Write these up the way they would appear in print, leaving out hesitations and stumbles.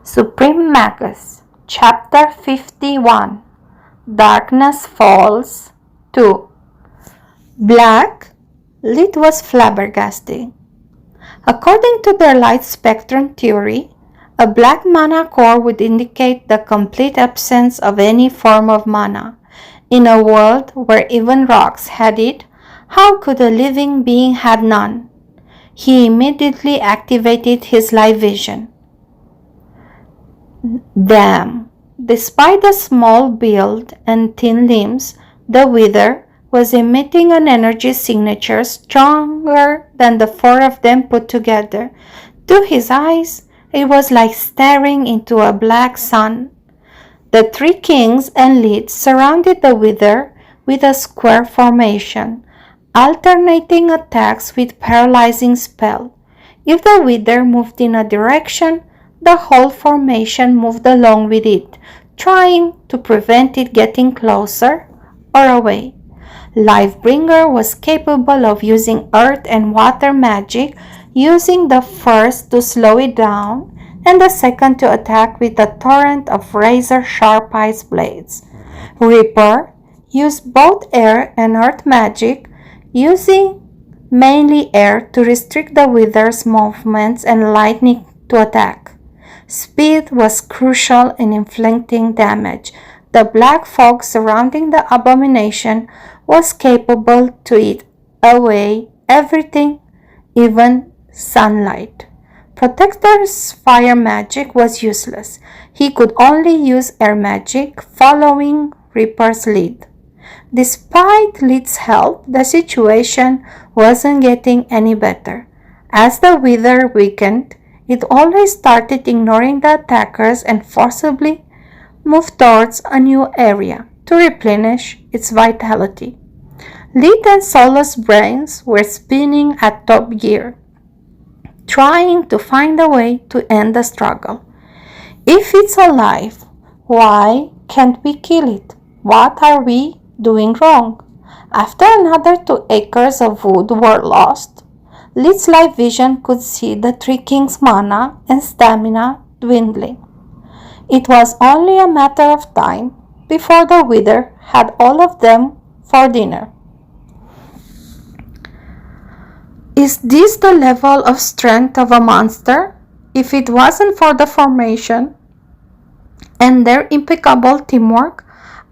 Suprememagus, Chapter 51. Darkness Falls 2. Black? Lit was flabbergasted. According to their light spectrum theory, a black mana core would indicate the complete absence of any form of mana. In a world where even rocks had it, how could a living being have none? He immediately activated his live vision. Damn! Despite the small build and thin limbs, the Wither was emitting an energy signature stronger than the four of them put together. To his eyes, it was like staring into a black sun. The three kings and leads surrounded the Wither with a square formation, alternating attacks with paralyzing spell. If the Wither moved in a direction, the whole formation moved along with it, trying to prevent it getting closer or away. Livebringer was capable of using earth and water magic, using the first to slow it down and the second to attack with a torrent of razor-sharp ice blades. Reaper used both air and earth magic, using mainly air to restrict the Wither's movements and lightning to attack. Speed was crucial in inflicting damage. The black fog surrounding the abomination was capable to eat away everything, even sunlight. Protector's fire magic was useless. He could only use air magic, following Reaper's lead. Despite Lead's help, the situation wasn't getting any better. As the Wither weakened, it always started ignoring the attackers and forcibly moved towards a new area to replenish its vitality. Lead and Solo's brains were spinning at top gear, trying to find a way to end the struggle. If it's alive, why can't we kill it? What are we doing wrong? After another 2 acres of wood were lost, Lead's live vision could see the three kings' mana and stamina dwindling. It was only a matter of time before the Wither had all of them for dinner. Is this the level of strength of a monster? If it wasn't for the formation and their impeccable teamwork,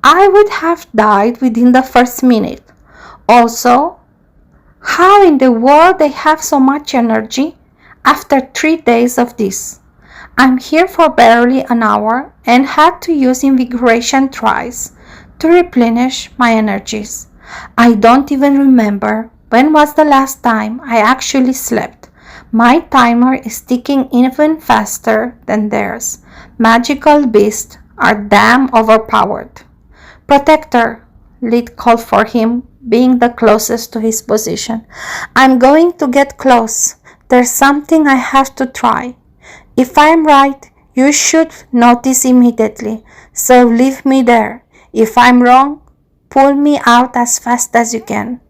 I would have died within the first minute. Also, how in the world they have so much energy after 3 days of this? I'm here for barely an hour and had to use invigoration twice to replenish my energies. I don't even remember when was the last time I actually slept. My timer is ticking even faster than theirs. Magical beasts are damn overpowered. Protector, Lead called for him, being the closest to his position. I'm going to get close. There's something I have to try. If I'm right, you should notice immediately, so leave me there. If I'm wrong, pull me out as fast as you can.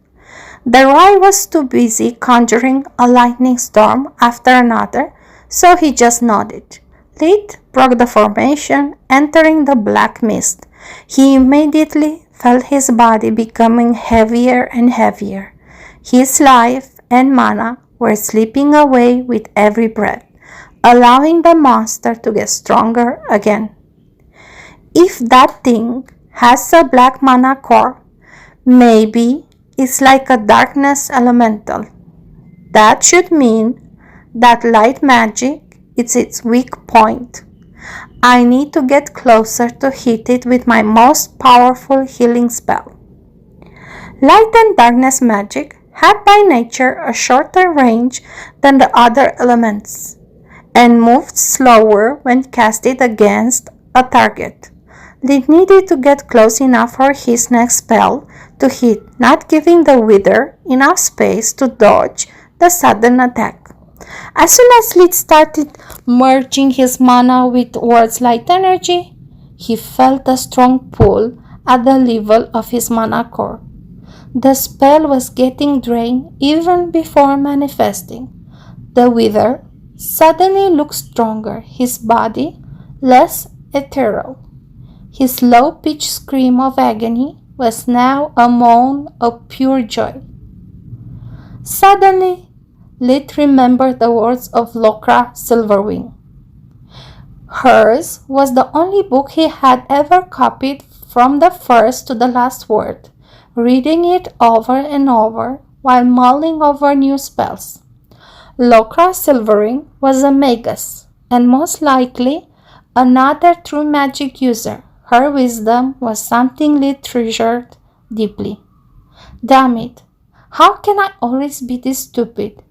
The Rai was too busy conjuring a lightning storm after another, so he just nodded. Lead broke the formation, entering the black mist. He immediately felt his body becoming heavier and heavier. His life and mana were slipping away with every breath, allowing the monster to get stronger again. If that thing has a black mana core, maybe it's like a darkness elemental. That should mean that light magic is its weak point. I need to get closer to hit it with my most powerful healing spell. Light and darkness magic had by nature a shorter range than the other elements, and moved slower when casted against a target. Lead needed to get close enough for his next spell to hit, not giving the Wither enough space to dodge the sudden attack. As soon as Lead started merging his mana towards light energy, he felt a strong pull at the level of his mana core. The spell was getting drained even before manifesting. The Wither suddenly looked stronger, his body less ethereal. His low-pitched scream of agony was now a moan of pure joy. Suddenly, Lit remembered the words of Lokra Silverwing. Hers was the only book he had ever copied from the first to the last word, reading it over and over while mulling over new spells. Lokra Silverwing was a magus, and most likely another true magic user. Her wisdom was something Lit treasured deeply. Damn it, how can I always be this stupid?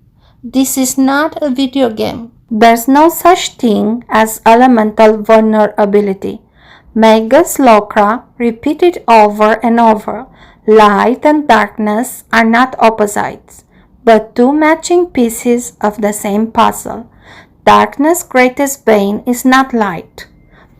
This is not a video game. There's no such thing as elemental vulnerability. Magus Lokra repeated over and over. Light and darkness are not opposites, but two matching pieces of the same puzzle. Darkness' greatest bane is not light,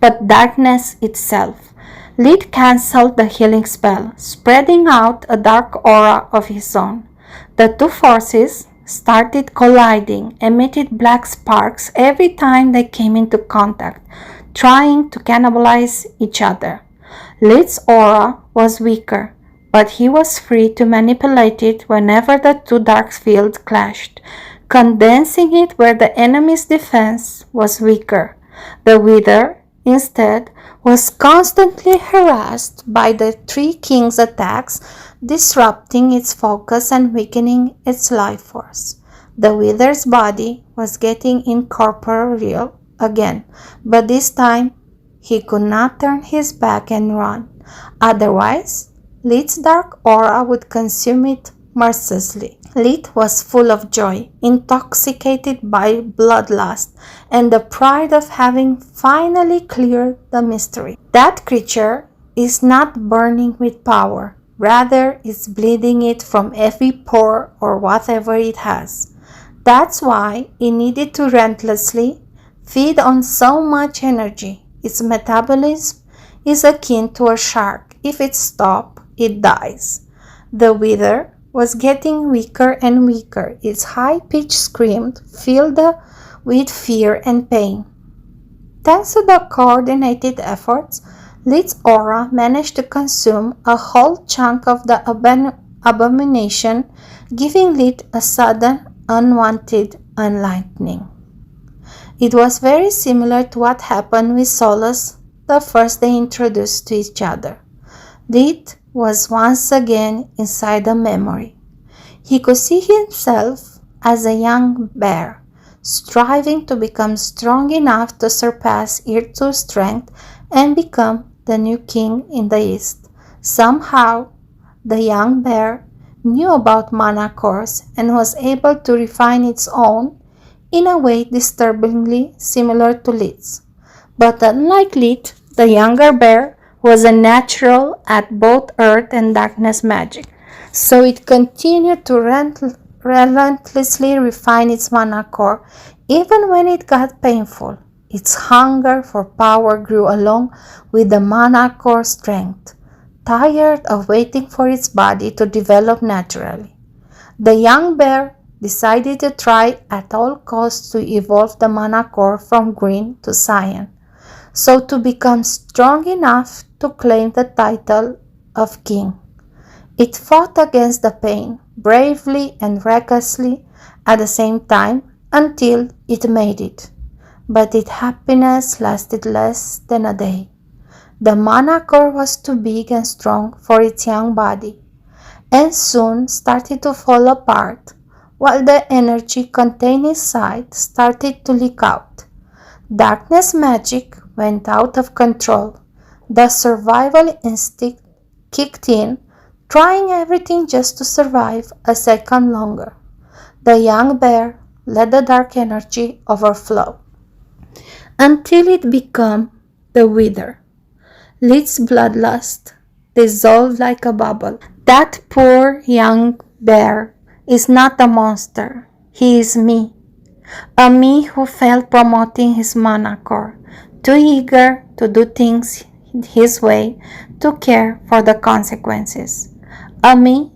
but darkness itself. Lit cancelled the healing spell, spreading out a dark aura of his own. The two forces started colliding, emitted black sparks every time they came into contact, trying to cannibalize each other. Lit's aura was weaker, but he was free to manipulate it whenever the two dark fields clashed, condensing it where the enemy's defense was weaker. The Wither, instead, was constantly harassed by the Three Kings' attacks, disrupting its focus and weakening its life force. The Wither's body was getting incorporeal again, but this time he could not turn his back and run. Otherwise, Lit's dark aura would consume it mercilessly. Lit was full of joy, intoxicated by bloodlust and the pride of having finally cleared the mystery. That creature is not burning with power, rather it's bleeding it from every pore or whatever it has. That's why it needed to relentlessly feed on so much energy. Its metabolism is akin to a shark. If it stops, it dies. The Wither was getting weaker and weaker. Its high-pitched scream filled with fear and pain. Thanks to the coordinated efforts, Lit's aura managed to consume a whole chunk of the abomination, giving Lit a sudden, unwanted enlightening. It was very similar to what happened with Solus the first they introduced to each other. Lit was once again inside a memory. He could see himself as a young bear, striving to become strong enough to surpass Irtu's strength and become the new king in the east. Somehow, the young bear knew about manacores and was able to refine its own in a way disturbingly similar to Lit's. But unlike Lit, the younger bear was a natural at both earth and darkness magic, so it continued to relentlessly refine its manacore even when it got painful. Its hunger for power grew along with the manacore strength, tired of waiting for its body to develop naturally. The young bear decided to try at all costs to evolve the manacore from green to cyan, so to become strong enough to claim the title of king. It fought against the pain, bravely and recklessly at the same time, until it made it. But its happiness lasted less than a day. The manacore was too big and strong for its young body, and soon started to fall apart, while the energy contained inside started to leak out. Darkness magic went out of control. The survival instinct kicked in, trying everything just to survive a second longer. The young bear let the dark energy overflow until it became the Wither. Lit's bloodlust dissolved like a bubble. That poor young bear is not a monster. He is me. A me who failed promoting his manacore, too eager to do things his way to care for the consequences. A me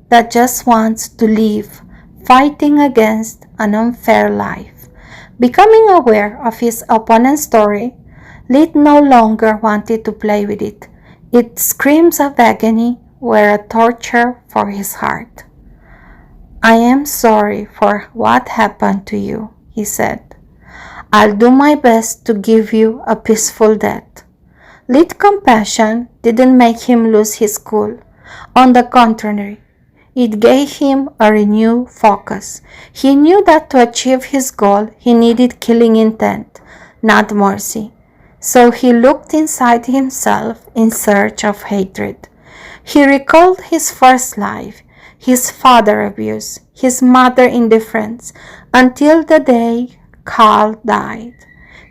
that just wants to live, fighting against an unfair life. Becoming aware of his opponent's story, Lid no longer wanted to play with it. Its screams of agony were a torture for his heart. "I am sorry for what happened to you," he said. "I'll do my best to give you a peaceful death." Lid's compassion didn't make him lose his cool. On the contrary, it gave him a renewed focus. He knew that to achieve his goal, he needed killing intent, not mercy. So he looked inside himself in search of hatred. He recalled his first life, his father abuse, his mother indifference, until the day Carl died.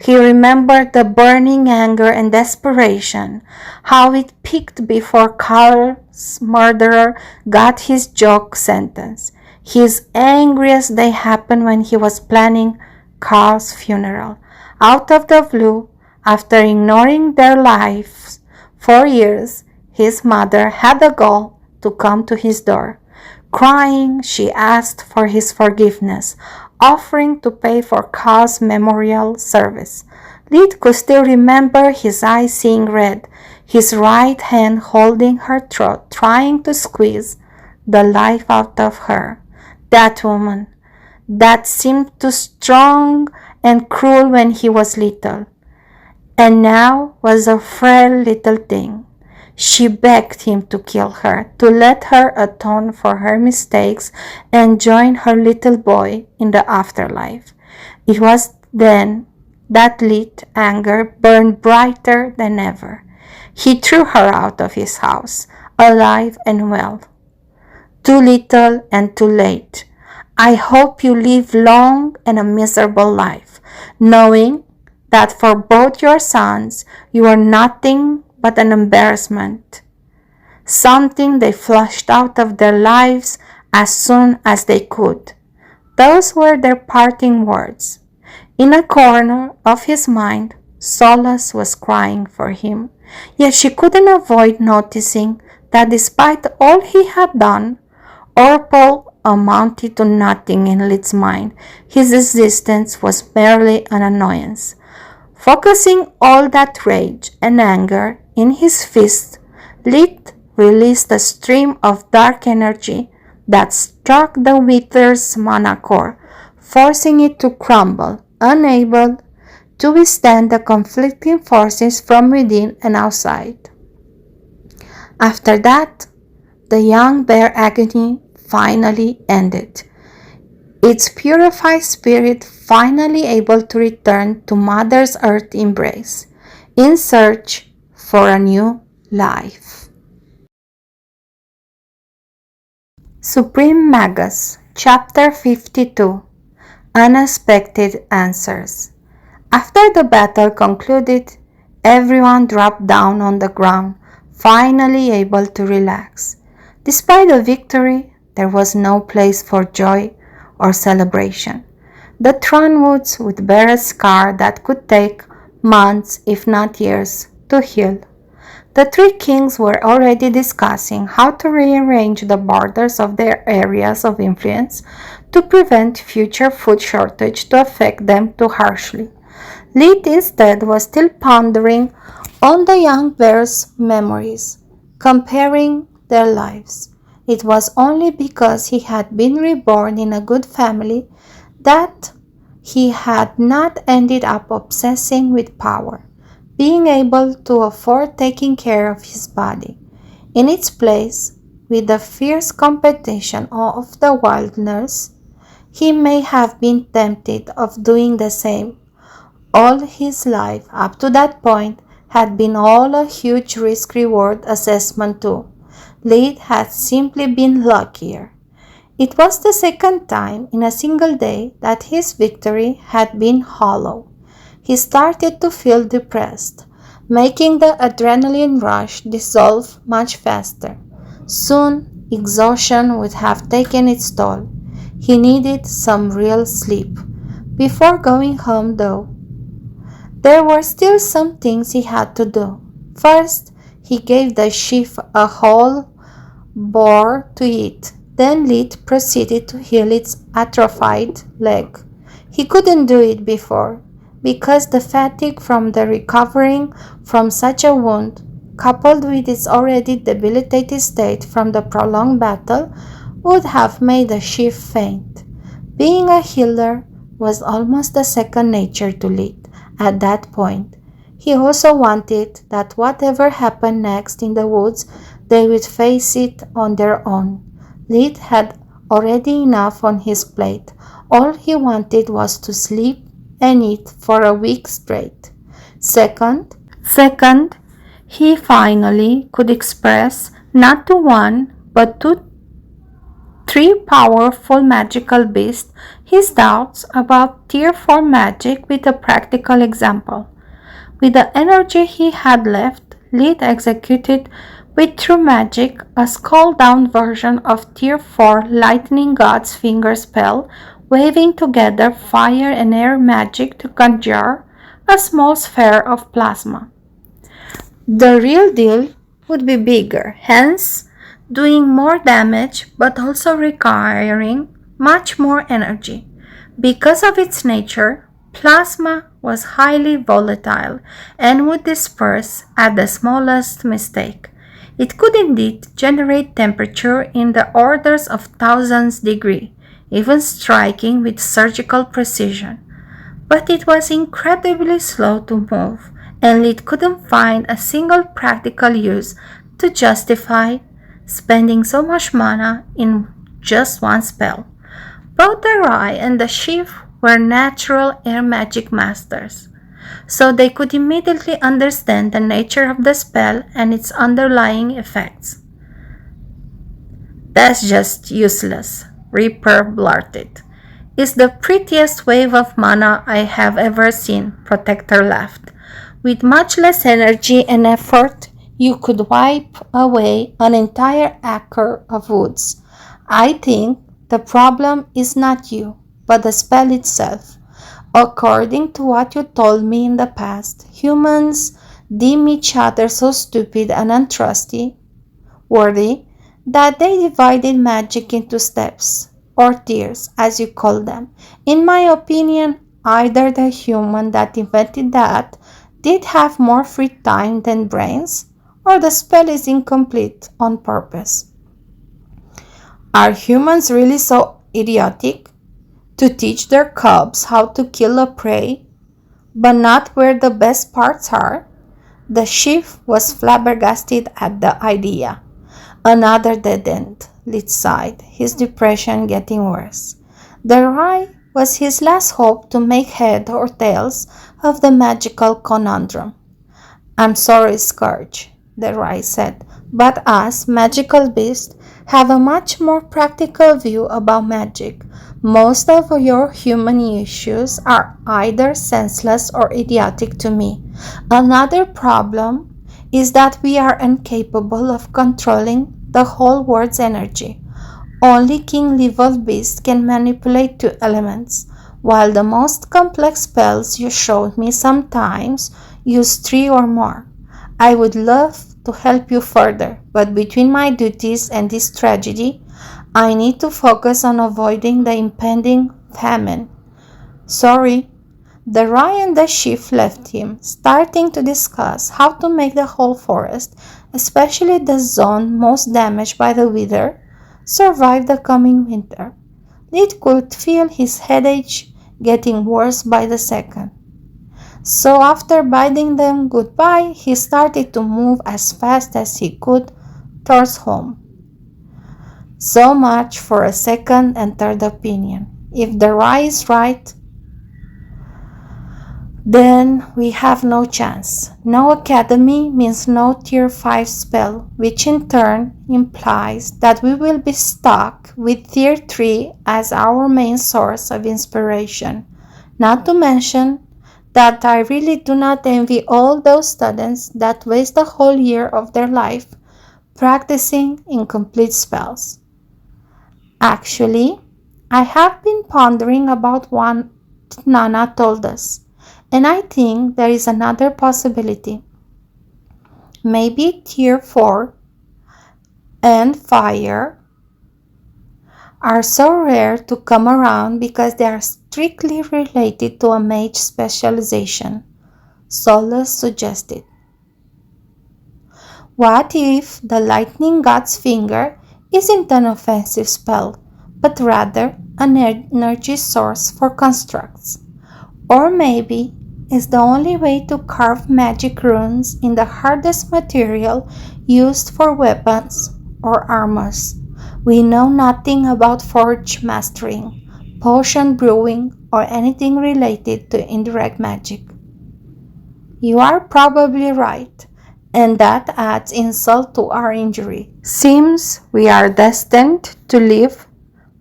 He remembered the burning anger and desperation, how it peaked before Carl's murderer got his joke sentence. His angriest day happened when he was planning Carl's funeral. Out of the blue, after ignoring their lives for years, his mother had the gall to come to his door. Crying, she asked for his forgiveness, offering to pay for Carl's memorial service. Lid could still remember his eyes seeing red, his right hand holding her throat, trying to squeeze the life out of her. That woman, that seemed too strong and cruel when he was little, and now was a frail little thing. She begged him to kill her, to let her atone for her mistakes and join her little boy in the afterlife. It was then that Lid's anger burned brighter than ever. He threw her out of his house, alive and well. "Too little and too late. I hope you live long and a miserable life, knowing that for both your sons you are nothing but an embarrassment, something they flushed out of their lives as soon as they could." Those were their parting words. In a corner of his mind, Solace was crying for him, yet she couldn't avoid noticing that despite all he had done, Orpal amounted to nothing in Lid's mind. His existence was merely an annoyance. Focusing all that rage and anger in his fist, Lid released a stream of dark energy that struck the Wither's manacore, forcing it to crumble, unable to withstand the conflicting forces from within and outside. After that, the young bear agony finally ended, its purified spirit finally able to return to Mother's Earth embrace, in search for a new life. Suprememagus, Chapter 52. Unexpected Answers. After the battle concluded, everyone dropped down on the ground, finally able to relax. Despite the victory, there was no place for joy or celebration. The Thornwoods would bear a scar that could take months, if not years, to heal. The three kings were already discussing how to rearrange the borders of their areas of influence to prevent future food shortage to affect them too harshly. Lid instead was still pondering on the young bear's memories, comparing their lives. It was only because he had been reborn in a good family that he had not ended up obsessing with power, being able to afford taking care of his body. In its place, with the fierce competition of the wilderness, he may have been tempted of doing the same. All his life up to that point had been all a huge risk-reward assessment too. Lid had simply been luckier. It was the second time in a single day that his victory had been hollow. He started to feel depressed, making the adrenaline rush dissolve much faster. Soon, exhaustion would have taken its toll. He needed some real sleep. Before going home, though, there were still some things he had to do. First, he gave the sheep a whole boar to eat. Then Lid proceeded to heal its atrophied leg. He couldn't do it before, because the fatigue from the recovering from such a wound, coupled with its already debilitated state from the prolonged battle, would have made the chief faint. Being a healer was almost a second nature to Lead at that point. He also wanted that whatever happened next in the woods, they would face it on their own. Lead had already enough on his plate. All he wanted was to sleep and eat for a week straight. Second, he finally could express not to one, but to three powerful magical beasts his doubts about Tier 4 magic with a practical example. With the energy he had left, Lead executed with true magic a scaled-down version of Tier 4 Lightning God's Finger spell, waving together fire and air magic to conjure a small sphere of plasma. The real deal would be bigger, hence doing more damage but also requiring much more energy. Because of its nature, plasma was highly volatile and would disperse at the smallest mistake. It could indeed generate temperature in the orders of thousands degrees, even striking with surgical precision. But it was incredibly slow to move, and Lead couldn't find a single practical use to justify spending so much mana in just one spell. Both the Rai and the Chief were natural air magic masters, so they could immediately understand the nature of the spell and its underlying effects. "That's just useless," Reaper blurted. "It's the prettiest wave of mana I have ever seen," Protector laughed. "With much less energy and effort, you could wipe away an entire acre of woods. I think the problem is not you, but the spell itself. According to what you told me in the past, humans deem each other so stupid and untrustworthy that they divided magic into steps, or tiers, as you call them. In my opinion, either the human that invented that did have more free time than brains, or the spell is incomplete on purpose." "Are humans really so idiotic to teach their cubs how to kill a prey, but not where the best parts are?" The Chief was flabbergasted at the idea. "Another dead end," Lead sighed, his depression getting worse. The Rai was his last hope to make head or tails of the magical conundrum. "I'm sorry, Scourge," the Rai said, "but us, magical beasts, have a much more practical view about magic. Most of your human issues are either senseless or idiotic to me. Another problem is that we are incapable of controlling the whole world's energy. Only king-level beasts can manipulate two elements, while the most complex spells you showed me sometimes use three or more. I would love to help you further, but between my duties and this tragedy, I need to focus on avoiding the impending famine." "Sorry." The Rai and the Chief left him, starting to discuss how to make the whole forest, especially the zone most damaged by the wither, survive the coming winter. Lead could feel his headache getting worse by the second. So after bidding them goodbye, he started to move as fast as he could towards home. So much for a second and third opinion. If the Rai is right, then we have no chance. No academy means no tier 5 spell, which in turn implies that we will be stuck with tier 3 as our main source of inspiration. Not to mention that I really do not envy all those students that waste a whole year of their life practicing incomplete spells. Actually, I have been pondering about what Nana told us, and I think there is another possibility. Maybe tier 4 and fire are so rare to come around because they are strictly related to a mage specialization, Solus suggested. What if the lightning god's finger isn't an offensive spell, but rather an energy source for constructs? Or maybe it's the only way to carve magic runes in the hardest material used for weapons or armors. We know nothing about forge mastering, potion brewing, or anything related to indirect magic. You are probably right, and that adds insult to our injury. Seems we are destined to live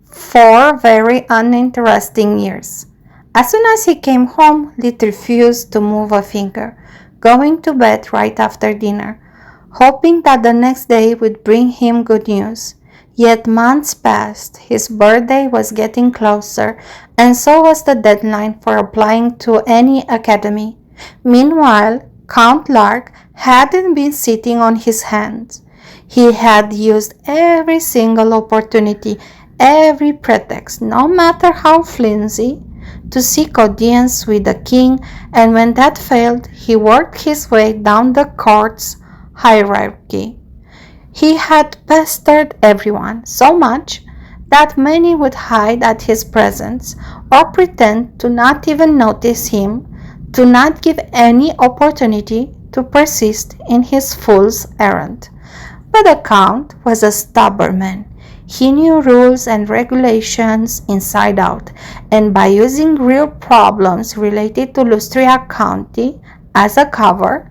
4 very uninteresting years. As soon as he came home, Lit refused to move a finger, going to bed right after dinner, hoping that the next day would bring him good news. Yet months passed, his birthday was getting closer, and so was the deadline for applying to any academy. Meanwhile, Count Lark hadn't been sitting on his hands. He had used every single opportunity, every pretext, no matter how flimsy, to seek audience with the king, and when that failed, he worked his way down the court's hierarchy. He had pestered everyone so much that many would hide at his presence or pretend to not even notice him, to not give any opportunity to persist in his fool's errand. But the Count was a stubborn man. He knew rules and regulations inside out, and by using real problems related to Lustria County as a cover,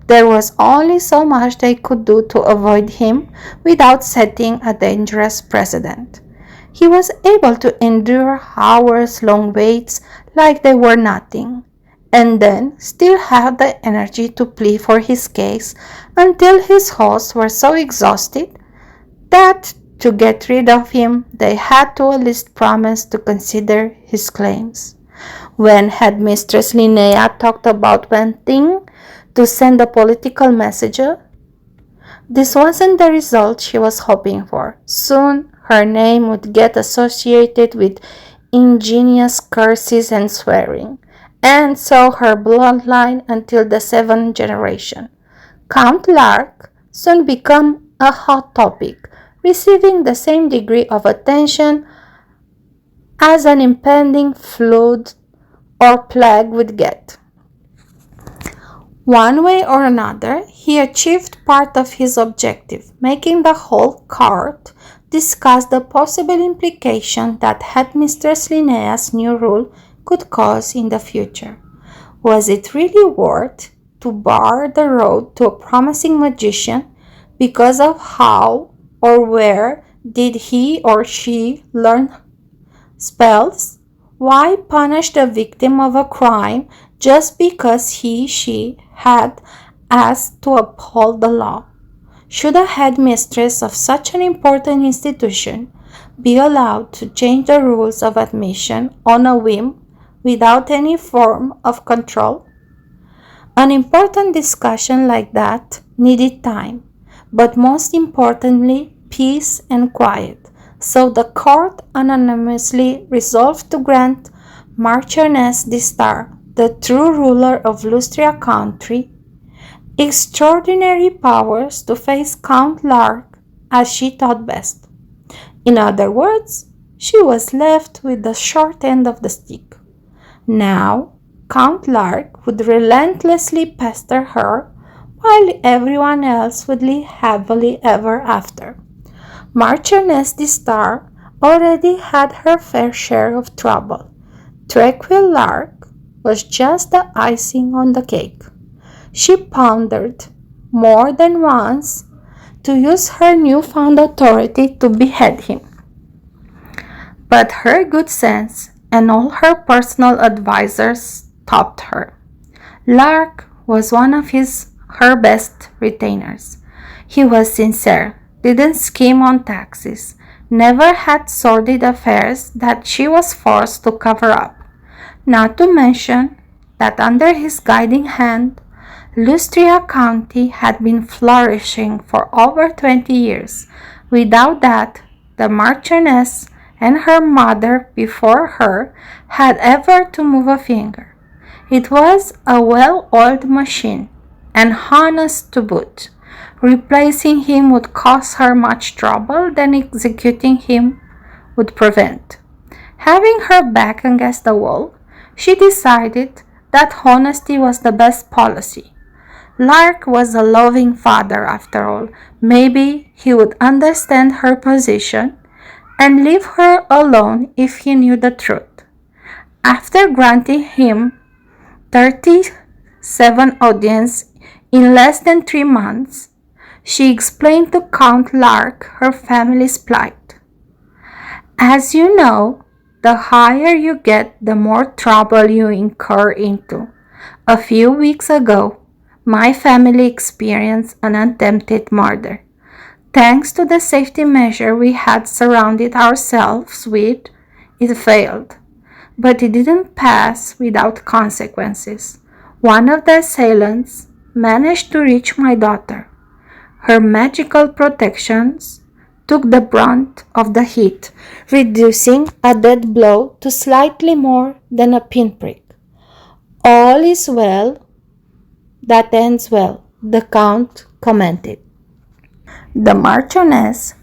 there was only so much they could do to avoid him without setting a dangerous precedent. He was able to endure hours-long waits like they were nothing, and then still have the energy to plead for his case until his hosts were so exhausted that to get rid of him they had to at least promise to consider his claims. When Headmistress Linnea talked about wanting to send a political messenger, this wasn't the result she was hoping for. Soon her name would get associated with ingenious curses and swearing, and so her bloodline until the 7th generation. Count Lark soon became a hot topic, receiving the same degree of attention as an impending flood or plague would get. One way or another, he achieved part of his objective, making the whole court discuss the possible implication that Headmistress Linnea's new rule could cause in the future. Was it really worth to bar the road to a promising magician because of how or where did he or she learn spells? Why punish the victim of a crime just because she had asked to uphold the law? Should a headmistress of such an important institution be allowed to change the rules of admission on a whim without any form of control? An important discussion like that needed time, but most importantly, peace and quiet. So the court unanimously resolved to grant Marchioness Distar, the true ruler of Lustria Country, extraordinary powers to face Count Lark as she thought best. In other words, she was left with the short end of the stick. Now, Count Lark would relentlessly pester her, while everyone else would live happily ever after. Marchioness Distar already had her fair share of trouble. Tranquil Lark was just the icing on the cake. She pondered more than once to use her newfound authority to behead him. But her good sense and all her personal advisers stopped her. Lark was one of her best retainers. He was sincere, didn't scheme on taxes, never had sordid affairs that she was forced to cover up. Not to mention that under his guiding hand, Lustria County had been flourishing for over 20 years. Without that, the Marchioness and her mother before her had ever to move a finger. It was a well-oiled machine, and honest to boot. Replacing him would cause her much trouble than executing him would prevent. Having her back against the wall, she decided that honesty was the best policy. Lark was a loving father after all. Maybe he would understand her position and leave her alone if he knew the truth. After granting him 37 audience in less than 3 months, she explained to Count Lark her family's plight. As you know, the higher you get, the more trouble you incur into. A few weeks ago, my family experienced an attempted murder. Thanks to the safety measure we had surrounded ourselves with, it failed. But it didn't pass without consequences. One of the assailants managed to reach my daughter. Her magical protections took the brunt of the hit, reducing a dead blow to slightly more than a pinprick. All is well that ends well, the Count commented. The Marchioness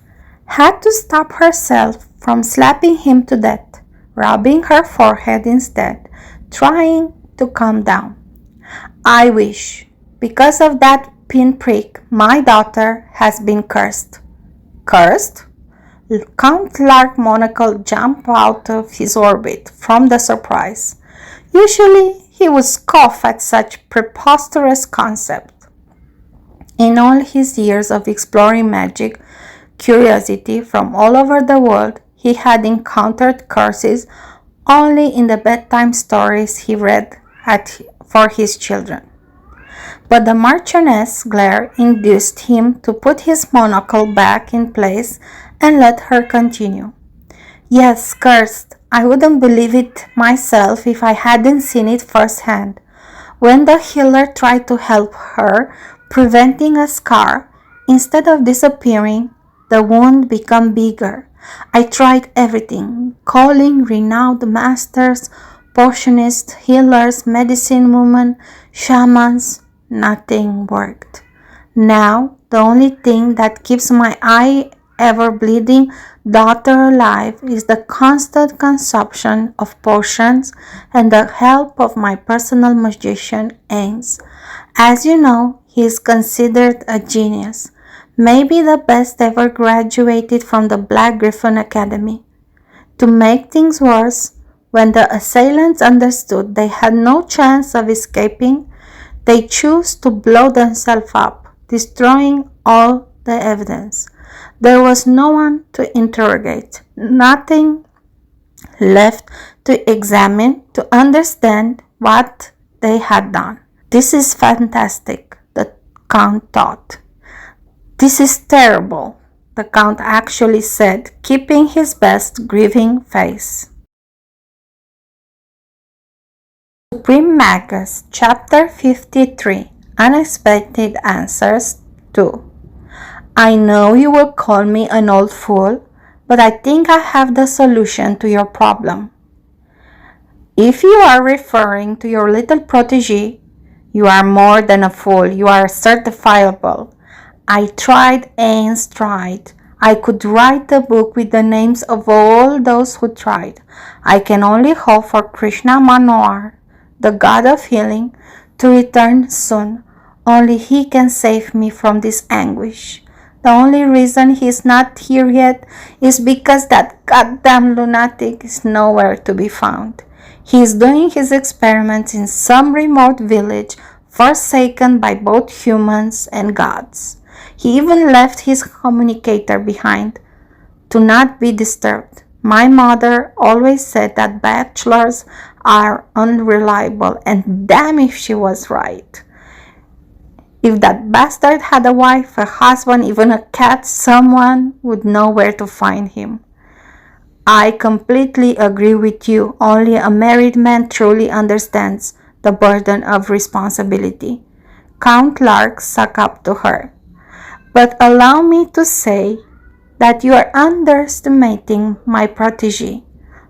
had to stop herself from slapping him to death, rubbing her forehead instead, trying to calm down. I wish, because of that pinprick, my daughter has been cursed. Cursed? Count Lark monocle jumped out of his orbit from the surprise. Usually he would scoff at such preposterous concept. In all his years of exploring magic curiosity from all over the world, he had encountered curses only in the bedtime stories he read for his children. But the Marchioness' glare induced him to put his monocle back in place and let her continue. Yes, cursed. I wouldn't believe it myself if I hadn't seen it firsthand. When the healer tried to help her, preventing a scar, instead of disappearing, the wound became bigger. I tried everything, calling renowned masters, potionists, healers, medicine women, shamans. Nothing worked. Now, the only thing that keeps my ever-bleeding daughter alive is the constant consumption of potions and the help of my personal magician Ains. As you know, he is considered a genius, maybe the best ever graduated from the Black Griffon Academy. To make things worse, when the assailants understood they had no chance of escaping, they chose to blow themselves up, destroying all the evidence. There was no one to interrogate, nothing left to examine, to understand what they had done. This is fantastic, the Count thought. This is terrible, the Count actually said, keeping his best grieving face. Suprememagus, Chapter 53, Unexpected Answers 2. I know you will call me an old fool, but I think I have the solution to your problem. If you are referring to your little protégé, you are more than a fool, you are certifiable. I tried and tried. I could write a book with the names of all those who tried. I can only hope for Krishna Manohar, the god of healing, to return soon. Only he can save me from this anguish. The only reason he is not here yet is because that goddamn lunatic is nowhere to be found. He is doing his experiments in some remote village forsaken by both humans and gods. He even left his communicator behind to not be disturbed. My mother always said that bachelors are unreliable, and damn if she was right. If that bastard had a wife, a husband, even a cat, someone would know where to find him. I completely agree with you. Only a married man truly understands the burden of responsibility. Count Lark sucked up to her. But allow me to say that you are underestimating my protégé."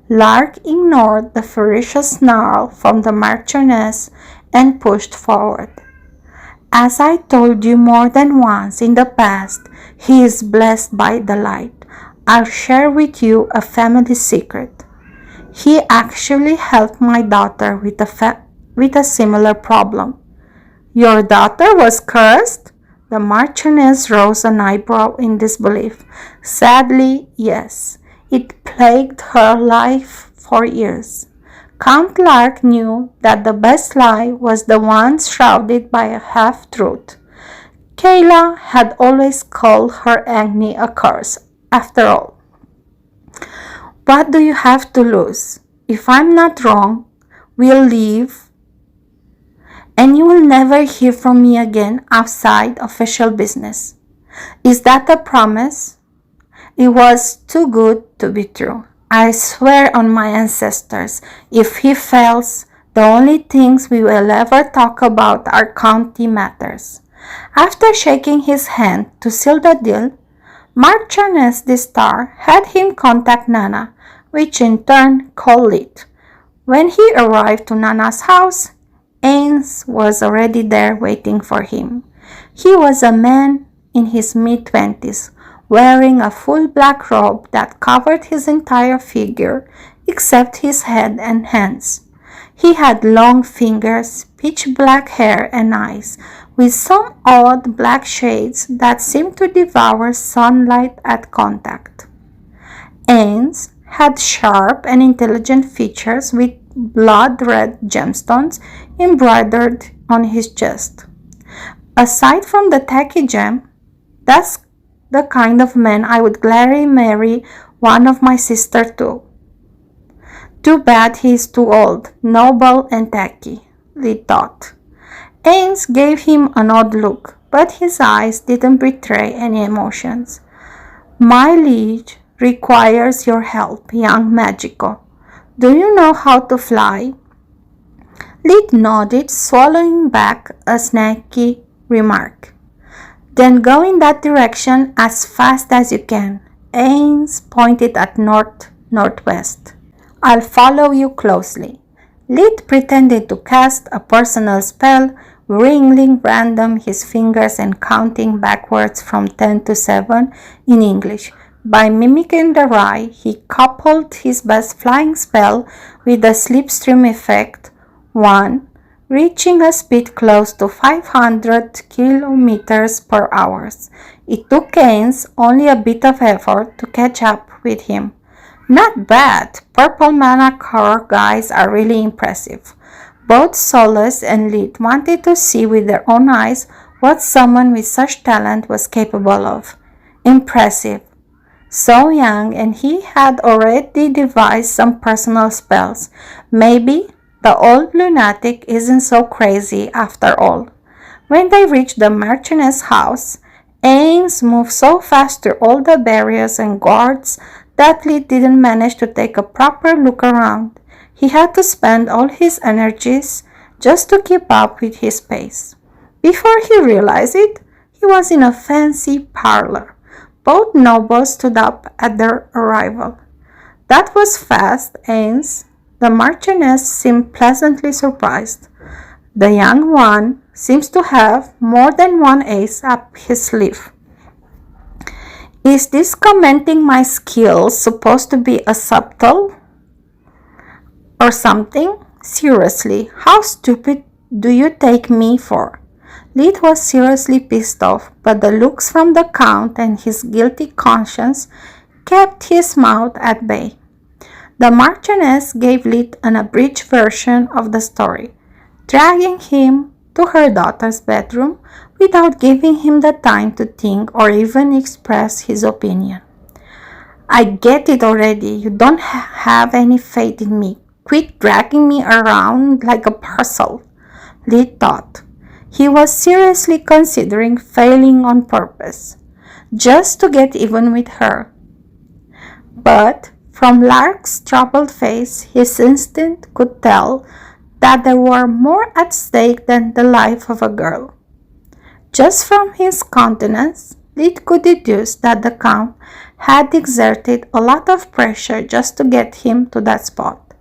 Lark ignored the ferocious snarl from the Marchioness and pushed forward. "As I told you more than once in the past, he is blessed by the light. I'll share with you a family secret. He actually helped my daughter with a similar problem." "Your daughter was cursed?" The Marchioness rose an eyebrow in disbelief. "Sadly, yes. It plagued her life for years." Count Lark knew that the best lie was the one shrouded by a half-truth. Kayla had always called her Agni a curse. After all, what do you have to lose? If I'm not wrong, we'll leave and you will never hear from me again outside official business. Is that a promise?" It was too good to be true. "I swear on my ancestors, if he fails, the only things we will ever talk about are county matters." After shaking his hand to seal the deal, Marchioness the Star had him contact Nana, which in turn called Lit. When he arrived to Nana's house, Ains was already there waiting for him. He was a man in his mid-20s, wearing a full black robe that covered his entire figure except his head and hands. He had long fingers, pitch black hair, and eyes with some odd black shades that seemed to devour sunlight at contact. Ains had sharp and intelligent features with blood-red gemstones embroidered on his chest. Aside from the tacky gem, that's the kind of man I would gladly marry one of my sisters to. Too bad he is too old, noble, and tacky, Lee thought. Ains gave him an odd look, but his eyes didn't betray any emotions. "My liege requires your help, young Magico. Do you know how to fly?" Lit nodded, swallowing back a snaky remark. "Then go in that direction as fast as you can." Ains pointed at north-northwest. "I'll follow you closely." Lit pretended to cast a personal spell, wriggling random his fingers and counting backwards from 10 to 7 in English. By mimicking the rye, he coupled his best flying spell with the slipstream effect, 1, reaching a speed close to 500 kilometers per hour. It took Ains only a bit of effort to catch up with him. Not bad. Purple manacore guys are really impressive. Both Solace and Lit wanted to see with their own eyes what someone with such talent was capable of. Impressive. So young, and he had already devised some personal spells. Maybe the old lunatic isn't so crazy after all. When they reached the Marchioness' house, Ains moved so fast through all the barriers and guards that Lee didn't manage to take a proper look around. He had to spend all his energies just to keep up with his pace. Before he realized it, he was in a fancy parlor. Both nobles stood up at their arrival. "That was fast, Ains." The Marchioness seemed pleasantly surprised. "The young one seems to have more than one ace up his sleeve." "Is this commenting my skills supposed to be a subtle or something? Seriously, how stupid do you take me for?" Lit was seriously pissed off, but the looks from the Count and his guilty conscience kept his mouth at bay. The Marchioness gave Lit an abridged version of the story, dragging him to her daughter's bedroom without giving him the time to think or even express his opinion. "I get it already. You don't have any faith in me. Quit dragging me around like a parcel," Lit thought. He was seriously considering failing on purpose, just to get even with her. But from Lark's troubled face, his instinct could tell that there were more at stake than the life of a girl. Just from his countenance, Lit could deduce that the Count had exerted a lot of pressure just to get him to that spot.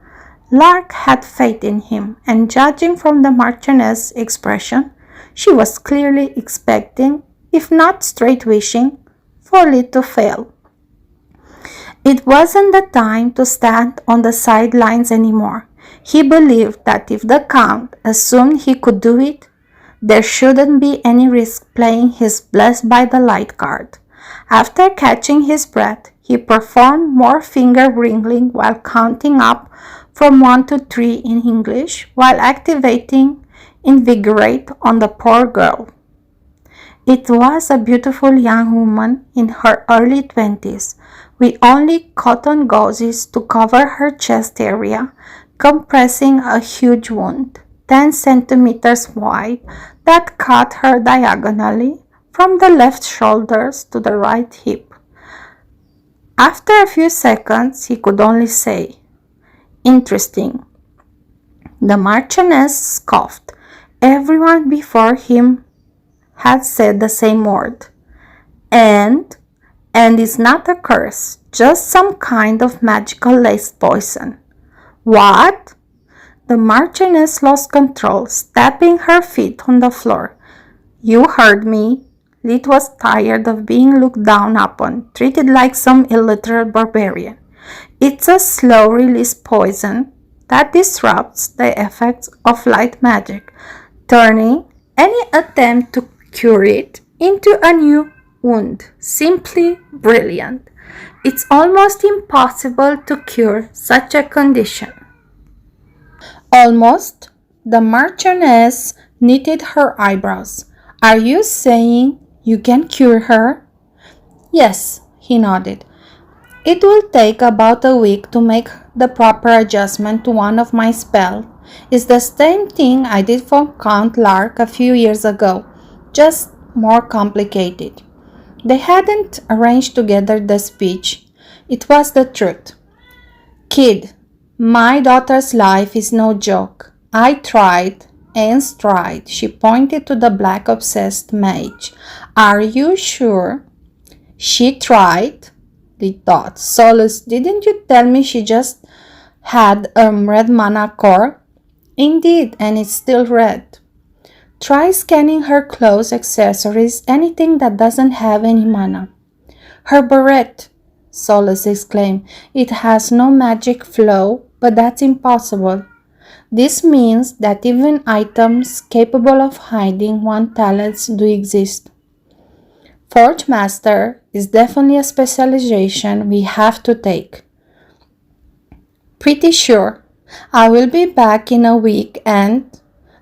Lark had faith in him, and judging from the Marchioness's expression, she was clearly expecting, if not straight wishing, for Lee to fail. It wasn't the time to stand on the sidelines anymore. He believed that if the Count assumed he could do it, there shouldn't be any risk playing his blessed by the light card. After catching his breath, he performed more finger wriggling while counting up from 1 to 3 in English, while activating Invigorate on the poor girl. It was a beautiful young woman in her early 20s, with only cotton gauzes to cover her chest area, compressing a huge wound, 10 centimeters wide, that cut her diagonally from the left shoulders to the right hip. After a few seconds, he could only say, "Interesting." The Marchioness scoffed. Everyone before him had said the same word. And it's not a curse, just some kind of magical laced poison. What? The Marchioness lost control, stamping her feet on the floor. You heard me. Lit was tired of being looked down upon, treated like some illiterate barbarian. It's a slow-release poison that disrupts the effects of light magic, turning any attempt to cure it into a new wound. Simply brilliant. It's almost impossible to cure such a condition. Almost. The Marchioness knitted her eyebrows. Are you saying you can cure her? Yes, he nodded. It will take about a week to make the proper adjustment to one of my spells. It's the same thing I did for Count Lark a few years ago, just more complicated. They hadn't arranged together the speech. It was the truth. Kid, my daughter's life is no joke. I tried and tried. She pointed to the black obsessed mage. Are you sure? She tried? They thought. Solus, didn't you tell me she just had a red manacore? Indeed, and it's still red. Try scanning her clothes, accessories, anything that doesn't have any mana. Her beret, Solus exclaimed. It has no magic flow, but that's impossible. This means that even items capable of hiding one's talents do exist. Forge Master is definitely a specialization we have to take. Pretty sure. I will be back in a week and...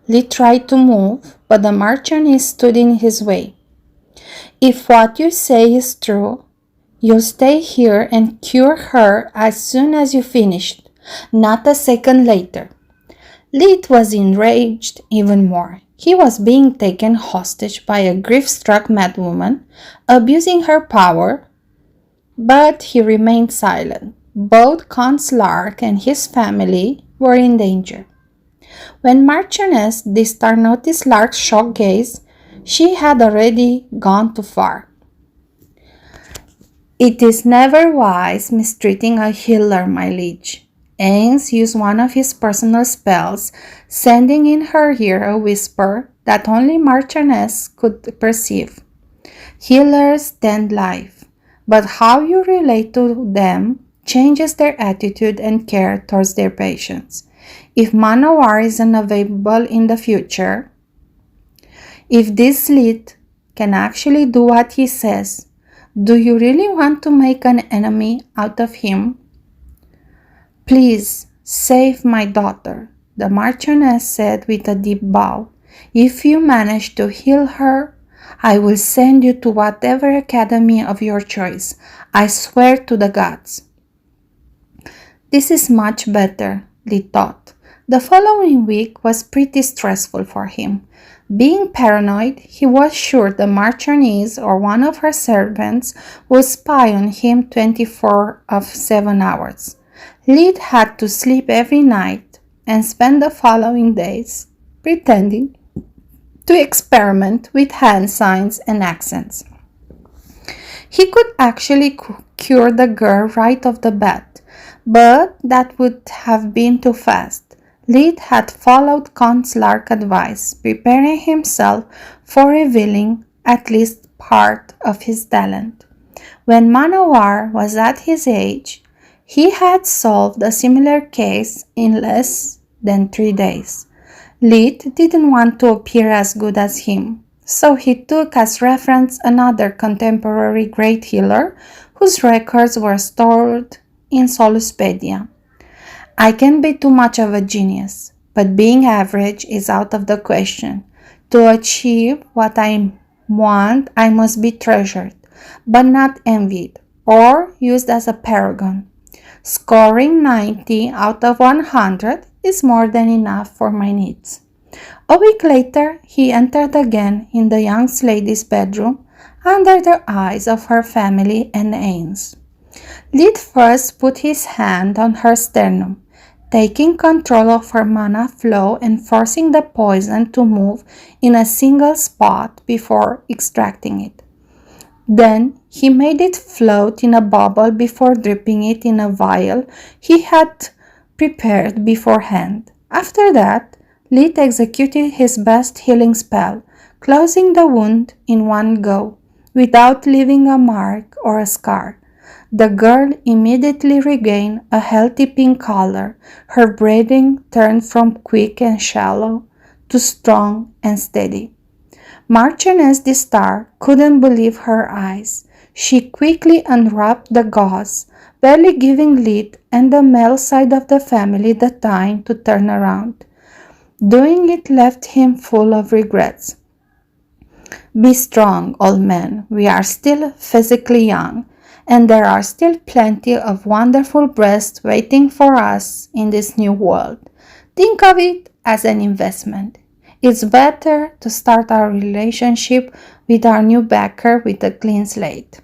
Lee tried to move, but the Marchioness stood in his way. If what you say is true, you'll stay here and cure her as soon as you finished, not a second later. Lee was enraged even more. He was being taken hostage by a grief-struck madwoman, abusing her power, but he remained silent. Both Count Lark and his family were in danger. When Marchioness Distar noticed Lark's shocked gaze, she had already gone too far. It is never wise mistreating a healer, my liege. Ains used one of his personal spells, sending in her ear a whisper that only Marchioness could perceive. Healers tend life, but how you relate to them changes their attitude and care towards their patients. If Manacore isn't available in the future, if this Lit can actually do what he says, do you really want to make an enemy out of him? Please, save my daughter, the Marchioness said with a deep bow. If you manage to heal her, I will send you to whatever academy of your choice. I swear to the gods. This is much better, Lee thought. The following week was pretty stressful for him. Being paranoid, he was sure the Marchioness or one of her servants would spy on him 24 of 7 hours. Lee had to sleep every night and spend the following days pretending to experiment with hand signs and accents. He could actually cure the girl right off the bat, but that would have been too fast. Lid had followed Count Lark's advice, preparing himself for revealing at least part of his talent. When Manacore was at his age, he had solved a similar case in less than 3 days. Lid didn't want to appear as good as him, so he took as reference another contemporary great healer whose records were stored in Soluspedia. I can be too much of a genius, but being average is out of the question. To achieve what I want, I must be treasured, but not envied or used as a paragon. Scoring 90 out of 100 is more than enough for my needs. A week later, he entered again in the young lady's bedroom under the eyes of her family and aunts. Lid first put his hand on her sternum, taking control of her mana flow and forcing the poison to move in a single spot before extracting it. Then he made it float in a bubble before dripping it in a vial he had prepared beforehand. After that, Lid executed his best healing spell, closing the wound in one go, without leaving a mark or a scar. The girl immediately regained a healthy pink color. Her breathing turned from quick and shallow to strong and steady. Marchioness de Star couldn't believe her eyes. She quickly unwrapped the gauze, barely giving Lid and the male side of the family the time to turn around. Doing it left him full of regrets. Be strong, old man. We are still physically young, and there are still plenty of wonderful breasts waiting for us in this new world. Think of it as an investment. It's better to start our relationship with our new backer with a clean slate.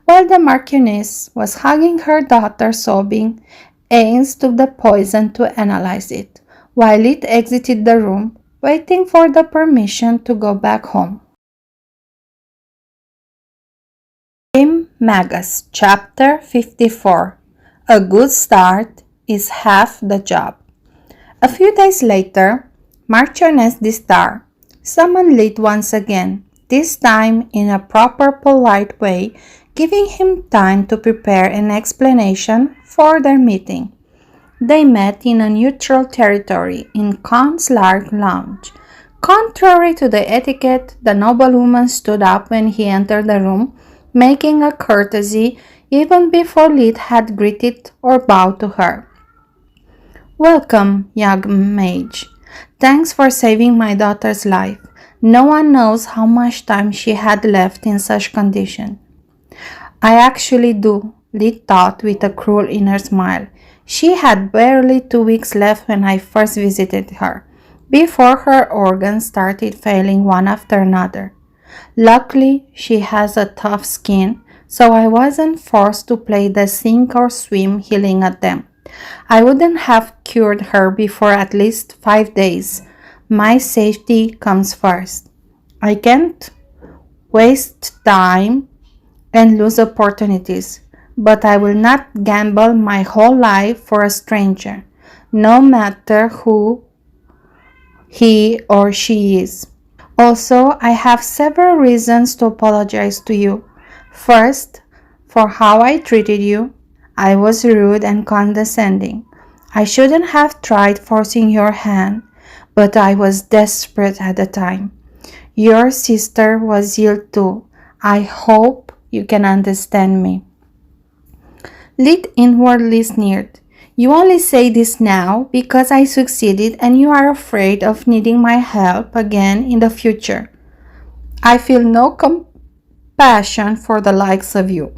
While the Marchioness was hugging her daughter sobbing, Ains took the poison to analyze it, while it exited the room, waiting for the permission to go back home. Magus, Chapter 54. A good start is half the job. A few days later, Marchioness de Star summoned Lid once again, this time in a proper polite way, giving him time to prepare an explanation for their meeting. They met in a neutral territory in Count Lark's lounge. Contrary to the etiquette, the noblewoman stood up when he entered the room, making a courtesy even before Lid had greeted or bowed to her. Welcome, young mage. Thanks for saving my daughter's life. No one knows how much time she had left in such condition. I actually do, Lid thought with a cruel inner smile. She had barely 2 weeks left when I first visited her, before her organs started failing one after another. Luckily, she has a tough skin, so I wasn't forced to play the sink or swim healing attempt. I wouldn't have cured her before at least 5 days. My safety comes first. I can't waste time and lose opportunities, but I will not gamble my whole life for a stranger, no matter who he or she is. Also, I have several reasons to apologize to you. First, for how I treated you. I was rude and condescending. I shouldn't have tried forcing your hand, but I was desperate at the time. Your sister was ill too. I hope you can understand me. Lid inwardly sneered. You only say this now because I succeeded and you are afraid of needing my help again in the future. I feel no compassion for the likes of you.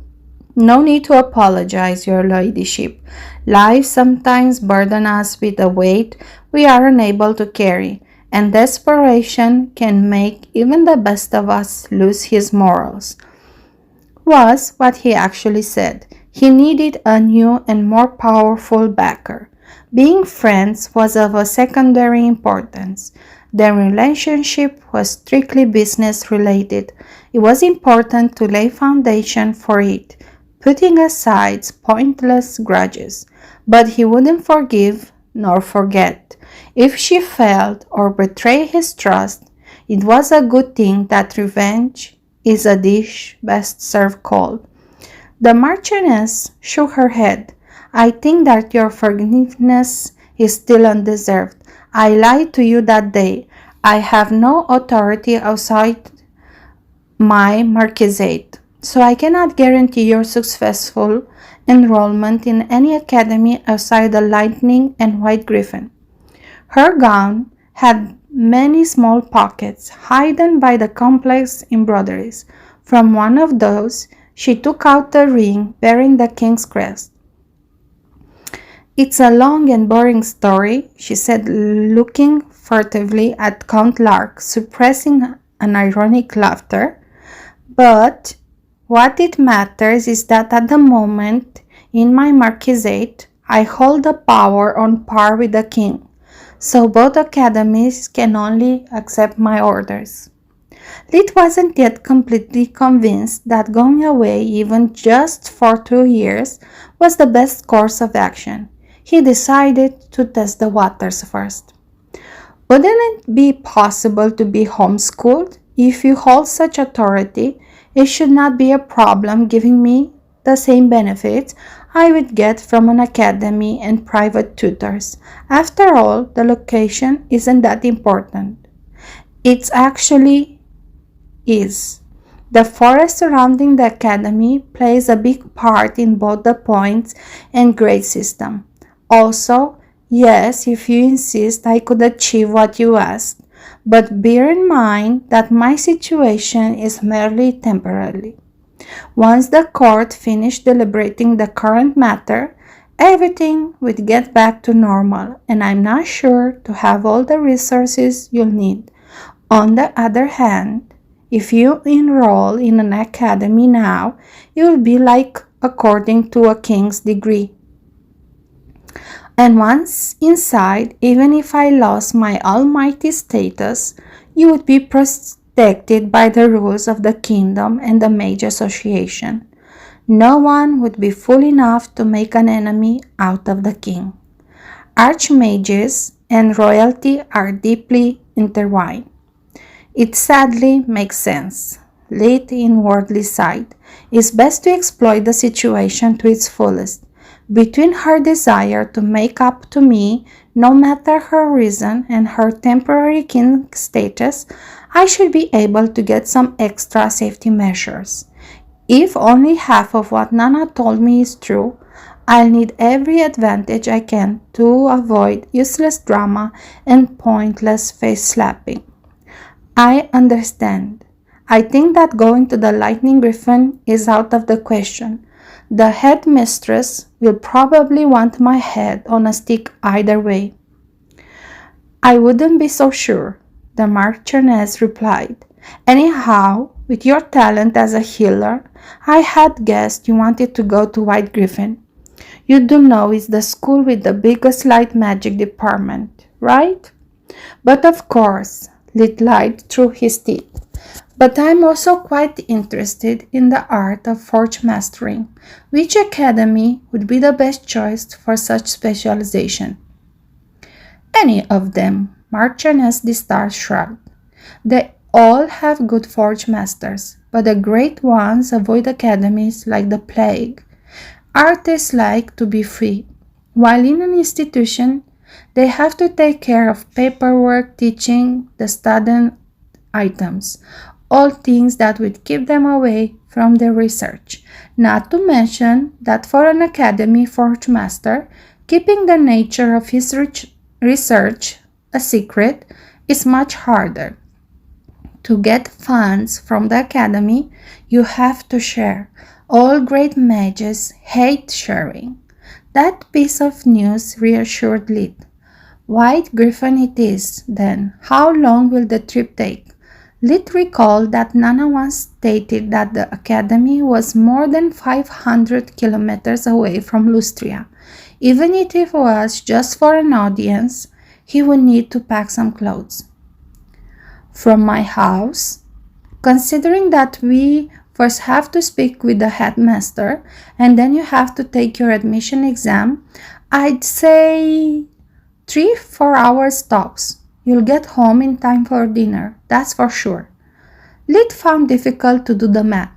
No need to apologize, your ladyship. Life sometimes burdens us with a weight we are unable to carry, and desperation can make even the best of us lose his morals. Was what he actually said. He needed a new and more powerful backer. Being friends was of a secondary importance. Their relationship was strictly business related. It was important to lay foundation for it, putting aside pointless grudges. But he wouldn't forgive nor forget. If she failed or betrayed his trust, it was a good thing that revenge is a dish best served cold. The Marchioness shook her head. I think that your forgiveness is still undeserved. I lied to you that day. I have no authority outside my marquisate, so I cannot guarantee your successful enrollment in any academy outside the Lightning and White Griffon. Her gown had many small pockets hidden by the complex embroideries. From one of those, she took out a ring bearing the king's crest. It's a long and boring story, she said, looking furtively at Count Lark, suppressing an ironic laughter. But what it matters is that at the moment, in my marquisate, I hold a power on par with the king, so both academies can only accept my orders. Lit wasn't yet completely convinced that going away, even just for 2 years, was the best course of action. He decided to test the waters first. Wouldn't it be possible to be homeschooled? If you hold such authority, it should not be a problem giving me the same benefits I would get from an academy and private tutors. After all, the location isn't that important. It actually is. The forest surrounding the academy plays a big part in both the points and grade system. Also, yes, if you insist, I could achieve what you asked, but bear in mind that my situation is merely temporary. Once the court finished deliberating the current matter, everything would get back to normal, and I'm not sure to have all the resources you'll need. On the other hand, if you enroll in an academy now, it will be like according to a king's degree. And once inside, even if I lost my almighty status, you would be protected by the rules of the kingdom and the Mage Association. No one would be fool enough to make an enemy out of the king. Archmages and royalty are deeply intertwined. It sadly makes sense. Lit inwardly sighed. It's best to exploit the situation to its fullest. Between her desire to make up to me, no matter her reason, and her temporary king status, I should be able to get some extra safety measures. If only half of what Nana told me is true, I'll need every advantage I can to avoid useless drama and pointless face slapping. I understand. I think that going to the Lightning Griffon is out of the question. The headmistress will probably want my head on a stick either way. I wouldn't be so sure, the Marchioness replied. Anyhow, with your talent as a healer, I had guessed you wanted to go to White Griffon. You do know it's the school with the biggest light magic department, right? But of course, Lit lied through his teeth. But I'm also quite interested in the art of forge mastering. Which academy would be the best choice for such specialization? Any of them, Marchioness de Star shrugged. They all have good forge masters, but the great ones avoid academies like the plague. Artists like to be free, while in an institution, they have to take care of paperwork, teaching, the student items, all things that would keep them away from their research. Not to mention that for an academy forge master, keeping the nature of his research a secret is much harder. To get funds from the academy, you have to share. All great mages hate sharing. That piece of news reassured Lit. White Griffon it is, then. How long will the trip take? Lit recalled that Nana once stated that the academy was more than 500 kilometers away from Lustria. Even if it was just for an audience, he would need to pack some clothes. From my house? Considering that we first have to speak with the headmaster and then you have to take your admission exam, I'd say 3-4 hours tops. You'll get home in time for dinner, that's for sure. Lid found difficult to do the math.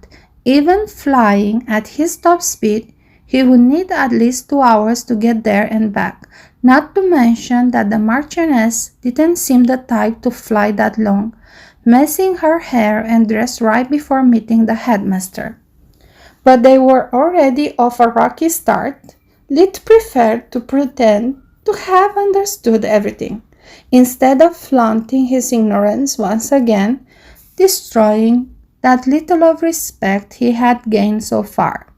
Even flying at his top speed, he would need at least 2 hours to get there and back, not to mention that the Marchioness didn't seem the type to fly that long, messing her hair and dress right before meeting the headmaster. But they were already off a rocky start. Lid preferred to pretend to have understood everything, instead of flaunting his ignorance once again, destroying that little of respect he had gained so far.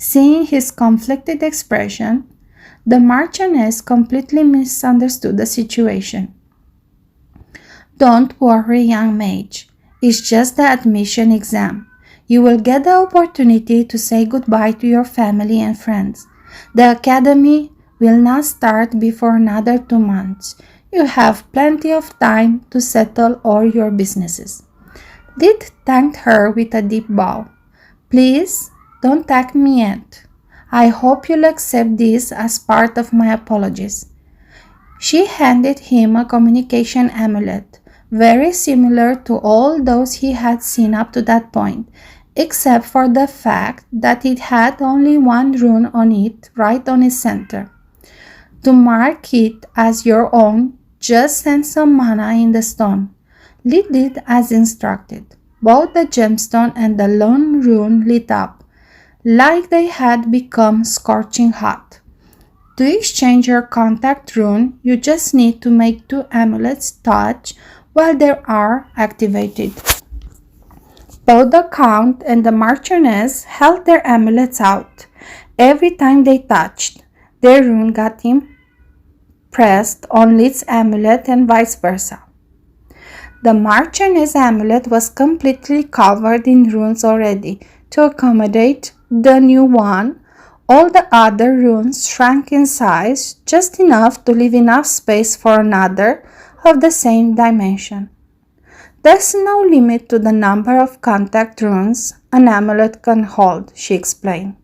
Seeing his conflicted expression, the Marchioness completely misunderstood the situation. Don't worry, young mage. It's just the admission exam. You will get the opportunity to say goodbye to your family and friends. The academy will not start before another 2 months. You have plenty of time to settle all your businesses. Lid thanked her with a deep bow. Please, don't thank me yet. I hope you'll accept this as part of my apologies. She handed him a communication amulet, very similar to all those he had seen up to that point, except for the fact that it had only one rune on it right on its center. To mark it as your own, just send some mana in the stone. Lid did as instructed. Both the gemstone and the lone rune lit up, like they had become scorching hot. To exchange your contact rune, you just need to make 2 amulets touch while they are activated. Both the Count and the Marchioness held their amulets out. Every time they touched, their rune got impressed on Lid's amulet and vice versa. The Marchioness amulet was completely covered in runes already. To accommodate the new one, all the other runes shrank in size just enough to leave enough space for another of the same dimension. There's no limit to the number of contact runes an amulet can hold, she explained.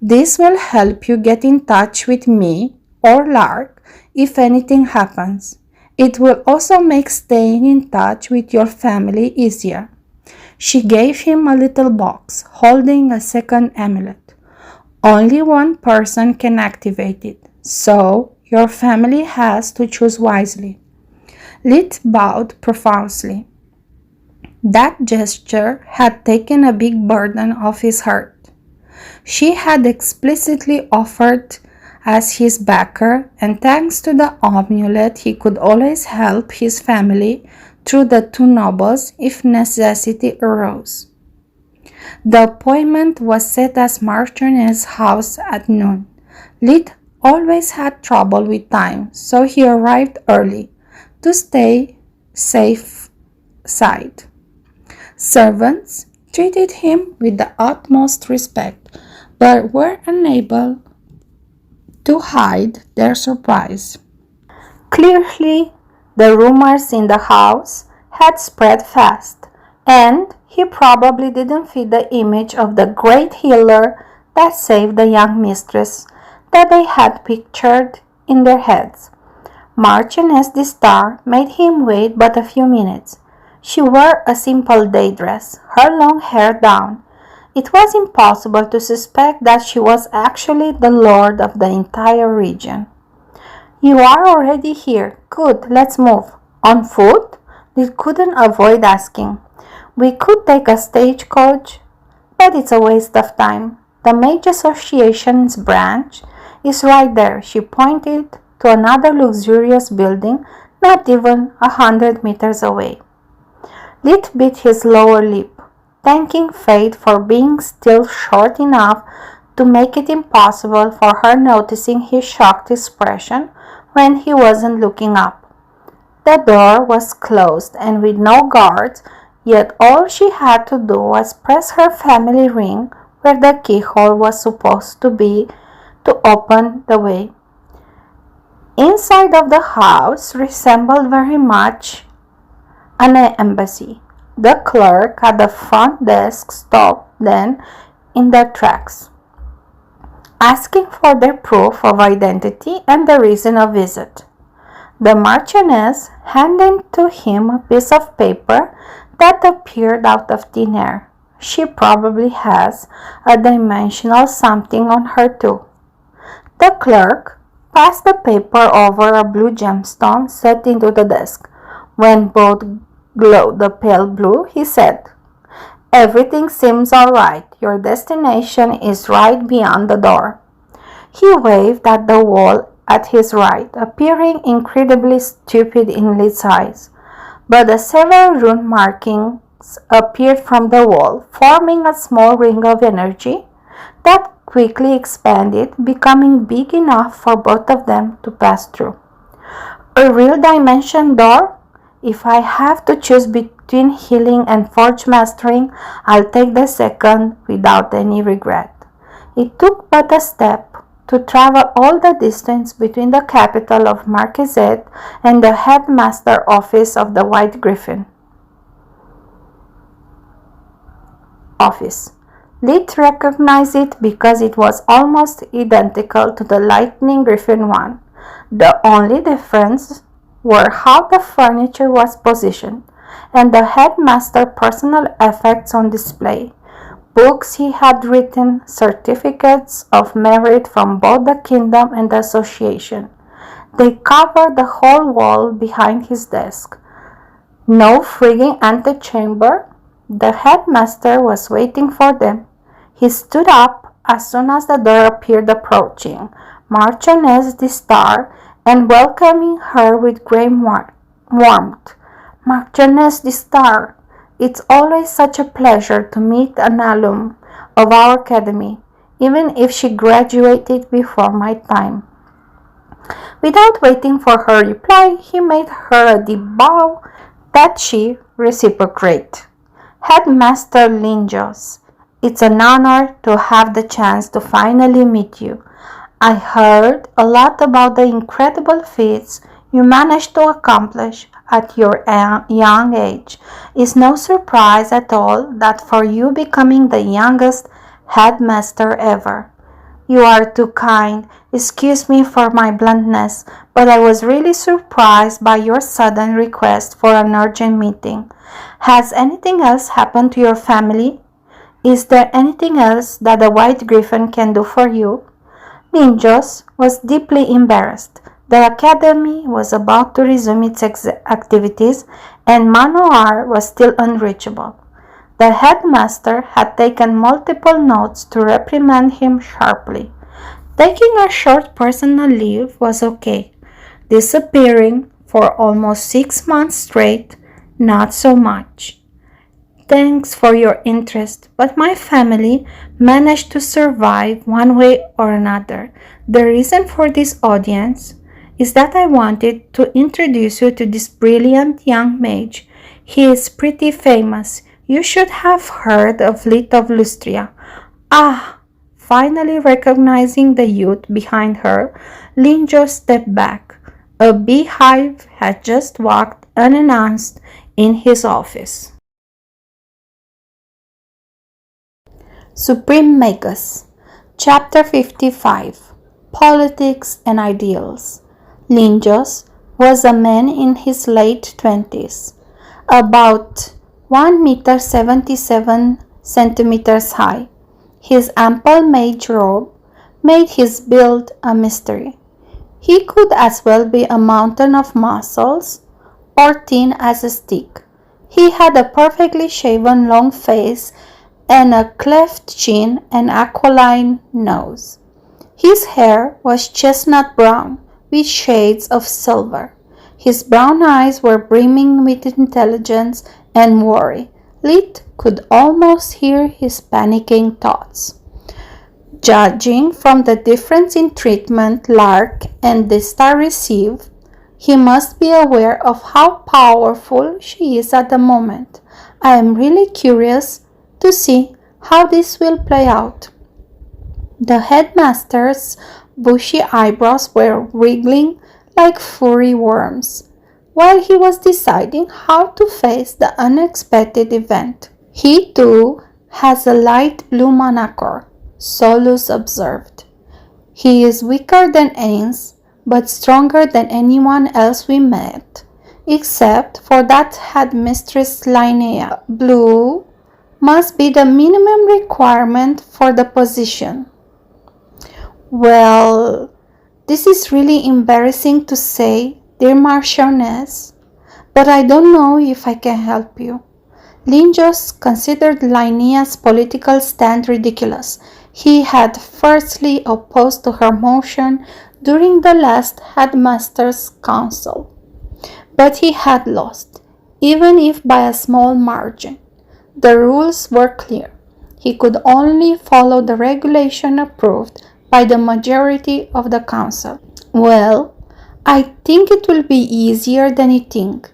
This will help you get in touch with me or Lark if anything happens. It will also make staying in touch with your family easier. She gave him a little box holding a second amulet. Only one person can activate it, so your family has to choose wisely. Lid bowed profusely. That gesture had taken a big burden off his heart. She had explicitly offered as his backer, and thanks to the amulet he could always help his family through the 2 nobles if necessity arose. The appointment was set as Marchioness' house at noon. Lid always had trouble with time, so he arrived early to stay safe side. Servants treated him with the utmost respect, but were unable to hide their surprise. Clearly, the rumors in the house had spread fast, and he probably didn't fit the image of the great healer that saved the young mistress that they had pictured in their heads. Marchioness de Star made him wait but a few minutes. She wore a simple day dress, her long hair down. It was impossible to suspect that she was actually the lord of the entire region. You are already here. Good, let's move. On foot? They couldn't avoid asking. We could take a stagecoach, but it's a waste of time. The Mage Association's branch is right there. She pointed to another luxurious building not even 100 meters away. Lid bit his lower lip, thanking fate for being still short enough to make it impossible for her noticing his shocked expression when he wasn't looking up. The door was closed and with no guards, yet all she had to do was press her family ring where the keyhole was supposed to be to open the way. Inside of the house resembled very much an embassy. The clerk at the front desk stopped them in their tracks, asking for their proof of identity and the reason of visit. The Marchioness handed to him a piece of paper that appeared out of thin air. She probably has a dimensional something on her too. The clerk passed the paper over a blue gemstone set into the desk. When both glowed a pale blue, he said, "Everything seems all right. Your destination is right beyond the door." He waved at the wall at his right, appearing incredibly stupid in its eyes. But the several rune markings appeared from the wall, forming a small ring of energy that quickly expanded, becoming big enough for both of them to pass through. A real dimension door? If I have to choose between healing and forge mastering, I'll take the second without any regret. It took but a step to travel all the distance between the capital of Marquisate and the headmaster office of the White Griffon. Lit recognized it because it was almost identical to the Lightning Griffin one. The only difference were how the furniture was positioned and the headmaster's personal effects on display. Books he had written, certificates of merit from both the kingdom and the association. They covered the whole wall behind his desk. No frigging antechamber. The headmaster was waiting for them. He stood up as soon as the door appeared approaching, Marchioness de Star, and welcoming her with great warmth. "Marchioness de Star, it's always such a pleasure to meet an alum of our academy, even if she graduated before my time." Without waiting for her reply, he made her a deep bow that she reciprocated. "Headmaster Linjos, it's an honor to have the chance to finally meet you. I heard a lot about the incredible feats you managed to accomplish at your young age. It's no surprise at all that for you becoming the youngest headmaster ever." "You are too kind. Excuse me for my bluntness, but I was really surprised by your sudden request for an urgent meeting. Has anything else happened to your family? Is there anything else that the White Griffon can do for you?" Linjos was deeply embarrassed. The academy was about to resume its activities, and Manacore was still unreachable. The headmaster had taken multiple notes to reprimand him sharply. Taking a short personal leave was okay. Disappearing for almost 6 months straight, not so much. "Thanks for your interest, but my family managed to survive one way or another. The reason for this audience is that I wanted to introduce you to this brilliant young mage. He is pretty famous. You should have heard of Lit of Lustria." "Ah!" Finally recognizing the youth behind her, Linjo stepped back. A beehive had just walked unannounced in his office. Suprememagus, Chapter 55, Politics and Ideals. Linjos was a man in his late 20s, about 1 meter 77 centimeters high. His ample mage robe made his build a mystery. He could as well be a mountain of muscles or thin as a stick. He had a perfectly shaven long face and a cleft chin and aquiline nose. His hair was chestnut brown with shades of silver. His brown eyes were brimming with intelligence and worry. Lit could almost hear his panicking thoughts. Judging from the difference in treatment Lark and the Star receive, he must be aware of how powerful she is at the moment. I am really curious to see how this will play out. The headmaster's bushy eyebrows were wriggling like furry worms. while he was deciding how to face the unexpected event. He too has a light blue manacore, Solus observed. He is weaker than Ains, but stronger than anyone else we met, except for that headmistress Linnea. Blue must be the minimum requirement for the position. Well, this is really embarrassing to say, dear Marchioness, but I don't know if I can help you. Linjos considered Linnea's political stand ridiculous. He had firstly opposed to her motion during the last headmaster's council, but he had lost, even if by a small margin. The rules were clear. He could only follow the regulation approved by the majority of the council. Well, I think it will be easier than you think.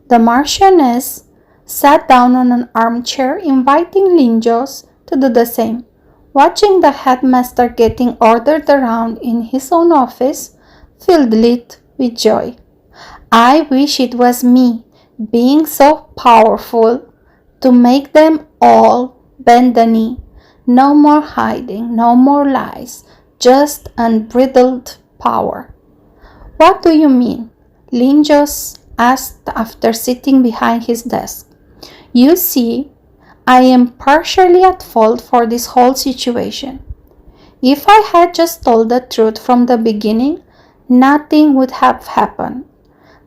The Marchioness sat down on an armchair, inviting Linjos to do the same. Watching the headmaster getting ordered around in his own office filled it with joy. I wish it was me, being so powerful, to make them all bend the knee. No more hiding, no more lies, just unbridled power. What do you mean? Linjos asked after sitting behind his desk. You see, I am partially at fault for this whole situation. If I had just told the truth from the beginning, nothing would have happened.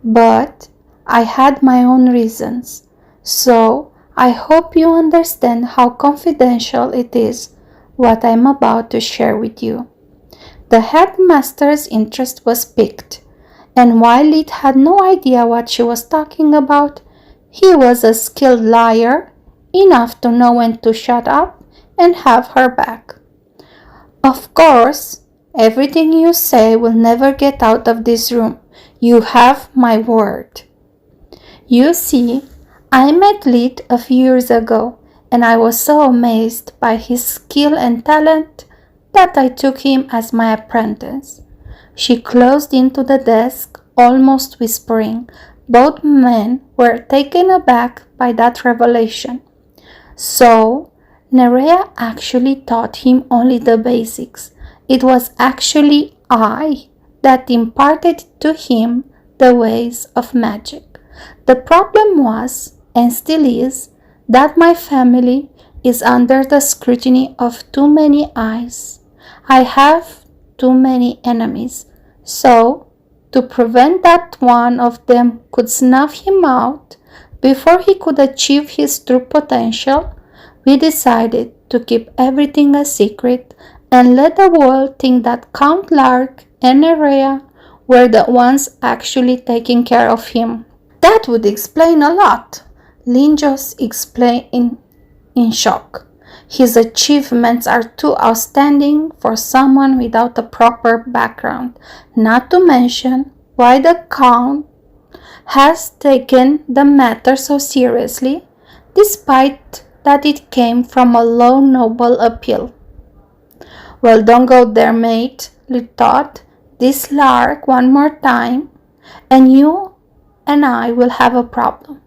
But I had my own reasons. So I hope you understand how confidential it is what I am about to share with you. The headmaster's interest was piqued, and while it had no idea what she was talking about, he was a skilled liar, enough to know when to shut up and have her back. Of course, everything you say will never get out of this room. You have my word. You see, I met Lid a few years ago, and I was so amazed by his skill and talent that I took him as my apprentice. She closed into the desk, almost whispering. Both men were taken aback by that revelation. So, Nerea actually taught him only the basics. It was actually I that imparted to him the ways of magic. The problem was, and still is, that my family is under the scrutiny of too many eyes. I have too many enemies. So, to prevent that one of them could snuff him out before he could achieve his true potential, we decided to keep everything a secret and let the world think that Count Lark and Nerea were the ones actually taking care of him. That would explain a lot, Linjos explained in shock. His achievements are too outstanding for someone without a proper background, not to mention why the Count has taken the matter so seriously, despite that it came from a low noble appeal. Well, don't go there, mate, Lee thought. This lark one more time, and you and I will have a problem.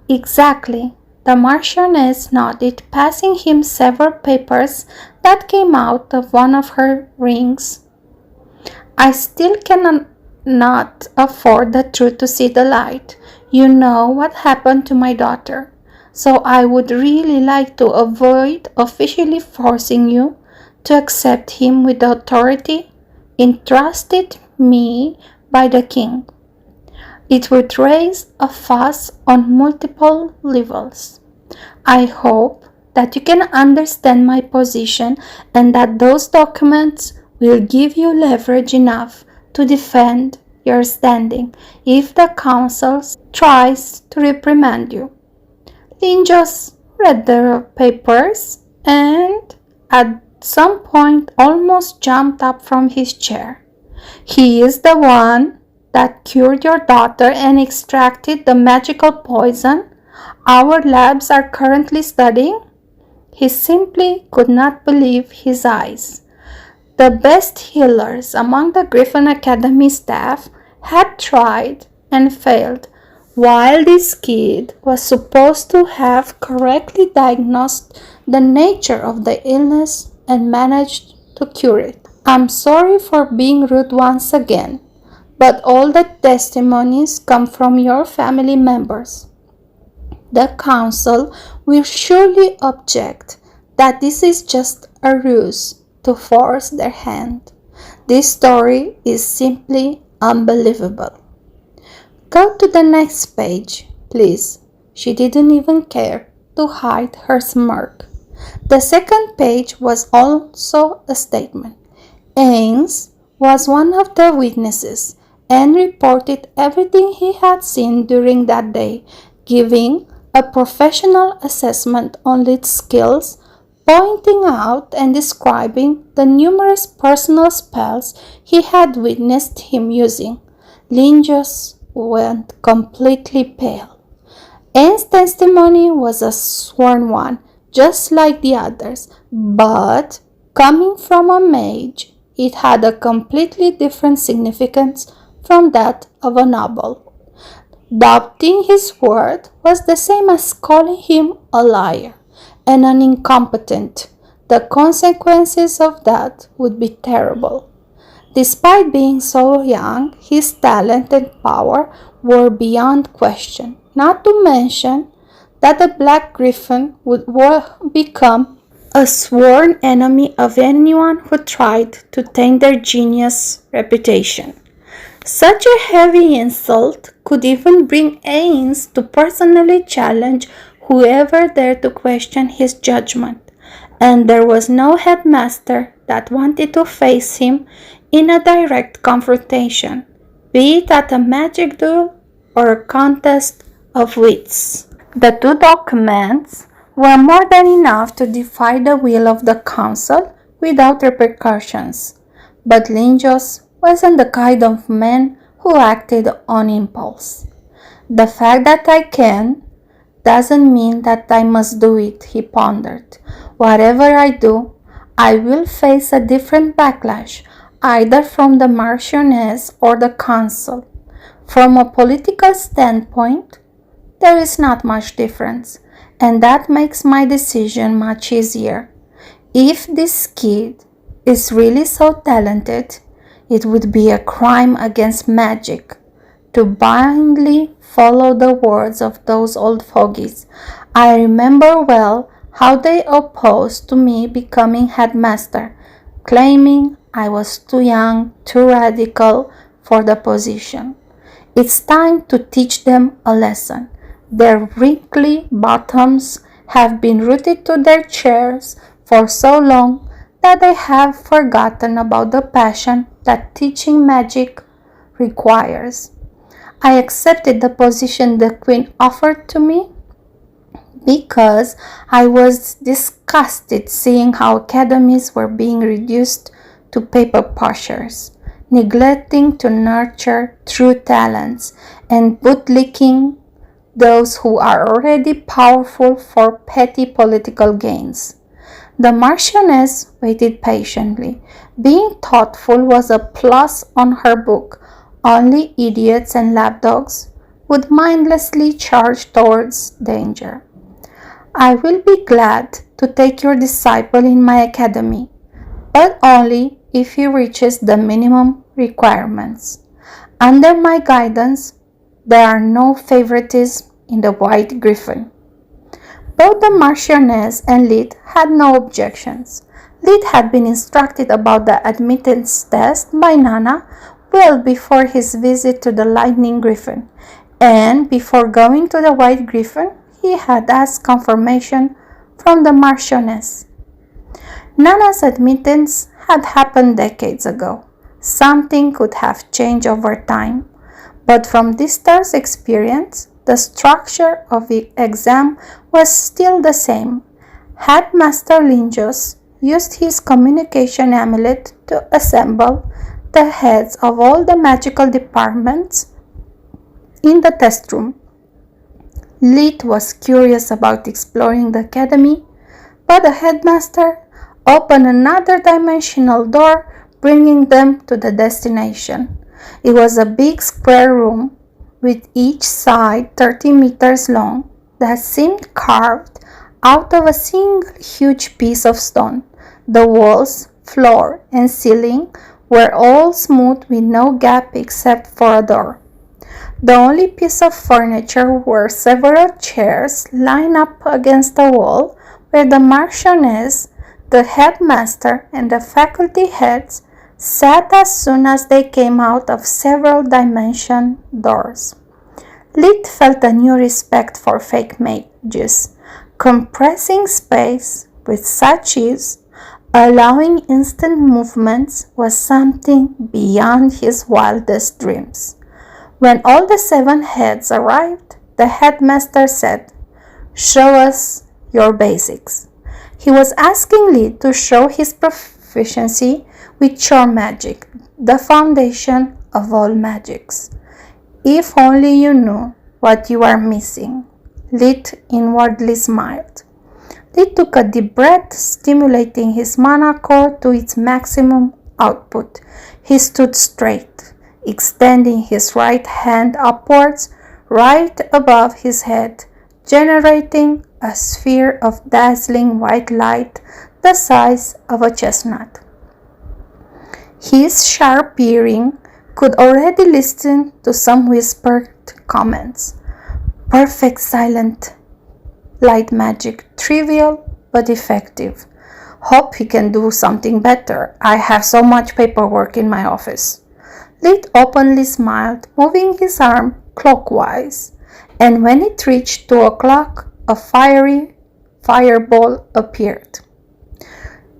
Exactly, the Marchioness nodded, passing him several papers that came out of one of her rings. I still cannot afford the truth to see the light. You know what happened to my daughter. So I would really like to avoid officially forcing you to accept him with the authority entrusted me by the king. It would raise a fuss on multiple levels. I hope that you can understand my position and that those documents will give you leverage enough to defend your standing if the council tries to reprimand you. Linjos read the papers and at some point almost jumped up from his chair. He is the one that cured your daughter and extracted the magical poison our labs are currently studying? He simply could not believe his eyes. The best healers among the Griffon Academy staff had tried and failed, while this kid was supposed to have correctly diagnosed the nature of the illness and managed to cure it. I'm sorry for being rude once again, but all the testimonies come from your family members. The council will surely object that this is just a ruse to force their hand. This story is simply unbelievable. Go to the next page, please. She didn't even care to hide her smirk. The second page was also a statement. Ains was one of the witnesses and reported everything he had seen during that day, giving a professional assessment on Lid's skills, pointing out and describing the numerous personal spells he had witnessed him using. Lingus went completely pale. Ain's testimony was a sworn one, just like the others, but coming from a mage, it had a completely different significance from that of a noble. Doubting his word was the same as calling him a liar and an incompetent. The consequences of that would be terrible. Despite being so young, his talent and power were beyond question, not to mention that the Black Griffon would become a sworn enemy of anyone who tried to taint their genius reputation. Such a heavy insult could even bring Ains to personally challenge whoever dared to question his judgment, and there was no headmaster that wanted to face him in a direct confrontation, be it at a magic duel or a contest of wits. The two documents were more than enough to defy the will of the council without repercussions, but Lingus wasn't the kind of man who acted on impulse. The fact that I can doesn't mean that I must do it, he pondered. Whatever I do, I will face a different backlash, either from the Marchioness or the council. From a political standpoint, there is not much difference, and that makes my decision much easier. If this kid is really so talented, it would be a crime against magic to blindly follow the words of those old fogies. I remember well how they opposed to me becoming headmaster, claiming I was too young, too radical for the position. It's time to teach them a lesson. Their wrinkly bottoms have been rooted to their chairs for so long that they have forgotten about the passion that teaching magic requires. I accepted the position the queen offered to me because I was disgusted seeing how academies were being reduced to paper pushers, neglecting to nurture true talents and bootlicking those who are already powerful for petty political gains. The Marchioness waited patiently. Being thoughtful was a plus on her book. Only idiots and lapdogs would mindlessly charge towards danger. I will be glad to take your disciple in my academy, but only if he reaches the minimum requirements. Under my guidance, there are no favoritism in the White Griffon. Both the Marchioness and Lid had no objections. Lid had been instructed about the admittance test by Nana well before his visit to the Lightning Griffon, and before going to the White Griffon, he had asked confirmation from the Marchioness. Nana's admittance had happened decades ago. Something could have changed over time, but from this year's experience, the structure of the exam was still the same. Headmaster Lingus used his communication amulet to assemble the heads of all the magical departments in the test room. Lid was curious about exploring the academy, but the headmaster opened another dimensional door, bringing them to the destination. It was a big square room with each side 30 meters long, that seemed carved out of a single huge piece of stone. The walls, floor, and ceiling were all smooth with no gap except for a door. The only piece of furniture were several chairs lined up against the wall where the Marchioness, the headmaster, and the faculty heads sat as soon as they came out of several dimension doors. Lid felt a new respect for fake mages. Compressing space with such ease, allowing instant movements, was something beyond his wildest dreams. When all the 7 heads arrived, the headmaster said, "Show us your basics." He was asking Lee to show his proficiency with charm magic, the foundation of all magics. If only you knew what you are missing. Lee inwardly smiled. Lee took a deep breath, stimulating his manacore to its maximum output. He stood straight, extending his right hand upwards, right above his head, generating a sphere of dazzling white light the size of a chestnut. His sharp hearing could already listen to some whispered comments. Perfect silent light magic, trivial but effective. Hope he can do something better. I have so much paperwork in my office. Lid openly smiled, moving his arm clockwise, and when it reached 2 o'clock, a fiery fireball appeared.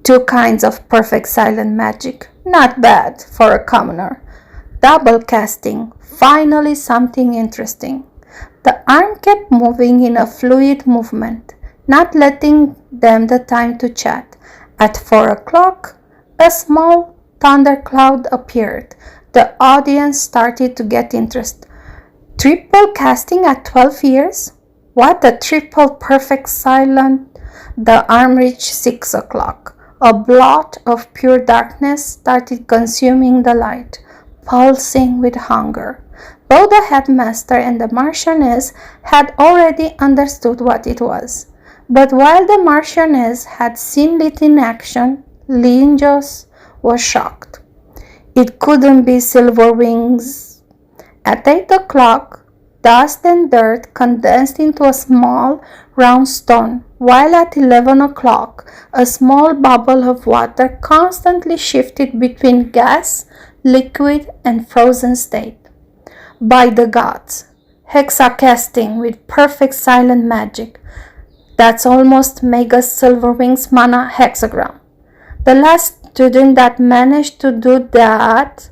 2 kinds of perfect silent magic. Not bad for a commoner. Double casting. Finally something interesting. The arm kept moving in a fluid movement, not letting them the time to chat. At 4 o'clock, a small thundercloud appeared. The audience started to get interest. Triple casting at 12 years? What a triple perfect silent! The arm reached 6 o'clock. A blot of pure darkness started consuming the light, pulsing with hunger. Both the headmaster and the Marchioness had already understood what it was. But while the Marchioness had seen it in action, Linjos was shocked. It couldn't be Silverwings. At 8 o'clock, dust and dirt condensed into a small round stone, while at 11 o'clock, a small bubble of water constantly shifted between gas, liquid, and frozen state. By the gods, hexacasting with perfect silent magic. That's almost Magus Silverwing's mana hexagram. The last student that managed to do that.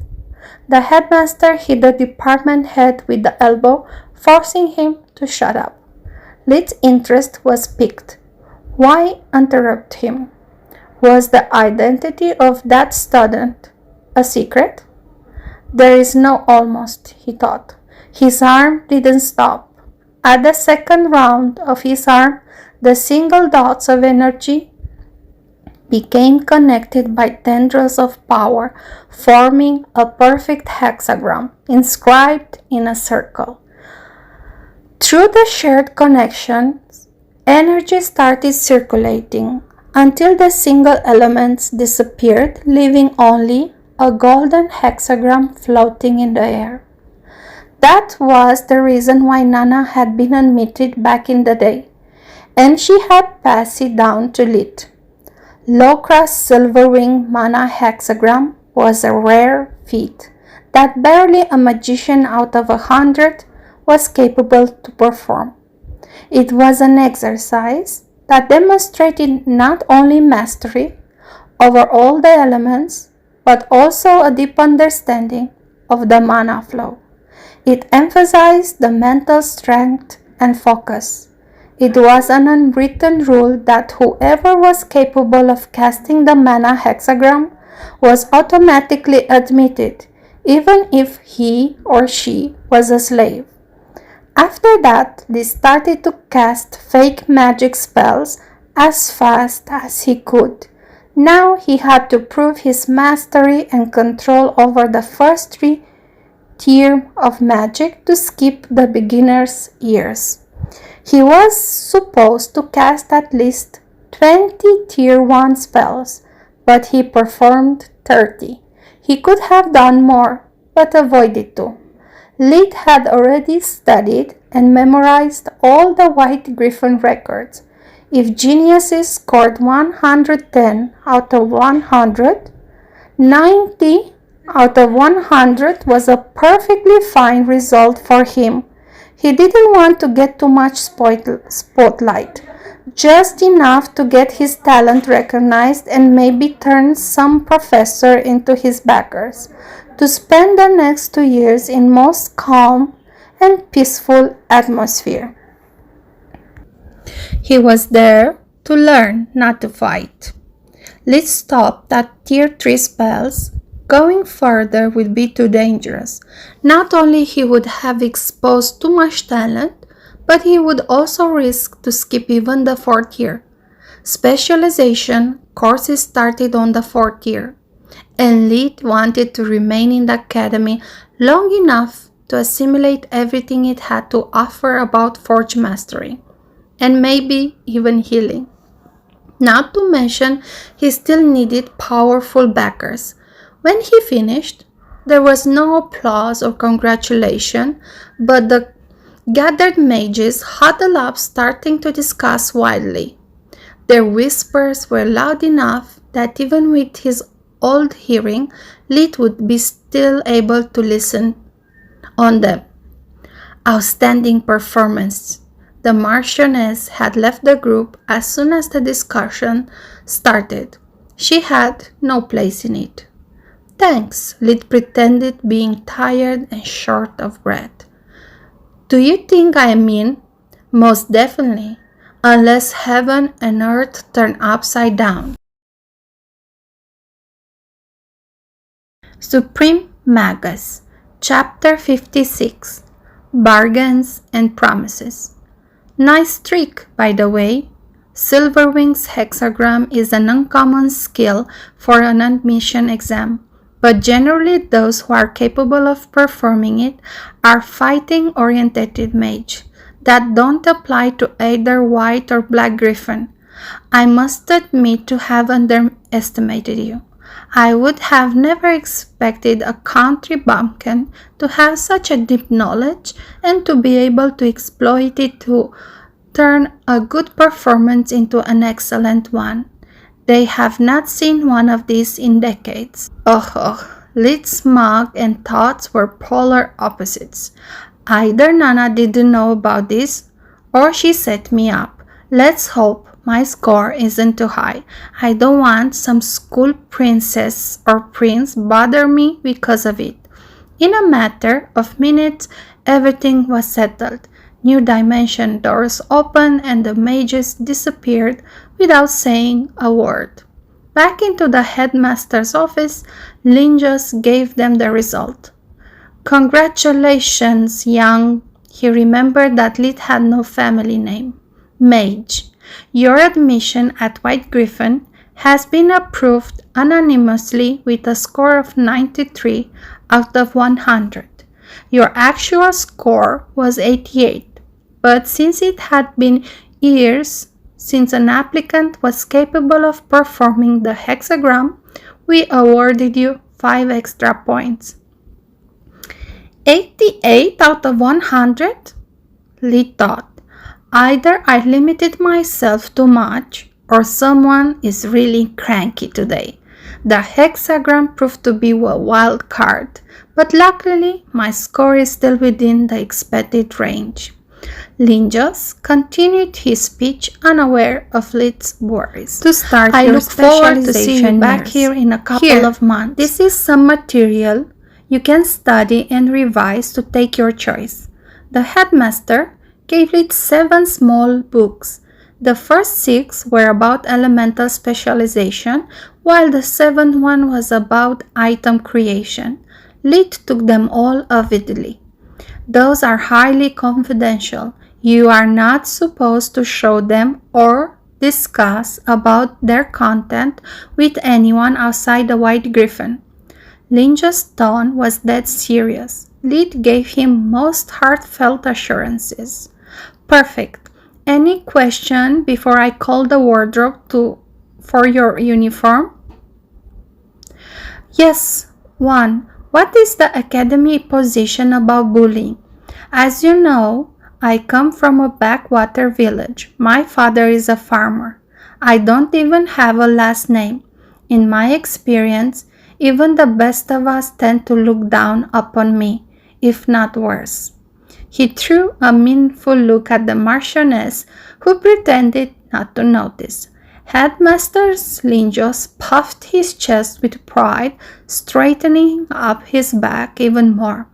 The headmaster hit the department head with the elbow, forcing him to shut up. Lid's interest was piqued. Why interrupt him? Was the identity of that student a secret? There is no almost, he thought. His arm didn't stop. At the second round of his arm, the single dots of energy became connected by tendrils of power, forming a perfect hexagram inscribed in a circle. Through the shared connections, energy started circulating until the single elements disappeared, leaving only a golden hexagram floating in the air. That was the reason why Nana had been admitted back in the day, and she had passed it down to Lid. Locra's Silverwing mana hexagram was a rare feat that barely a magician out of 100 was capable to perform. It was an exercise that demonstrated not only mastery over all the elements, but also a deep understanding of the mana flow. It emphasized the mental strength and focus. It was an unwritten rule that whoever was capable of casting the mana hexagram was automatically admitted, even if he or she was a slave. After that, they started to cast fake magic spells as fast as he could. Now he had to prove his mastery and control over the first 3 tier of magic to skip the beginner's years. He was supposed to cast at least 20 tier 1 spells, but he performed 30. He could have done more, but avoided to. Lid had already studied and memorized all the White Griffon records. If geniuses scored 110 out of 100, 90 out of 100 was a perfectly fine result for him. He didn't want to get too much spotlight, just enough to get his talent recognized and maybe turn some professor into his backers, to spend the next 2 years in most calm and peaceful atmosphere. He was there to learn, not to fight. Let's stop at tier 3 spells. Going further would be too dangerous. Not only he would have exposed too much talent, but he would also risk to skip even the 4th year. Specialization courses started on the 4th year, and Lid wanted to remain in the academy long enough to assimilate everything it had to offer about forge mastery, and maybe even healing. Not to mention, he still needed powerful backers. When he finished, there was no applause or congratulation, but the gathered mages huddled up, starting to discuss wildly. Their whispers were loud enough that even with his old hearing, Lid would be still able to listen on them. Outstanding performance. The Marchioness had left the group as soon as the discussion started. She had no place in it. Thanks, Lid pretended, being tired and short of breath. Do you think I mean? Most definitely, unless heaven and earth turn upside down. Suprememagus, Chapter 56, Bargains and Promises. Nice trick, by the way. Silverwing's hexagram is an uncommon skill for an admission exam, but generally those who are capable of performing it are fighting-oriented mage. That don't apply to either White or Black Griffon. I must admit to have underestimated you. I would have never expected a country bumpkin to have such a deep knowledge and to be able to exploit it to turn a good performance into an excellent one. They have not seen one of these in decades. Lid's mug and thoughts were polar opposites. Either Nana didn't know about this, or she set me up. Let's hope my score isn't too high. I don't want some school princess or prince bother me because of it. In a matter of minutes, everything was settled. New dimension doors opened and the mages disappeared without saying a word. Back into the headmaster's office, Lin just gave them the result. Congratulations, young. He remembered that Lid had no family name. Mage. Your admission at White Griffon has been approved anonymously with a score of 93 out of 100. Your actual score was 88, but since it had been years since an applicant was capable of performing the hexagram, we awarded you 5 extra points. 88 out of 100? Lid thought. Either I limited myself too much, or someone is really cranky today. The hexagram proved to be a wild card, but luckily my score is still within the expected range. Linjos continued his speech, unaware of Lid's worries. To start, I look forward to seeing you back here in a couple of months. This is some material you can study and revise to take your choice. The headmaster gave Lid 7 small books. The first 6 were about elemental specialization, while the 7th one was about item creation. Lid took them all avidly. Those are highly confidential. You are not supposed to show them or discuss about their content with anyone outside the White Griffon. Linja's tone was dead serious. Lid gave him most heartfelt assurances. Perfect. Any question before I call the wardrobe for your uniform? Yes. 1. What is the academy position about bullying? As you know, I come from a backwater village. My father is a farmer. I don't even have a last name. In my experience, even the best of us tend to look down upon me, if not worse. He threw a meaningful look at the Marchioness, who pretended not to notice. Headmaster Linjos puffed his chest with pride, straightening up his back even more.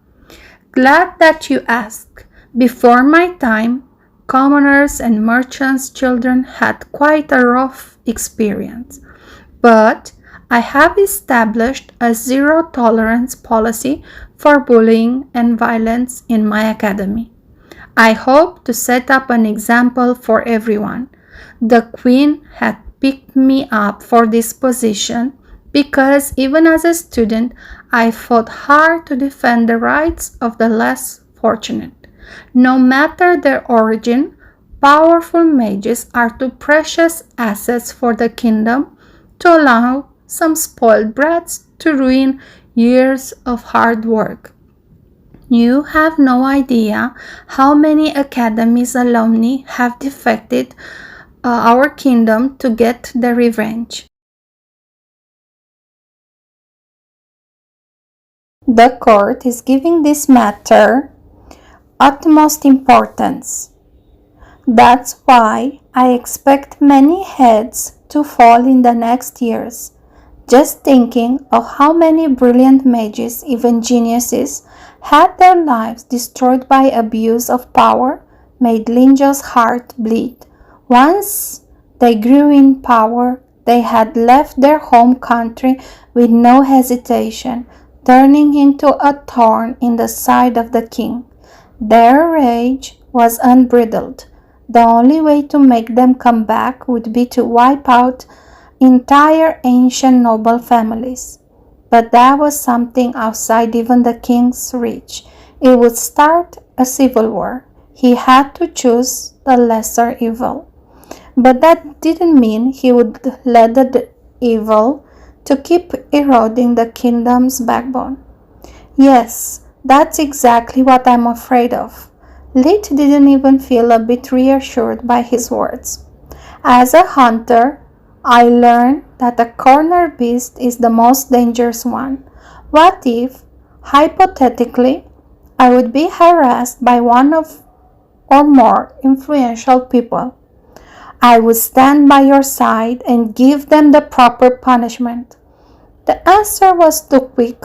Glad that you asked. Before my time, commoners and merchants' children had quite a rough experience. But I have established a zero-tolerance policy for bullying and violence in my academy. I hope to set up an example for everyone. The Queen had picked me up for this position because even as a student, I fought hard to defend the rights of the less fortunate. No matter their origin, powerful mages are too precious assets for the kingdom to allow some spoiled brats to ruin years of hard work. You have no idea how many academies alumni have defected our kingdom to get their revenge. The court is giving this matter utmost importance. That's why I expect many heads to fall in the next years. Just thinking of how many brilliant mages, even geniuses, had their lives destroyed by abuse of power made Linjo's heart bleed. Once they grew in power, they had left their home country with no hesitation, turning into a thorn in the side of the king. Their rage was unbridled. The only way to make them come back would be to wipe out entire ancient noble families. But that was something outside even the king's reach. It would start a civil war. He had to choose the lesser evil. But that didn't mean he would let the evil to keep eroding the kingdom's backbone. Yes, that's exactly what I'm afraid of. Lit didn't even feel a bit reassured by his words. As a hunter, I learned that a corner beast is the most dangerous one. What if, hypothetically, I would be harassed by one of or more influential people? I would stand by your side and give them the proper punishment. The answer was too quick.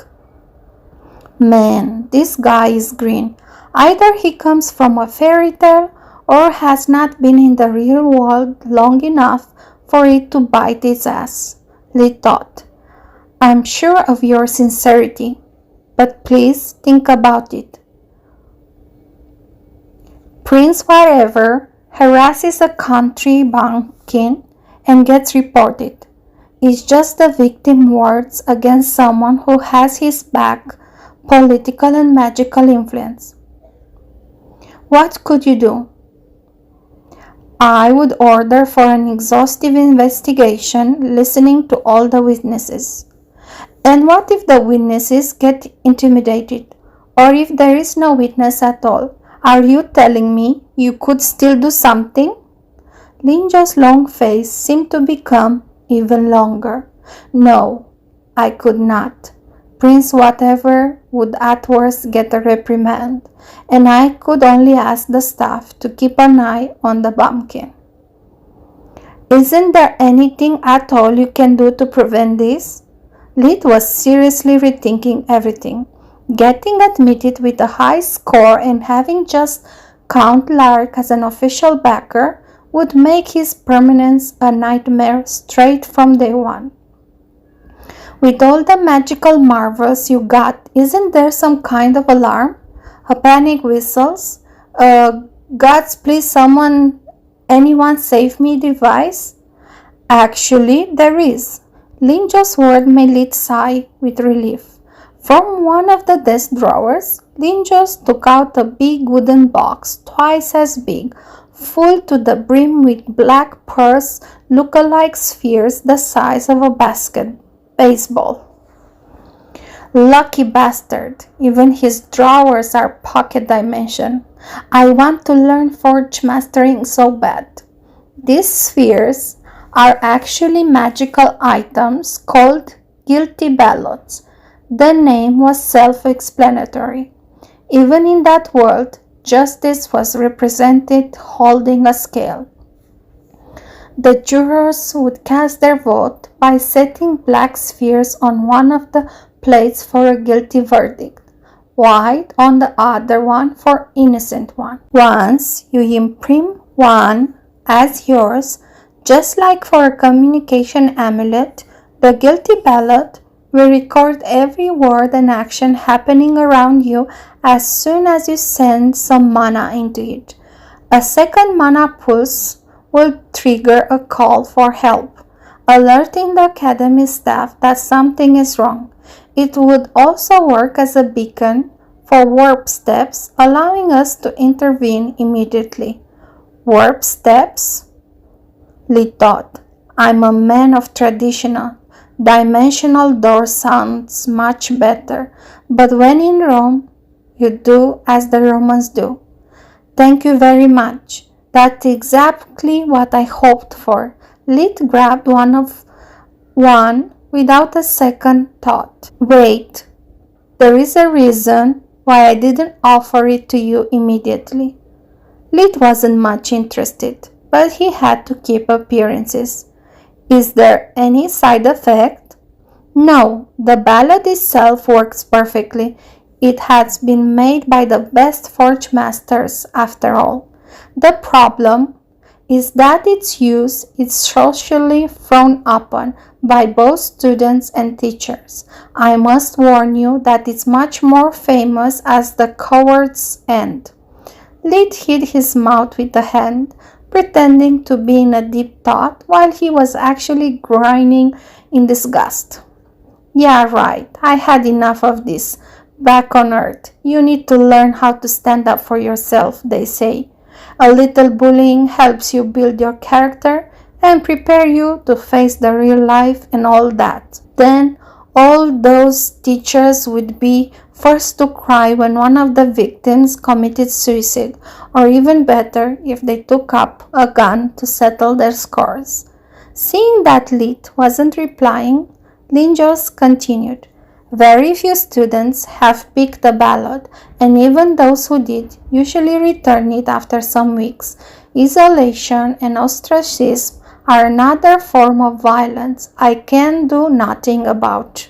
Man, this guy is green. Either he comes from a fairy tale or has not been in the real world long enough for it to bite its ass, Lee thought. I'm sure of your sincerity, but please think about it. Prince whatever harasses a country bumpkin and gets reported. It's just the victim wards against someone who has his back, political and magical influence. What could you do? I would order for an exhaustive investigation, listening to all the witnesses. And what if the witnesses get intimidated? Or if there is no witness at all? Are you telling me you could still do something? Linja's long face seemed to become even longer. No, I could not. Prince whatever would at worst get a reprimand, and I could only ask the staff to keep an eye on the bumpkin. Isn't there anything at all you can do to prevent this? Lid was seriously rethinking everything. Getting admitted with a high score and having just Count Lark as an official backer would make his permanence a nightmare straight from day one. With all the magical marvels you got, isn't there some kind of alarm? A panic whistles? Gods please anyone save me device? Actually, there is. Linjo's word made Lid sigh with relief. From one of the desk drawers, Lin just took out a big wooden box, twice as big, full to the brim with black purse look-alike spheres the size of a baseball. Lucky bastard, even his drawers are pocket dimension. I want to learn forge mastering so bad. These spheres are actually magical items called guilty ballots. The name was self-explanatory. Even in that world, justice was represented holding a scale. The jurors would cast their vote by setting black spheres on one of the plates for a guilty verdict, white on the other one for innocent one. Once you imprint one as yours, just like for a communication amulet, the guilty ballot will record every word and action happening around you as soon as you send some mana into it. A second mana pulse will trigger a call for help, alerting the academy staff that something is wrong. It would also work as a beacon for warp steps, allowing us to intervene immediately. Warp steps? Lee thought. I'm a man of traditional. Dimensional door sounds much better, but when in Rome, you do as the Romans do. Thank you very much. That's exactly what I hoped for. Lit grabbed one without a second thought. Wait, there is a reason why I didn't offer it to you immediately. Lit wasn't much interested, but he had to keep appearances. Is there any side effect? No, the ballad itself works perfectly. It has been made by the best forge masters after all. The problem is that its use is socially frowned upon by both students and teachers. I must warn you that it's much more famous as the coward's end. Lit hid his mouth with a hand, pretending to be in a deep thought while he was actually grinning in disgust. Yeah, right. I had enough of this. Back on Earth, you need to learn how to stand up for yourself, they say. A little bullying helps you build your character and prepare you to face the real life and all that. Then all those teachers would be first to cry when one of the victims committed suicide, or even better, if they took up a gun to settle their scores. Seeing that Lit wasn't replying, Linjos continued. Very few students have picked the ballot, and even those who did usually return it after some weeks. Isolation and ostracism are another form of violence I can do nothing about.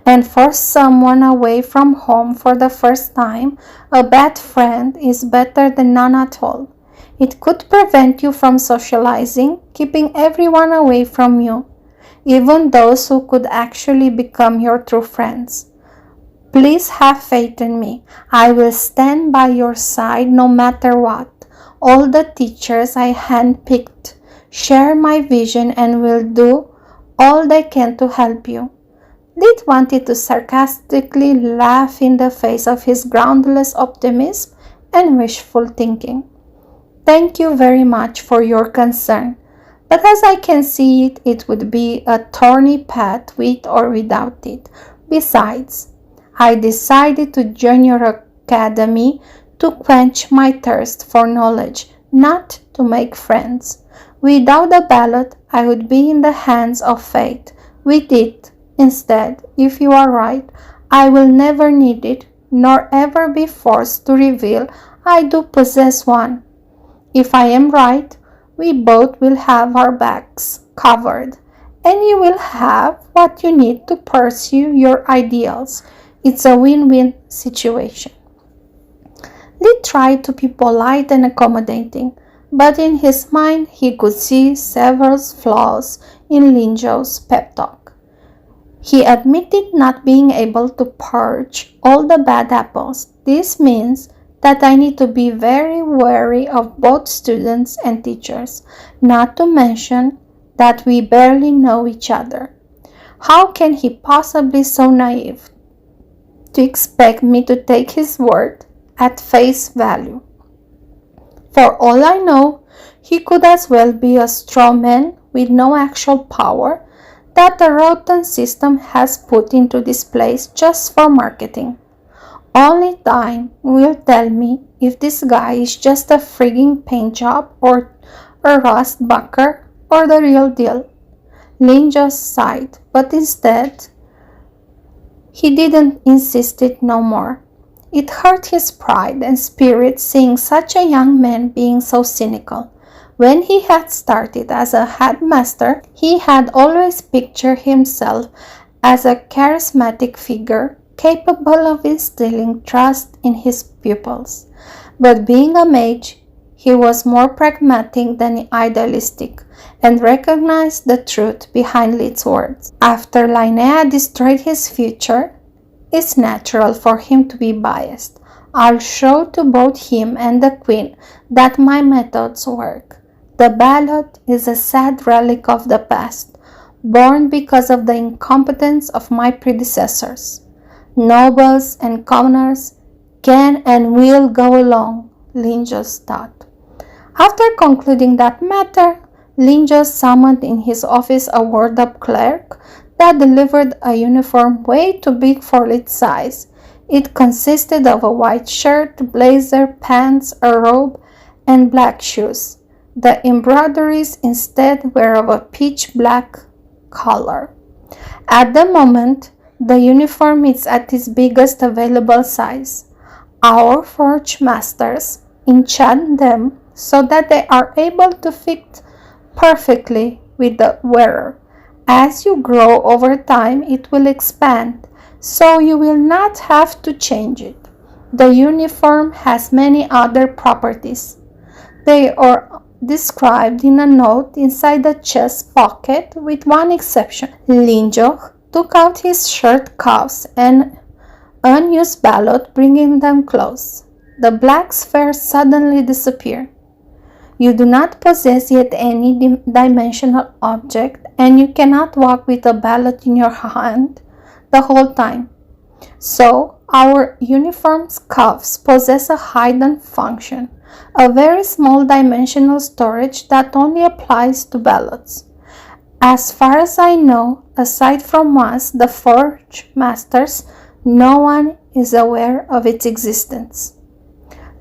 And for someone away from home for the first time, a bad friend is better than none at all. It could prevent you from socializing, keeping everyone away from you, even those who could actually become your true friends. Please have faith in me. I will stand by your side no matter what. All the teachers I handpicked share my vision and will do all they can to help you. Lit wanted to sarcastically laugh in the face of his groundless optimism and wishful thinking. Thank you very much for your concern, but as I can see it, it would be a thorny path with or without it. Besides, I decided to join your academy to quench my thirst for knowledge, not to make friends. Without the ballot, I would be in the hands of fate. With it, instead, if you are right, I will never need it, nor ever be forced to reveal I do possess one. If I am right, we both will have our backs covered, and you will have what you need to pursue your ideals. It's a win-win situation. Lee tried to be polite and accommodating, but in his mind he could see several flaws in Linjo's pep talk. He admitted not being able to purge all the bad apples. This means that I need to be very wary of both students and teachers, not to mention that we barely know each other. How can he possibly be so naive? to expect me to take his word at face value. For all I know, he could as well be a straw man with no actual power that the rotten system has put into this place just for marketing. Only time will tell me if this guy is just a frigging paint job or a rust bucker or the real deal. Lin just sighed, but instead, he didn't insist it no more. It hurt his pride and spirit seeing such a young man being so cynical. When he had started as a headmaster, he had always pictured himself as a charismatic figure capable of instilling trust in his pupils. But being a mage, he was more pragmatic than idealistic and recognized the truth behind Lid's words. After Linnea destroyed his future, it's natural for him to be biased. I'll show to both him and the Queen that my methods work. The ballot is a sad relic of the past, born because of the incompetence of my predecessors. Nobles and commoners can and will go along, Lin just thought. After concluding that matter, Lin just summoned in his office a ward-up clerk that delivered a uniform way too big for its size. It consisted of a white shirt, blazer, pants, a robe, and black shoes. The embroideries instead were of a pitch black color. At the moment, the uniform is at its biggest available size. Our forge masters enchant them so that they are able to fit perfectly with the wearer. As you grow over time, it will expand, so you will not have to change it. The uniform has many other properties. They are described in a note inside the chest pocket, with one exception. Linjo took out his shirt cuffs and unused ballot, bringing them close. The black sphere suddenly disappeared. You do not possess yet any dimensional object, and you cannot walk with a ballot in your hand the whole time. So, our uniform's cuffs possess a hidden function, a very small dimensional storage that only applies to ballots. As far as I know, aside from us, the forge masters, no one is aware of its existence.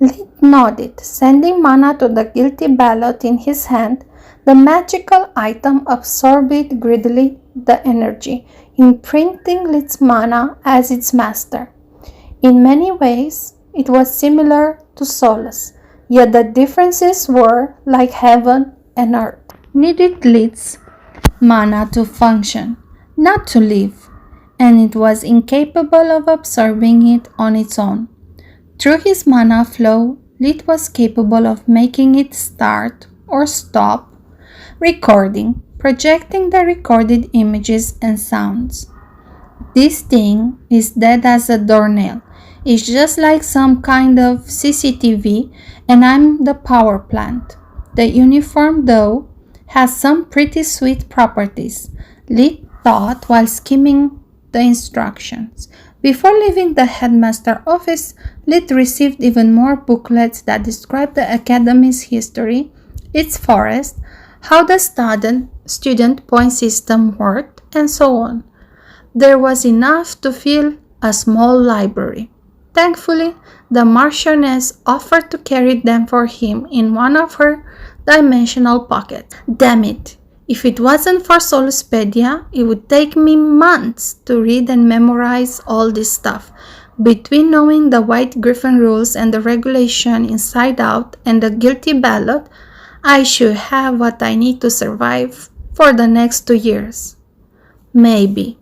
Lid nodded, sending mana to the guilty ballot in his hand. The magical item absorbed greedily the energy, imprinting Lid's mana as its master. In many ways, it was similar to Solus, yet the differences were like heaven and earth. Needed Lid's mana to function, not to live, and it was incapable of absorbing it on its own. Through his mana flow, Lid was capable of making it start or stop recording, projecting the recorded images and sounds. This thing is dead as a doornail. It's just like some kind of CCTV, and I'm the power plant. The uniform, though, has some pretty sweet properties, Lid thought while skimming the instructions. Before leaving the headmaster office, Lid received even more booklets that described the academy's history, its forest, how the student point system worked, and so on. There was enough to fill a small library. Thankfully, the Marchioness offered to carry them for him in one of her dimensional pockets. Damn it! If it wasn't for Soluspedia, it would take me months to read and memorize all this stuff. Between knowing the White Griffon rules and the regulation inside out and the guilty ballot, I should have what I need to survive for the next 2 years. Maybe.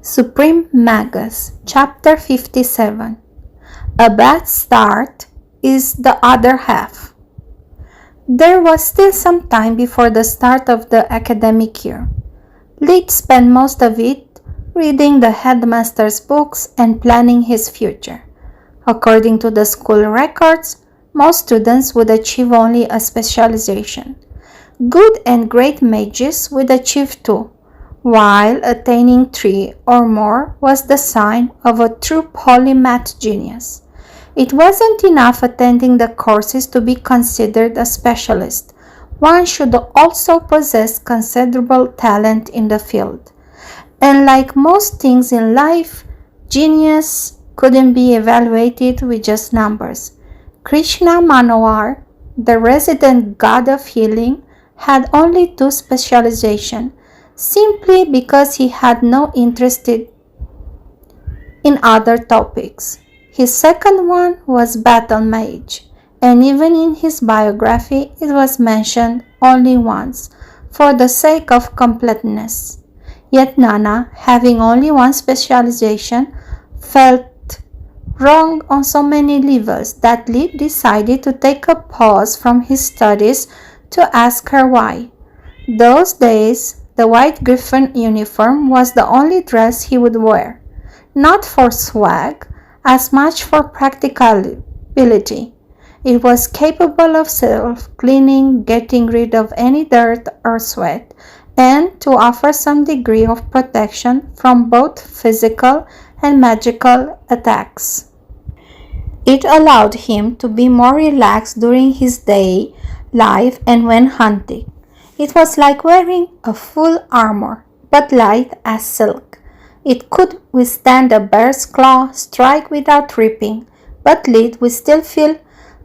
Suprememagus, Chapter 57. A bad start is the other half. There was still some time before the start of the academic year. Lid spent most of it reading the headmaster's books and planning his future. According to the school records, most students would achieve only a specialization. Good and great mages would achieve 2, while attaining 3 or more was the sign of a true polymath genius. It wasn't enough attending the courses to be considered a specialist. One should also possess considerable talent in the field. And like most things in life, genius couldn't be evaluated with just numbers. Krishna Manohar, the resident god of healing, had only 2 specializations, simply because he had no interest in other topics. His second one was battle mage, and even in his biography it was mentioned only once, for the sake of completeness. Yet Nana, having only one specialization, felt wrong on so many levels that Lid decided to take a pause from his studies to ask her why. Those days, the white Griffon uniform was the only dress he would wear, not for swag, as much for practicability. It was capable of self-cleaning, getting rid of any dirt or sweat, and to offer some degree of protection from both physical and magical attacks. It allowed him to be more relaxed during his day life and when hunting. It was like wearing a full armor, but light as silk. It could withstand a bear's claw strike without ripping, but Lid would still feel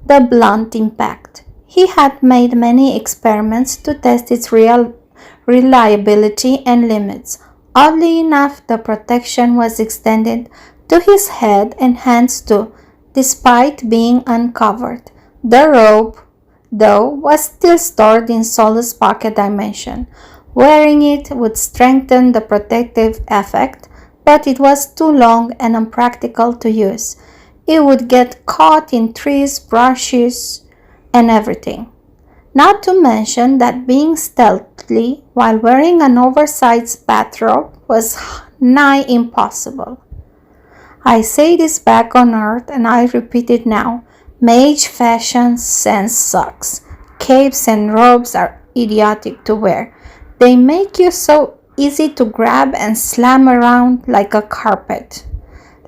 the blunt impact. He had made many experiments to test its reliability and limits. Oddly enough, the protection was extended to his head and hands too, despite being uncovered. The robe, though, was still stored in Solus' pocket dimension. Wearing it would strengthen the protective effect, but it was too long and unpractical to use. It would get caught in trees, brushes, and everything. Not to mention that being stealthy while wearing an oversized bathrobe was nigh impossible. I say this back on Earth and I repeat it now. Mage fashion sense sucks. Capes and robes are idiotic to wear. They make you so easy to grab and slam around like a carpet.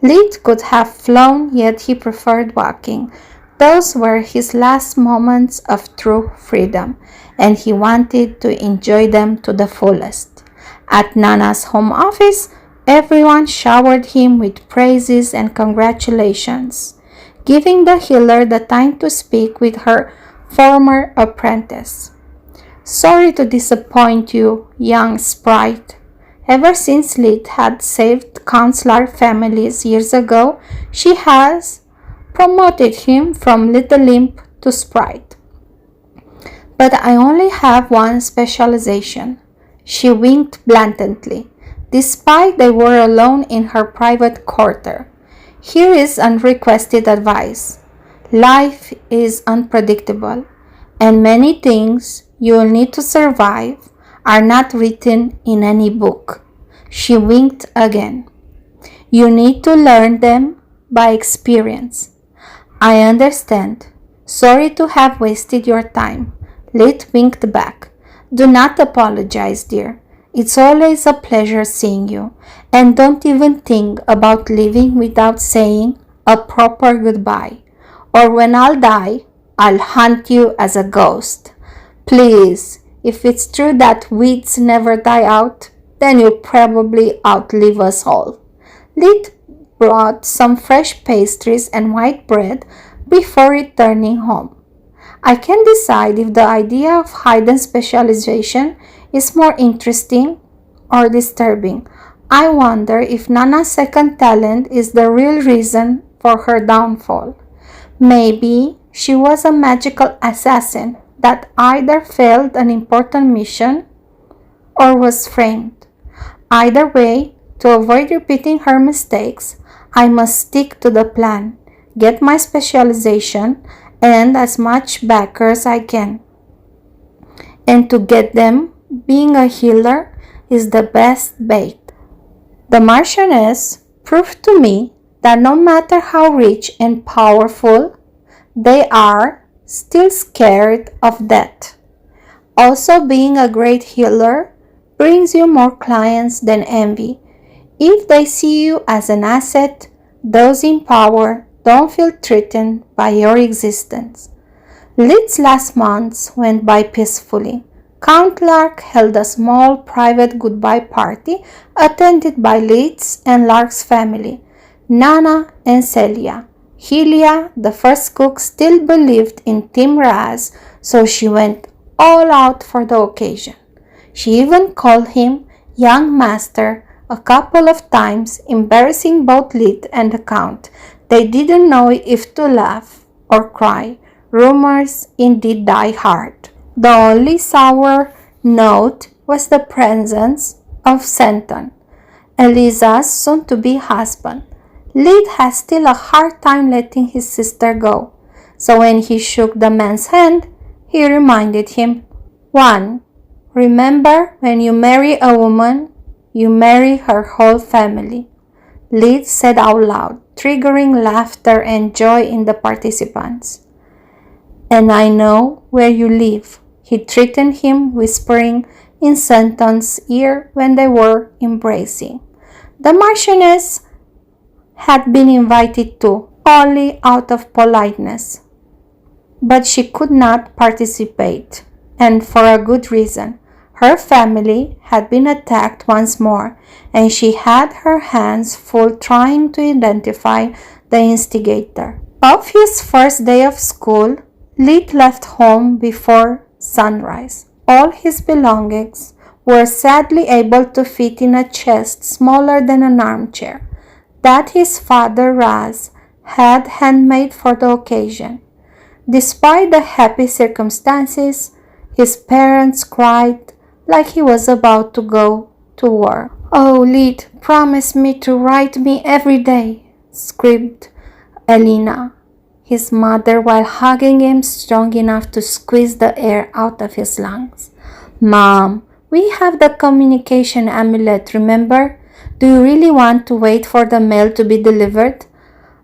Lid could have flown, yet he preferred walking. Those were his last moments of true freedom, and he wanted to enjoy them to the fullest. At Nana's home office, everyone showered him with praises and congratulations, giving the healer the time to speak with her former apprentice. Sorry to disappoint you, young sprite. Ever since Lid had saved consular families years ago, she has promoted him from little imp to sprite. But I only have one specialization. She winked blandly, despite they were alone in her private quarter. Here is unrequested advice. Life is unpredictable, and many things you'll need to survive are not written in any book. She winked again. You need to learn them by experience. I understand. Sorry to have wasted your time. Lid winked back. Do not apologize, dear. It's always a pleasure seeing you, and don't even think about leaving without saying a proper goodbye. Or when I'll die, I'll hunt you as a ghost. Please, if it's true that wits never die out, then you'll probably outlive us all. Lid brought some fresh pastries and white bread before returning home. I can decide if the idea of hidden specialization is more interesting or disturbing. I wonder if Nana's second talent is the real reason for her downfall. Maybe she was a magical assassin that either failed an important mission or was framed. Either way, to avoid repeating her mistakes, I must stick to the plan, get my specialization, and as much backer as I can. And to get them, being a healer is the best bait. The Marchioness proved to me that no matter how rich and powerful they are, still scared of death. Also, being a great healer brings you more clients than envy. If they see you as an asset, those in power don't feel threatened by your existence. Leeds last month went by peacefully. Count Lark held a small private goodbye party attended by Leeds and Lark's family, Nana and Celia. Helia, the first cook, still believed in Tim Raz, so she went all out for the occasion. She even called him young master a couple of times, embarrassing both Lead and the Count. They didn't know if to laugh or cry. Rumors indeed die hard. The only sour note was the presence of Senton, Eliza's soon-to-be husband. Lead had still a hard time letting his sister go, so when he shook the man's hand, he reminded him, 1. Remember, when you marry a woman, you marry her whole family. Lead said out loud, triggering laughter and joy in the participants. And I know where you live, he threatened him, whispering in Senton's ear when they were embracing. The Marchioness had been invited too, only out of politeness. But she could not participate, and for a good reason. Her family had been attacked once more, and she had her hands full trying to identify the instigator. Of his first day of school, Lead left home before sunrise. All his belongings were sadly able to fit in a chest smaller than an armchair that his father Raz had handmade for the occasion. Despite the happy circumstances, his parents cried like he was about to go to war. "Oh, Lead, promise me to write me every day," screamed Elena, his mother, while hugging him strong enough to squeeze the air out of his lungs. "Mom, we have the communication amulet, remember? Do you really want to wait for the mail to be delivered?"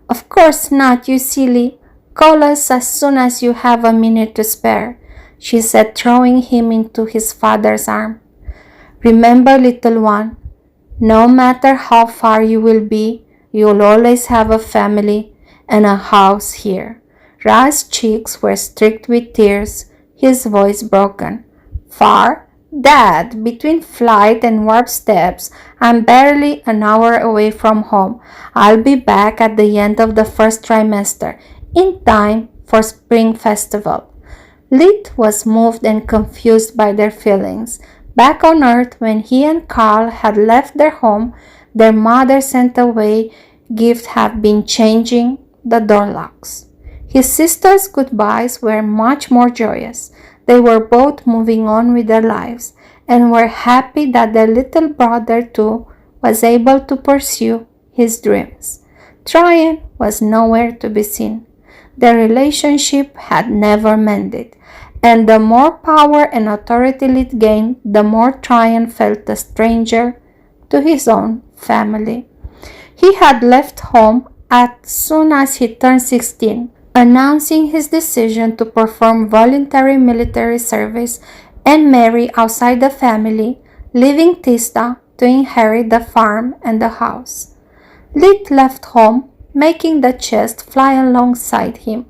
"Of course not, you silly. Call us as soon as you have a minute to spare," she said, throwing him into his father's arm. "Remember, little one, no matter how far you will be, you'll always have a family and a house here." Raz's cheeks were streaked with tears, his voice broken. "Far? Dad, between flight and warp steps, I'm barely an hour away from home. I'll be back at the end of the first trimester, in time for spring festival." Lead was moved and confused by their feelings. Back on Earth, when he and Carl had left their home, their mother sent away gift had been changing the door locks. His sister's goodbyes were much more joyous. They were both moving on with their lives and were happy that their little brother too was able to pursue his dreams. Tryon was nowhere to be seen. Their relationship had never mended, and the more power and authority Lead gained, the more Tryon felt a stranger to his own family. He had left home as soon as he turned 16, announcing his decision to perform voluntary military service and marry outside the family, leaving Tista to inherit the farm and the house. Lead left home, making the chest fly alongside him.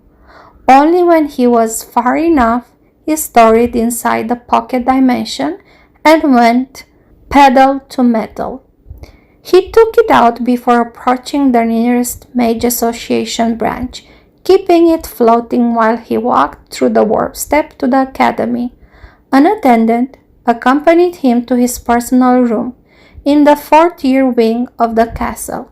Only when he was far enough, he stored it inside the pocket dimension and went pedal to metal. He took it out before approaching the nearest Mage Association branch, keeping it floating while he walked through the warp step to the academy. An attendant accompanied him to his personal room in the fourth-year wing of the castle.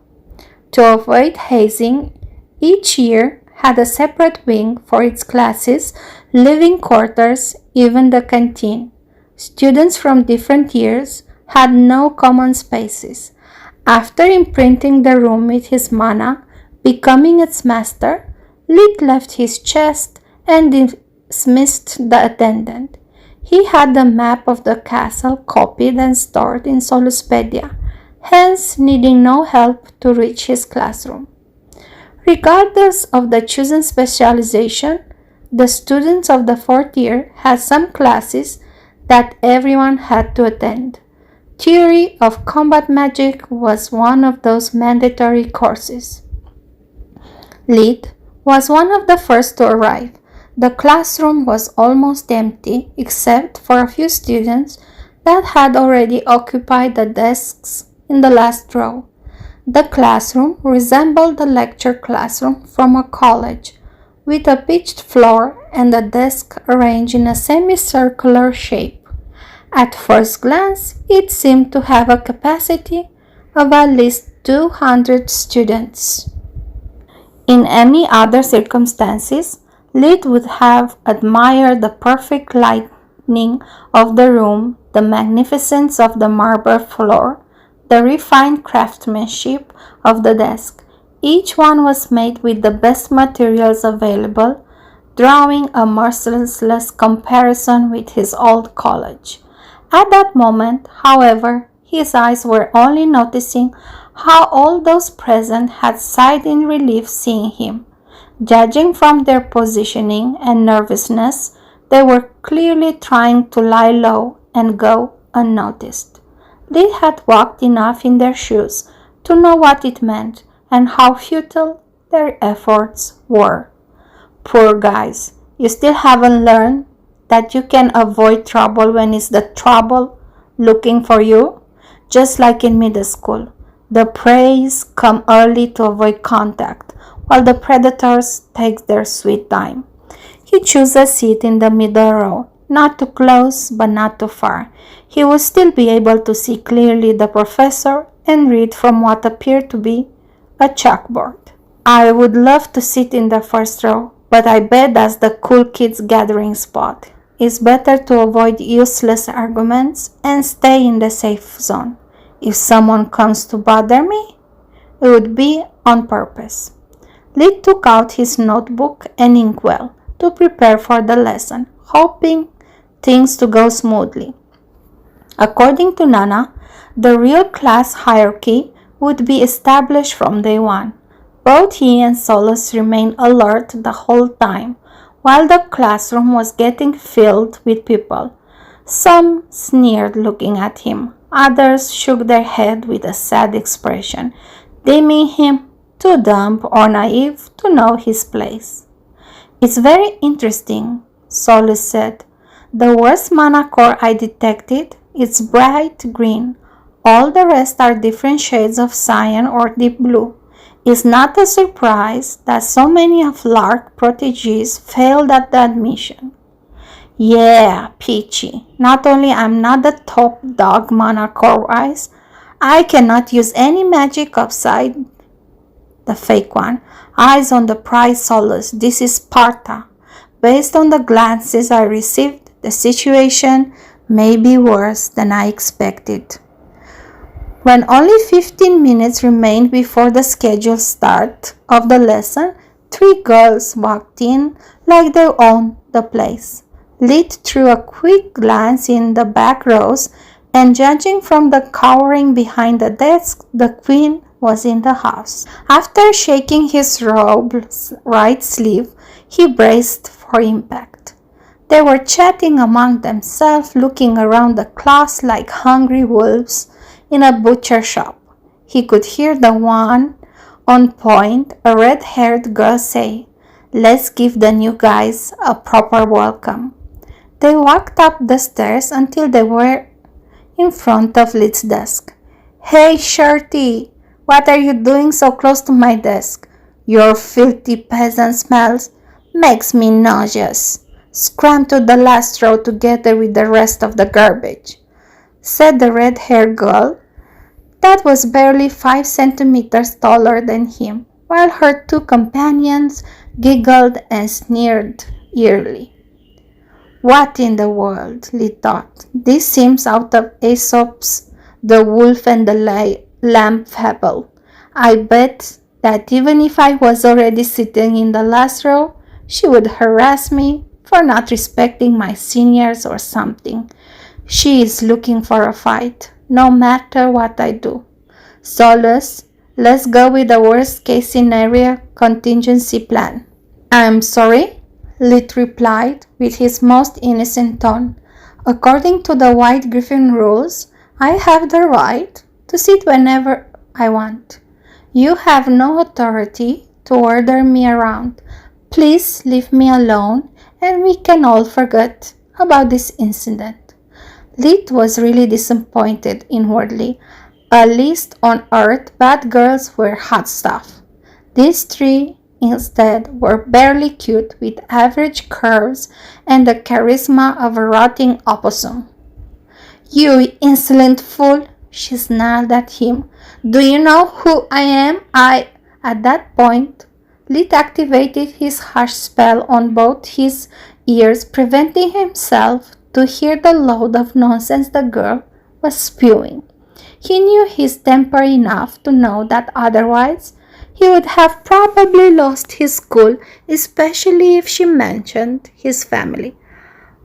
To avoid hazing, each year had a separate wing for its classes, living quarters, even the canteen. Students from different years had no common spaces. After imprinting the room with his mana, becoming its master, Lead left his chest and dismissed the attendant. He had the map of the castle copied and stored in Soluspedia, hence needing no help to reach his classroom. Regardless of the chosen specialization, the students of the fourth year had some classes that everyone had to attend. Theory of combat magic was one of those mandatory courses. Lid was one of the first to arrive. The classroom was almost empty except for a few students that had already occupied the desks in the last row. The classroom resembled the lecture classroom from a college, with a pitched floor and a desk arranged in a semicircular shape. At first glance, it seemed to have a capacity of at least 200 students. In any other circumstances, Lid would have admired the perfect lighting of the room, the magnificence of the marble floor, the refined craftsmanship of the desk. Each one was made with the best materials available, drawing a merciless comparison with his old college. At that moment, however, his eyes were only noticing how all those present had sighed in relief seeing him. Judging from their positioning and nervousness, they were clearly trying to lie low and go unnoticed. They had walked enough in their shoes to know what it meant and how futile their efforts were. Poor guys, you still haven't learned that you can avoid trouble when it's the trouble looking for you? Just like in middle school, the preys come early to avoid contact, while the predators take their sweet time. He chose a seat in the middle row, not too close but not too far. He would still be able to see clearly the professor and read from what appeared to be a chalkboard. I would love to sit in the first row, but I bet that's the cool kids gathering spot. It's better to avoid useless arguments and stay in the safe zone. If someone comes to bother me, it would be on purpose. Lid took out his notebook and inkwell to prepare for the lesson, hoping things to go smoothly. According to Nana, the real class hierarchy would be established from day one. Both he and Solus remained alert the whole time, while the classroom was getting filled with people. Some sneered looking at him, others shook their head with a sad expression, deeming him too dumb or naive to know his place. It's very interesting, Solus said. The worst manacore I detected is bright green. All the rest are different shades of cyan or deep blue. It's not a surprise that so many of Lark proteges failed at the admission. Yeah, Peachy, not only I'm not the top dog manacore-wise, I cannot use any magic outside the fake one. Eyes on the prize, Solus. This is Sparta. Based on the glances I received, the situation may be worse than I expected. When only 15 minutes remained before the scheduled start of the lesson, 3 girls walked in like they owned the place. Lid threw a quick glance in the back rows, and judging from the cowering behind the desk, the queen was in the house. After shaking his robe's right sleeve, he braced for impact. They were chatting among themselves, looking around the class like hungry wolves in a butcher shop. He could hear the one on point, a red-haired girl, say, "Let's give the new guys a proper welcome." They walked up the stairs until they were in front of Lid's desk. "Hey, Shirty, what are you doing so close to my desk? Your filthy peasant smells makes me nauseous. Scram to the last row together with the rest of the garbage," said the red-haired girl that was barely 5 centimeters taller than him, while her 2 companions giggled and sneered eerily. What in the world, Lid thought. This seems out of Aesop's The Wolf and the Lamb fable. I bet that even if I was already sitting in the last row, she would harass me for not respecting my seniors or something. She is looking for a fight, no matter what I do. Solus, let's go with the worst case scenario contingency plan. I'm sorry, Lid replied with his most innocent tone. According to the White Griffin rules, I have the right to sit whenever I want. You have no authority to order me around. Please leave me alone and we can all forget about this incident." Lid was really disappointed inwardly. At least on Earth, bad girls were hot stuff. These three, instead, were barely cute with average curves and the charisma of a rotting opossum. "You insolent fool," she snarled at him. "Do you know who I am? At that point, Lid activated his harsh spell on both his ears, preventing himself to hear the load of nonsense the girl was spewing. He knew his temper enough to know that otherwise he would have probably lost his cool, especially if she mentioned his family.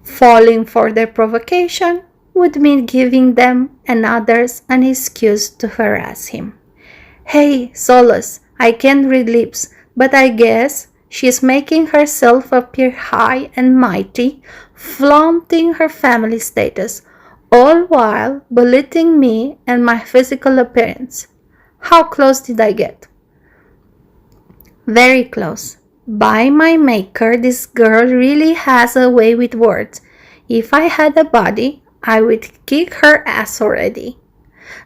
Falling for their provocation would mean giving them and others an excuse to harass him. "Hey, Solus, I can't read lips, but I guess she's making herself appear high and mighty, flaunting her family status, all while belittling me and my physical appearance. How close did I get?" "Very close. By my maker, this girl really has a way with words. If I had a body, I would kick her ass already.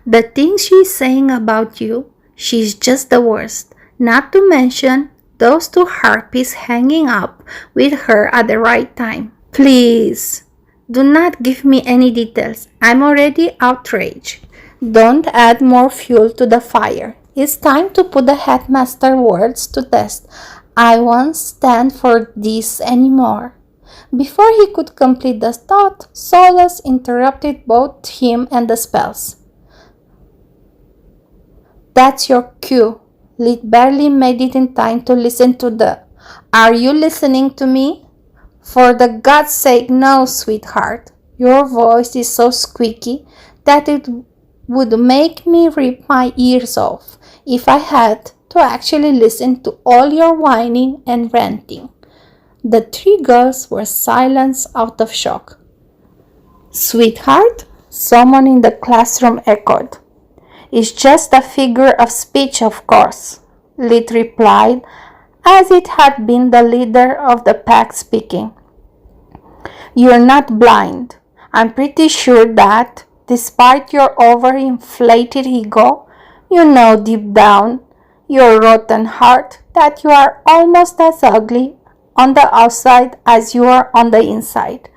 The things she's saying about you, she's just the worst. Not to mention those two harpies hanging up with her at the right time. Please, do not give me any details. I'm already outraged. Don't add more fuel to the fire. It's time to put the headmaster words to test. I won't stand for this anymore." Before he could complete the thought, Solus interrupted both him and the spells. "That's your cue." Lid barely made it in time to listen to the "Are you listening to me?" "For the God's sake, no, sweetheart. Your voice is so squeaky that it would make me rip my ears off if I had to actually listen to all your whining and ranting." The three girls were silenced out of shock. "Sweetheart?" someone in the classroom echoed. "It's just a figure of speech, of course," Lid replied, as it had been the leader of the pack speaking. "You're not blind. I'm pretty sure that, despite your overinflated ego, you know deep down, your rotten heart, that you are almost as ugly on the outside as you are on the inside.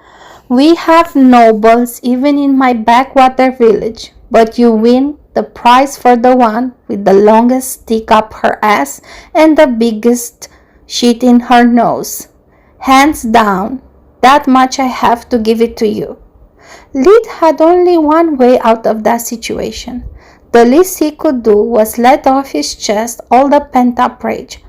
We have nobles even in my backwater village, but you win the prize for the one with the longest stick up her ass and the biggest shit in her nose. Hands down, that much I have to give it to you." Lid had only one way out of that situation. The least he could do was let off his chest all the pent-up rage.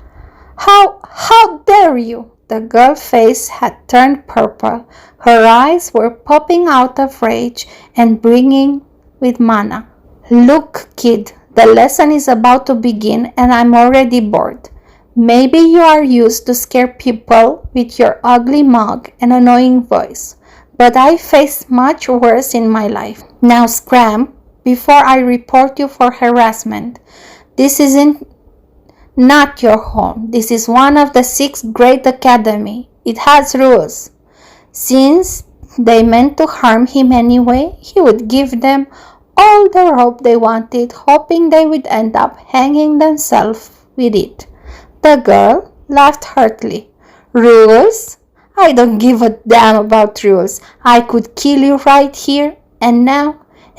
How dare you?" The girl's face had turned purple. Her eyes were popping out of rage and brimming with mana. "Look, kid, the lesson is about to begin and I'm already bored. Maybe you are used to scare people with your ugly mug and annoying voice, but I faced much worse in my life. Now scram before I report you for harassment. This isn't not your home. This is one of the 6th grade academy. It has rules." Since they meant to harm him anyway, he would give them all the rope they wanted, hoping they would end up hanging themselves with it. The girl laughed heartily. "Rules? I don't give a damn about rules. I could kill you right here and now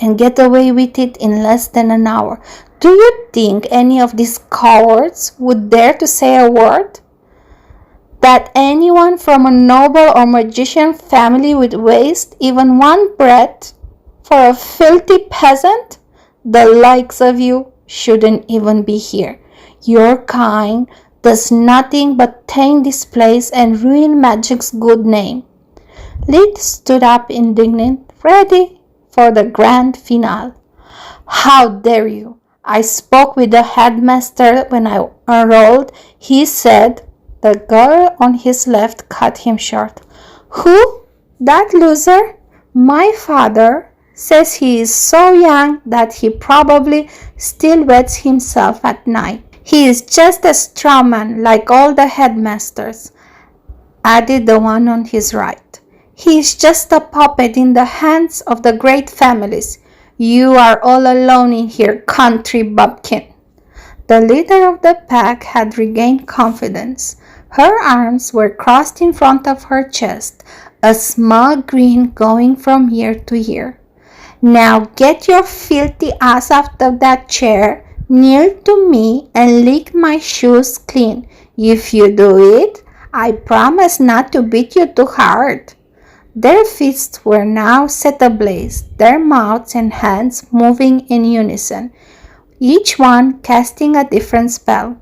and get away with it in less than an hour. Do you think any of these cowards would dare to say a word? That anyone from a noble or magician family would waste even one breath for a filthy peasant? The likes of you shouldn't even be here. Your kind does nothing but taint this place and ruin magic's good name." Lid stood up indignant, ready for the grand finale. "How dare you? I spoke with the headmaster when I enrolled. He said—" The girl on his left cut him short. "Who? That loser? My father says he is so young that he probably still wets himself at night. He is just a straw man like all the headmasters, added the one on his right. He is just a puppet in the hands of the great families. You are all alone in here, country bumpkin. The leader of the pack had regained confidence. Her arms were crossed in front of her chest, a smug grin going from ear to ear. Now get your filthy ass out of that chair, kneel to me, and lick my shoes clean. If you do it, I promise not to beat you too hard. Their fists were now set ablaze, their mouths and hands moving in unison, each one casting a different spell.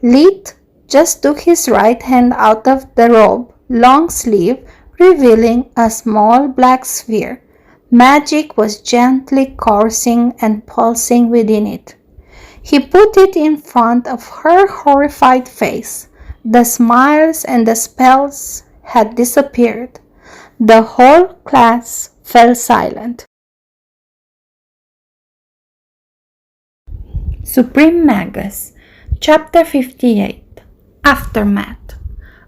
Leet just took his right hand out of the robe, long sleeve, revealing a small black sphere. Magic was gently coursing and pulsing within it. He put it in front of her horrified face. The smiles and the spells had disappeared. The whole class fell silent. Suprememagus, Chapter 58. Aftermath.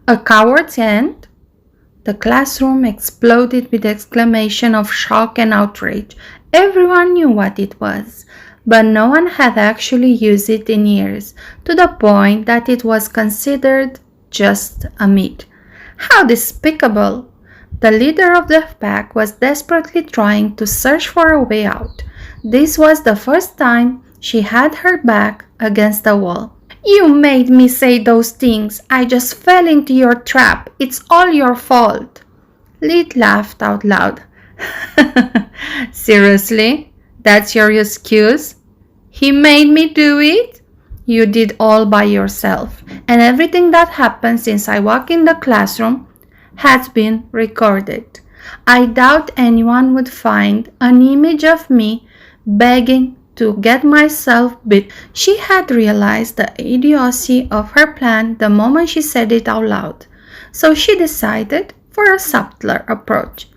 A coward's end? The classroom exploded with exclamations of shock and outrage. Everyone knew what it was, but no one had actually used it in years, to the point that it was considered just a myth. How despicable! The leader of the pack was desperately trying to search for a way out. This was the first time she had her back against the wall. You made me say those things. I just fell into your trap. It's all your fault. Leet laughed out loud. Seriously? That's your excuse? He made me do it? You did all by yourself. And everything that happened since I walked in the classroom has been recorded. I doubt anyone would find an image of me begging to get myself beat. She had realized the idiocy of her plan the moment she said it out loud, so she decided for a subtler approach.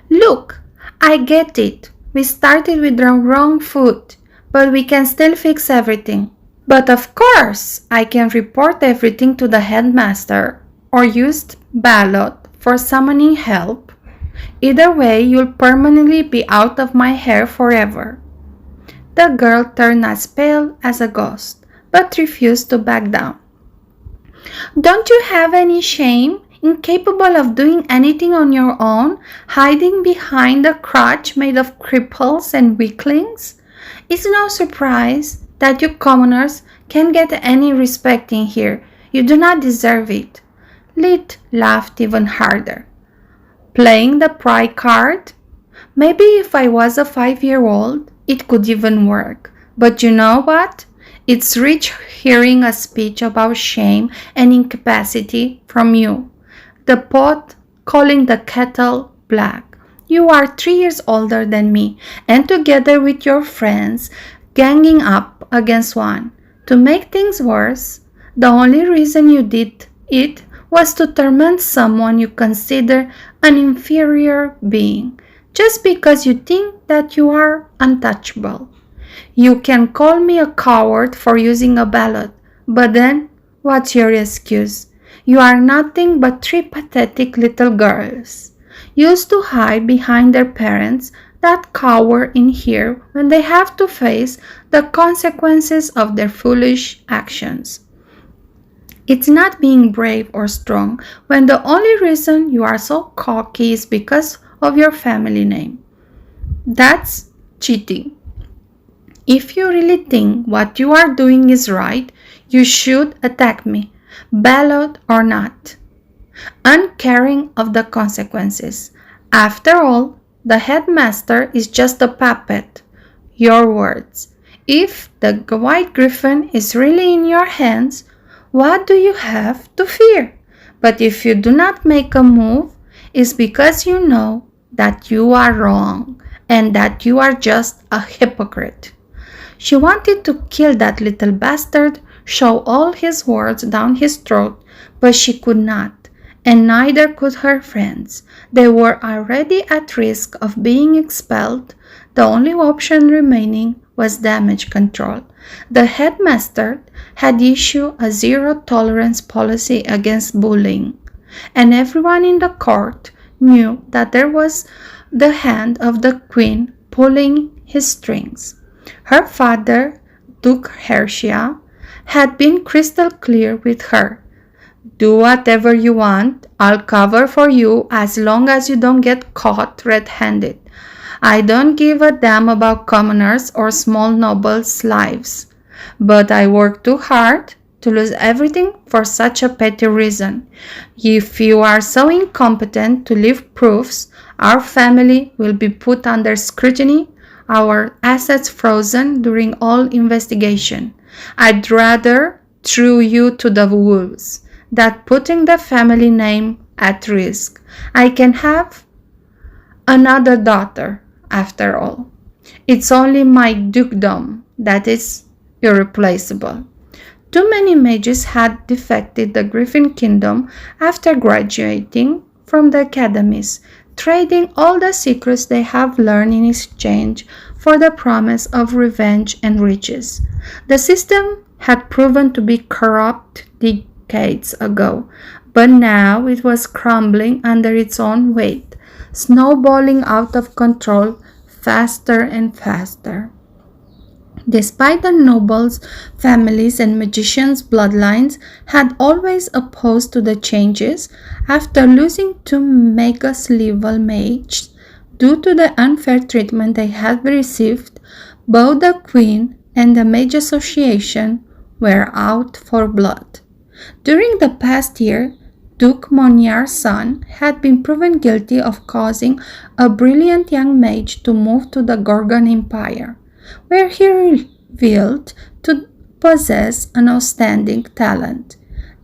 Look, I get it. We started with the wrong foot, but we can still fix everything. But of course, I can report everything to the headmaster or use ballot for summoning help. Either way, you'll permanently be out of my hair forever. The girl turned as pale as a ghost, but refused to back down. Don't you have any shame? Incapable of doing anything on your own, hiding behind a crutch made of cripples and weaklings? It's no surprise that you commoners can't get any respect in here. You do not deserve it. Leet laughed even harder. Playing the pride card? Maybe if I was a 5-year-old, it could even work. But you know what? It's rich hearing a speech about shame and incapacity from you. The pot calling the kettle black. You are 3 years older than me, and together with your friends, ganging up against one. To make things worse, the only reason you did it was to torment someone you consider an inferior being, just because you think that you are untouchable. You can call me a coward for using a ballot, but then what's your excuse? You are nothing but 3 pathetic little girls, used to hide behind their parents, that cower in here when they have to face the consequences of their foolish actions. It's not being brave or strong when the only reason you are so cocky is because of your family name. That's cheating. If you really think what you are doing is right, you should attack me, ballot or not, uncaring of the consequences. After all, the headmaster is just a puppet. Your words. If the white griffon is really in your hands, what do you have to fear? But if you do not make a move, it's because you know that you are wrong and that you are just a hypocrite. She wanted to kill that little bastard, shove all his words down his throat, but she could not, and neither could her friends. They were already at risk of being expelled. The only option remaining was damage control. The headmaster had issued a zero-tolerance policy against bullying, and everyone in the court knew that there was the hand of the queen pulling his strings. Her father, Duke Hershia, had been crystal clear with her. "Do whatever you want. I'll cover for you as long as you don't get caught red-handed. I don't give a damn about commoners or small nobles' lives. But I work too hard to lose everything for such a petty reason. If you are so incompetent to leave proofs, our family will be put under scrutiny, our assets frozen during all investigation. I'd rather throw you to the wolves than putting the family name at risk. I can have another daughter, after all. It's only my dukedom that is irreplaceable." Too many mages had defected the Griffin kingdom after graduating from the academies, trading all the secrets they have learned in exchange for the promise of revenge and riches. The system had proven to be corrupt decades ago, but now it was crumbling under its own weight, snowballing out of control faster and faster. Despite the nobles, families, and magicians' bloodlines had always opposed to the changes, after losing two Magus-level mages due to the unfair treatment they had received, both the Queen and the Mage Association were out for blood. During the past year, Duke Moniar's son had been proven guilty of causing a brilliant young mage to move to the Gorgon Empire, where he revealed to possess an outstanding talent.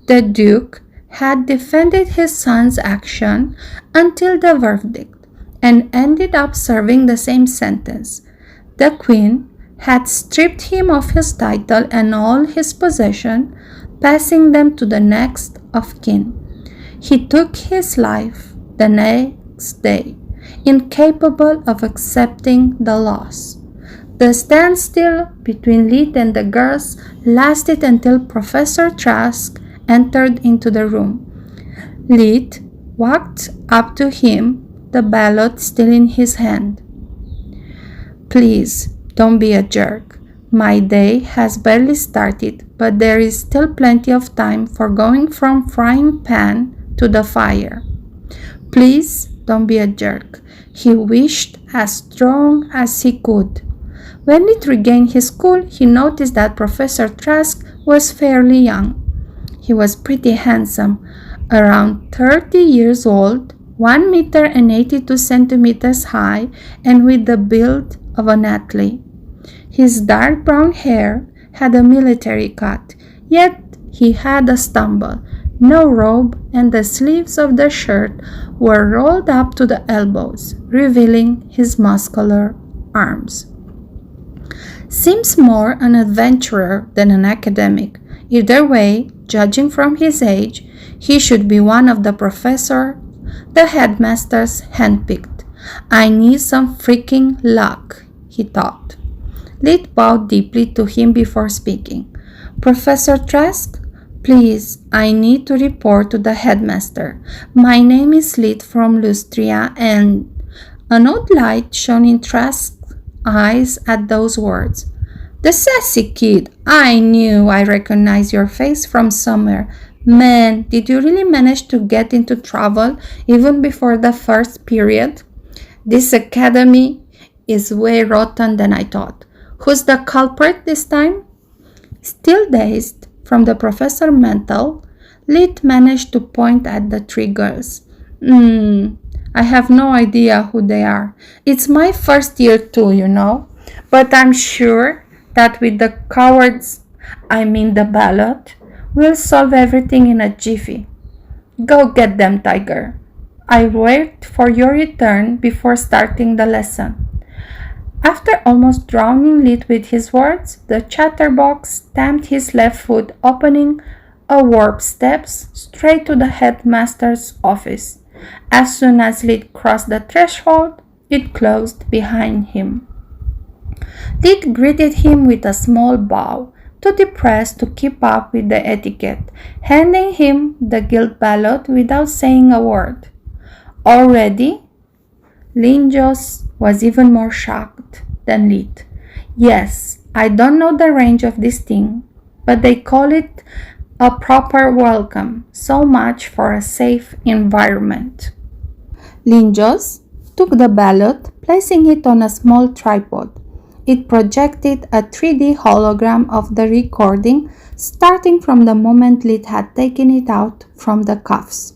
The Duke had defended his son's action until the verdict and ended up serving the same sentence. The Queen had stripped him of his title and all his possessions, passing them to the next of kin. He took his life the next day, incapable of accepting the loss. The standstill between Leet and the girls lasted until Professor Trask entered into the room. Leet walked up to him, the ballot still in his hand. "Please, don't be a jerk. My day has barely started, but there is still plenty of time for going from frying pan to the fire. Please don't be a jerk." He wished as strong as he could. When he regained his cool, he noticed that Professor Trask was fairly young. He was pretty handsome, around 30 years old, 1 meter and 82 centimeters high, and with the build of an athlete. His dark brown hair had a military cut, yet he had a stumble, no robe, and the sleeves of the shirt were rolled up to the elbows, revealing his muscular arms. Seems more an adventurer than an academic. Either way, judging from his age, he should be one of the professor the headmasters handpicked. "I need some freaking luck," he thought. Leet bowed deeply to him before speaking. "Professor Trask, please, I need to report to the headmaster. My name is Leet from Lustria, and..." An odd light shone in Trask's eyes at those words. "The sassy kid! I knew I recognized your face from somewhere. Man, did you really manage to get into trouble even before the first period? This academy is way rotten than I thought. Who's the culprit this time?" Still dazed from the professor's mental, Leet managed to point at the three girls. I have no idea who they are. It's my first year too, you know. But I'm sure that with the the ballot, we'll solve everything in a jiffy. Go get them, Tiger. I wait for your return before starting the lesson." After almost drowning Leet with his words, the chatterbox stamped his left foot, opening a warp steps straight to the headmaster's office. As soon as Lid crossed the threshold, it closed behind him. Lid greeted him with a small bow, too depressed to keep up with the etiquette, handing him the guild ballot without saying a word. Already? Linjos was even more shocked than Lid. Yes, I don't know the range of this thing, but they call it a proper welcome. So much for a safe environment. Linjos took the ballot, placing it on a small tripod. It projected a 3D hologram of the recording, starting from the moment Lid had taken it out from the cuffs.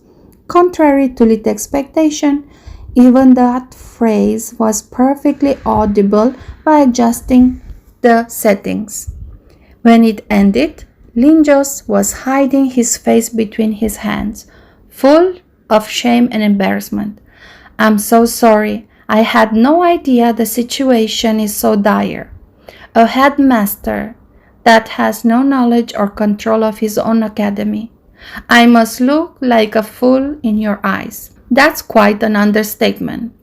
Contrary to Lid's expectation, even that phrase was perfectly audible by adjusting the settings. When it ended, Linjos was hiding his face between his hands, full of shame and embarrassment. I'm so sorry. I had no idea the situation is so dire. A headmaster that has no knowledge or control of his own academy. I must look like a fool in your eyes. That's quite an understatement,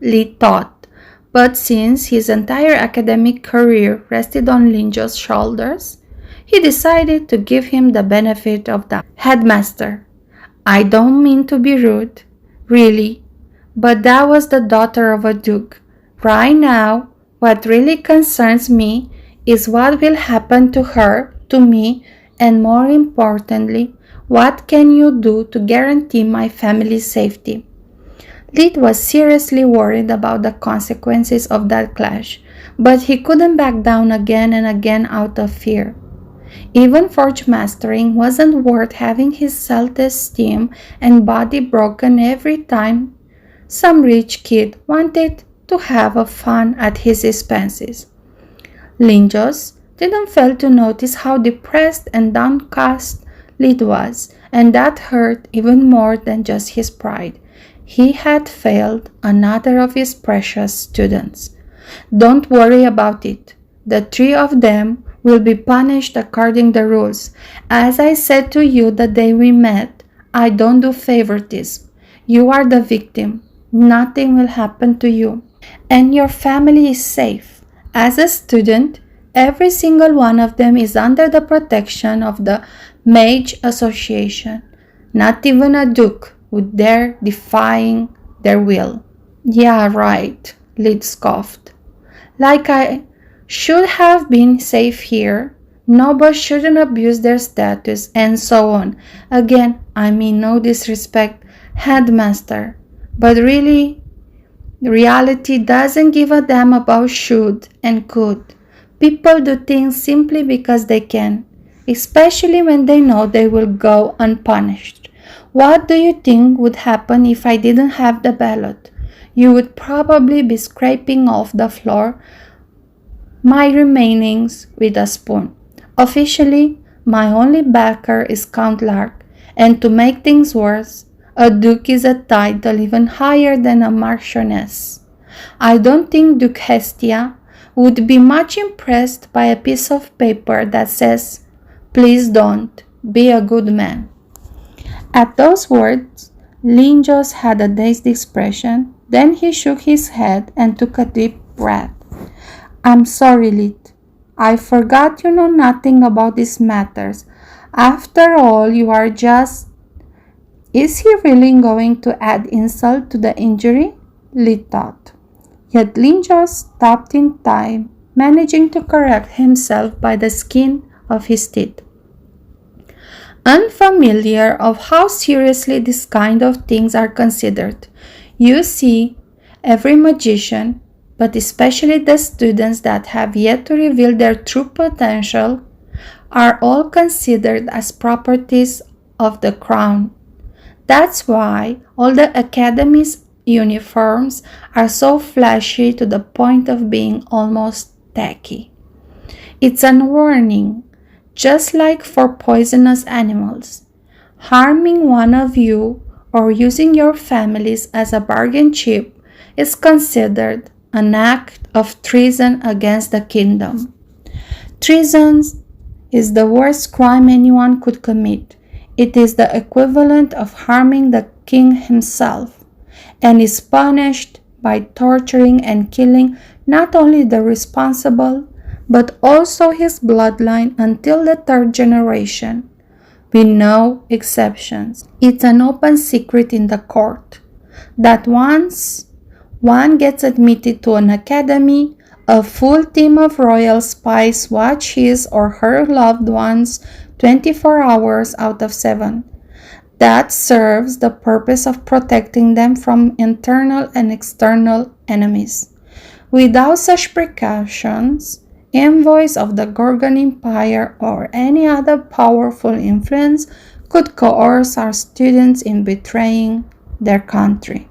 Lee thought, but since his entire academic career rested on Linjo's shoulders, he decided to give him the benefit of the headmaster. I don't mean to be rude, really, but that was the daughter of a duke. Right now, what really concerns me is what will happen to her, to me, and more importantly, what can you do to guarantee my family's safety? Lid was seriously worried about the consequences of that clash, but he couldn't back down again and again out of fear. Even forge mastering wasn't worth having his self-esteem and body broken every time some rich kid wanted to have a fun at his expenses. Linjos didn't fail to notice how depressed and downcast Lid was, and that hurt even more than just his pride. He had failed another of his precious students. Don't worry about it. The three of them will be punished according to the rules. As I said to you the day we met, I don't do favoritism. You are the victim. Nothing will happen to you. And your family is safe. As a student, every single one of them is under the protection of the Mage Association. Not even a duke would dare defying their will. Yeah, right, Lid scoffed. Like I should have been safe here. Nobles shouldn't abuse their status, and so on. Again, I mean no disrespect, headmaster. But really, reality doesn't give a damn about should and could. People do things simply because they can, especially when they know they will go unpunished. What do you think would happen if I didn't have the ballot? You would probably be scraping off the floor my remainings with a spoon. Officially, my only backer is Count Lark, and to make things worse, a duke is a title even higher than a marchioness. I don't think Duke Hestia would be much impressed by a piece of paper that says, "Please don't, be a good man." At those words, Linjos had a dazed expression, then he shook his head and took a deep breath. I'm sorry, Lid. I forgot you know nothing about these matters. After all, you are just... Is he really going to add insult to the injury? Lid thought. Yet Linjos stopped in time, managing to correct himself by the skin of his teeth. Unfamiliar of how seriously this kind of things are considered, you see, every magician, but especially the students that have yet to reveal their true potential, are all considered as properties of the crown. That's why all the academy's uniforms are so flashy to the point of being almost tacky. It's a warning, just like for poisonous animals. Harming one of you or using your families as a bargain chip is considered an act of treason against the kingdom. Treason is the worst crime anyone could commit. It is the equivalent of harming the king himself, and is punished by torturing and killing not only the responsible, but also his bloodline until the third generation, with no exceptions. It's an open secret in the court that once one gets admitted to an academy, a full team of royal spies watch his or her loved ones 24 hours out of 7. That serves the purpose of protecting them from internal and external enemies. Without such precautions, envoys of the Gorgon Empire or any other powerful influence could coerce our students in betraying their country.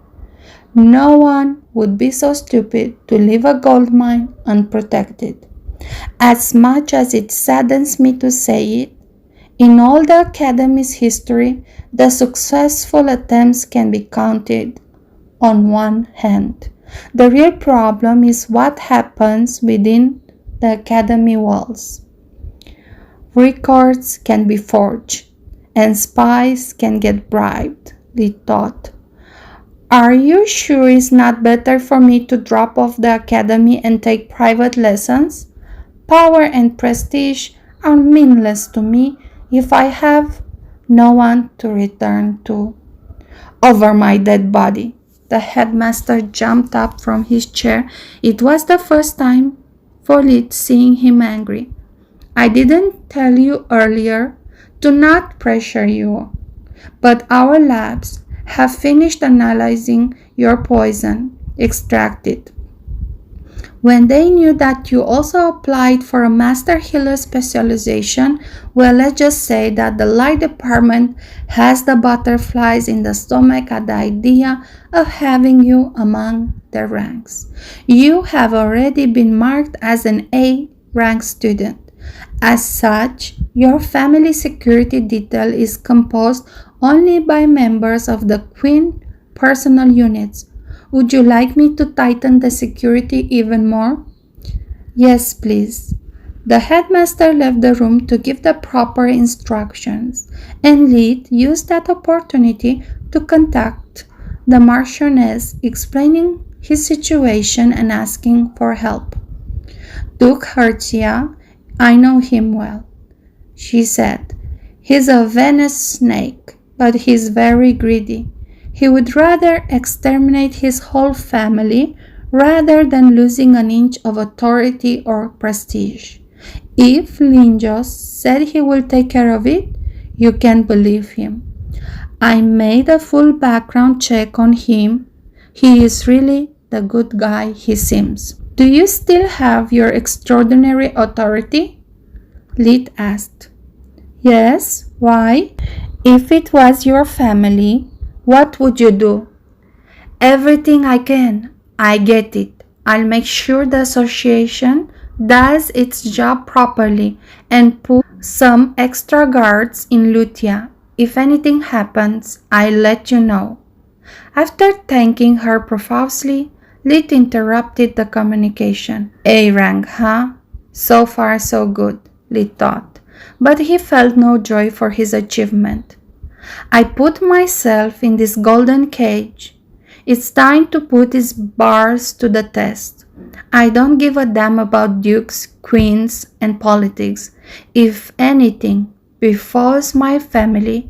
No one would be so stupid to leave a gold mine unprotected. As much as it saddens me to say it, in all the Academy's history, the successful attempts can be counted on one hand. The real problem is what happens within the Academy walls. Records can be forged, and spies can get bribed, Lee thought. Are you sure it's not better for me to drop off the academy and take private lessons? Power and prestige are meaningless to me if I have no one to return to. Over my dead body. The headmaster jumped up from his chair. It was the first time for Lit seeing him angry. I didn't tell you earlier to not pressure you, but our labs have finished analyzing your poison extracted. When they knew that you also applied for a master healer specialization, well, let's just say that the light department has the butterflies in the stomach at the idea of having you among their ranks. You have already been marked as an A rank student. As such, your family security detail is composed only by members of the Queen personal units. Would you like me to tighten the security even more? Yes, please. The headmaster left the room to give the proper instructions, and Leet used that opportunity to contact the Marchioness, explaining his situation and asking for help. Duke Hertia, I know him well, she said. He's a venomous snake, but he's very greedy. He would rather exterminate his whole family rather than losing an inch of authority or prestige. If Linjos said he will take care of it, you can believe him. I made a full background check on him. He is really the good guy he seems. Do you still have your extraordinary authority? Lit asked. Yes, why? If it was your family, what would you do? Everything I can. I get it. I'll make sure the association does its job properly and put some extra guards in Lutia. If anything happens, I'll let you know. After thanking her profusely, Lit interrupted the communication. A rank, huh? So far so good, Lit thought, but he felt no joy for his achievement. I put myself in this golden cage. It's time to put these bars to the test. I don't give a damn about dukes, queens, and politics. If anything befalls my family,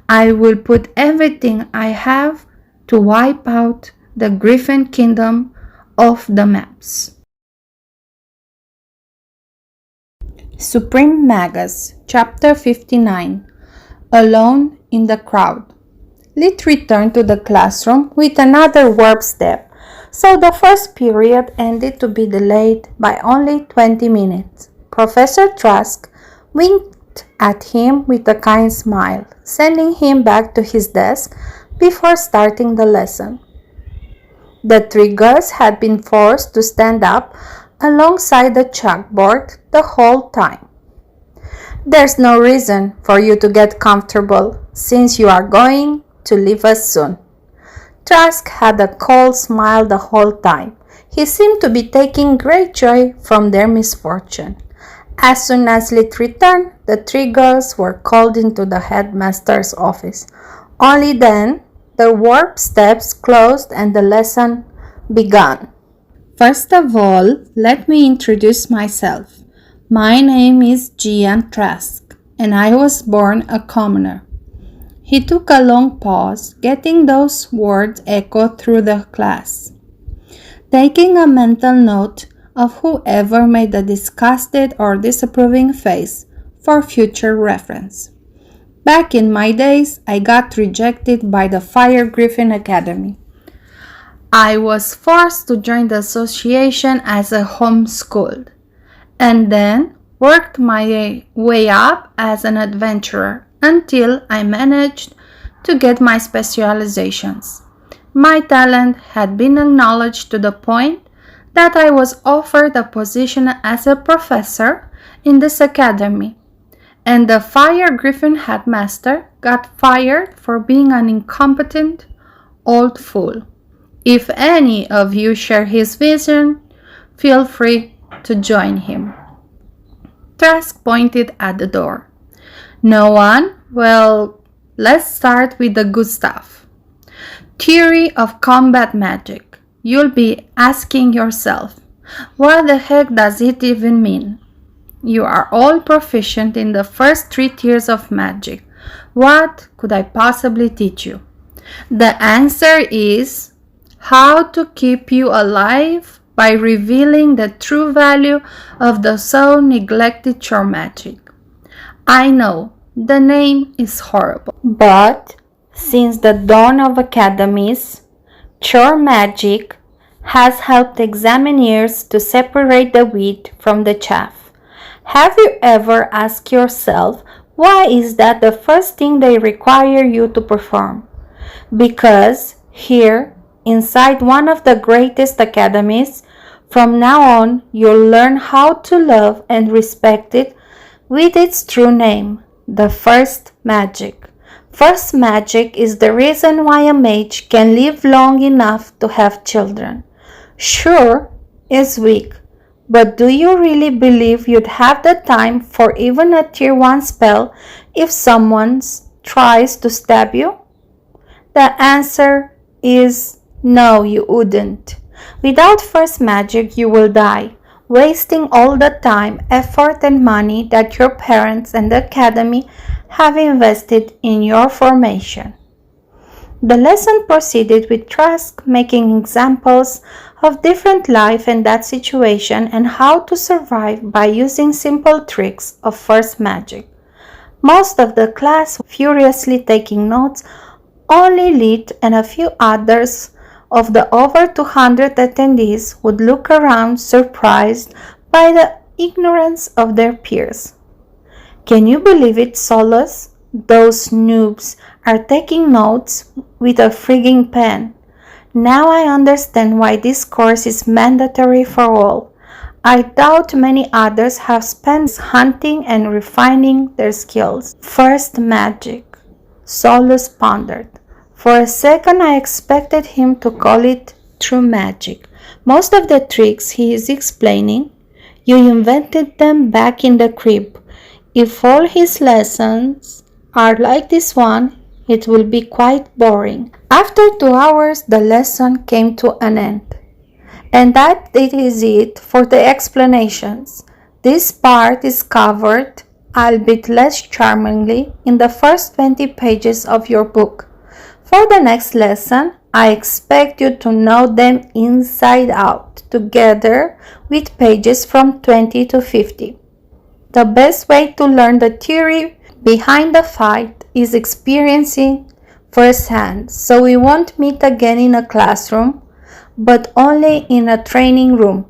I will put everything I have to wipe out the Griffon kingdom off the maps. Suprememagus, Chapter 59. Alone in the crowd. Lit returned to the classroom with another warp step, so the first period ended to be delayed by only 20 minutes. Professor Trask winked at him with a kind smile, sending him back to his desk before starting the lesson. The 3 girls had been forced to stand up alongside the chalkboard the whole time. There's no reason for you to get comfortable since you are going to leave us soon. Trask had a cold smile the whole time. He seemed to be taking great joy from their misfortune. As soon as Lit returned, the three girls were called into the headmaster's office. Only then, the warp steps closed and the lesson began. First of all, let me introduce myself. My name is Gian Trask, and I was born a commoner. He took a long pause, getting those words echoed through the class. Taking a mental note of whoever made a disgusted or disapproving face for future reference. Back in my days, I got rejected by the Fire Griffon Academy. I was forced to join the association as a homeschooled, and then worked my way up as an adventurer until I managed to get my specializations. My talent had been acknowledged to the point that I was offered a position as a professor in this academy, and the Fire Griffon headmaster got fired for being an incompetent old fool. If any of you share his vision, feel free to join him. Trask pointed at the door. No one? Well, let's start with the good stuff. Theory of combat magic. You'll be asking yourself, what the heck does it even mean? You are all proficient in the first 3 tiers of magic. What could I possibly teach you? The answer is how to keep you alive by revealing the true value of the so neglected chore magic. I know, the name is horrible, but since the dawn of academies, chore magic has helped examiners to separate the wheat from the chaff. Have you ever asked yourself, why is that the first thing they require you to perform? Because here, inside one of the greatest academies, from now on, you'll learn how to love and respect it with its true name, the first magic. First magic is the reason why a mage can live long enough to have children. Sure, it's weak, but do you really believe you'd have the time for even a tier 1 spell if someone tries to stab you? The answer is no, you wouldn't. Without first magic, you will die, wasting all the time, effort, and money that your parents and the academy have invested in your formation. The lesson proceeded with Trask making examples of different life in that situation and how to survive by using simple tricks of first magic. Most of the class furiously taking notes, only Lit and a few others of the over 200 attendees would look around surprised by the ignorance of their peers. Can you believe it, Solus? Those noobs are taking notes with a frigging pen. Now I understand why this course is mandatory for all. I doubt many others have spent hunting and refining their skills. First magic, Solus pondered. For a second I expected him to call it true magic. Most of the tricks he is explaining, you invented them back in the crib. If all his lessons are like this one, it will be quite boring. After 2 hours, the lesson came to an end. And that is it for the explanations. This part is covered, albeit less charmingly, in the first 20 pages of your book. For the next lesson, I expect you to know them inside out, together with pages from 20 to 50. The best way to learn the theory behind the fight is experiencing firsthand, so we won't meet again in a classroom, but only in a training room.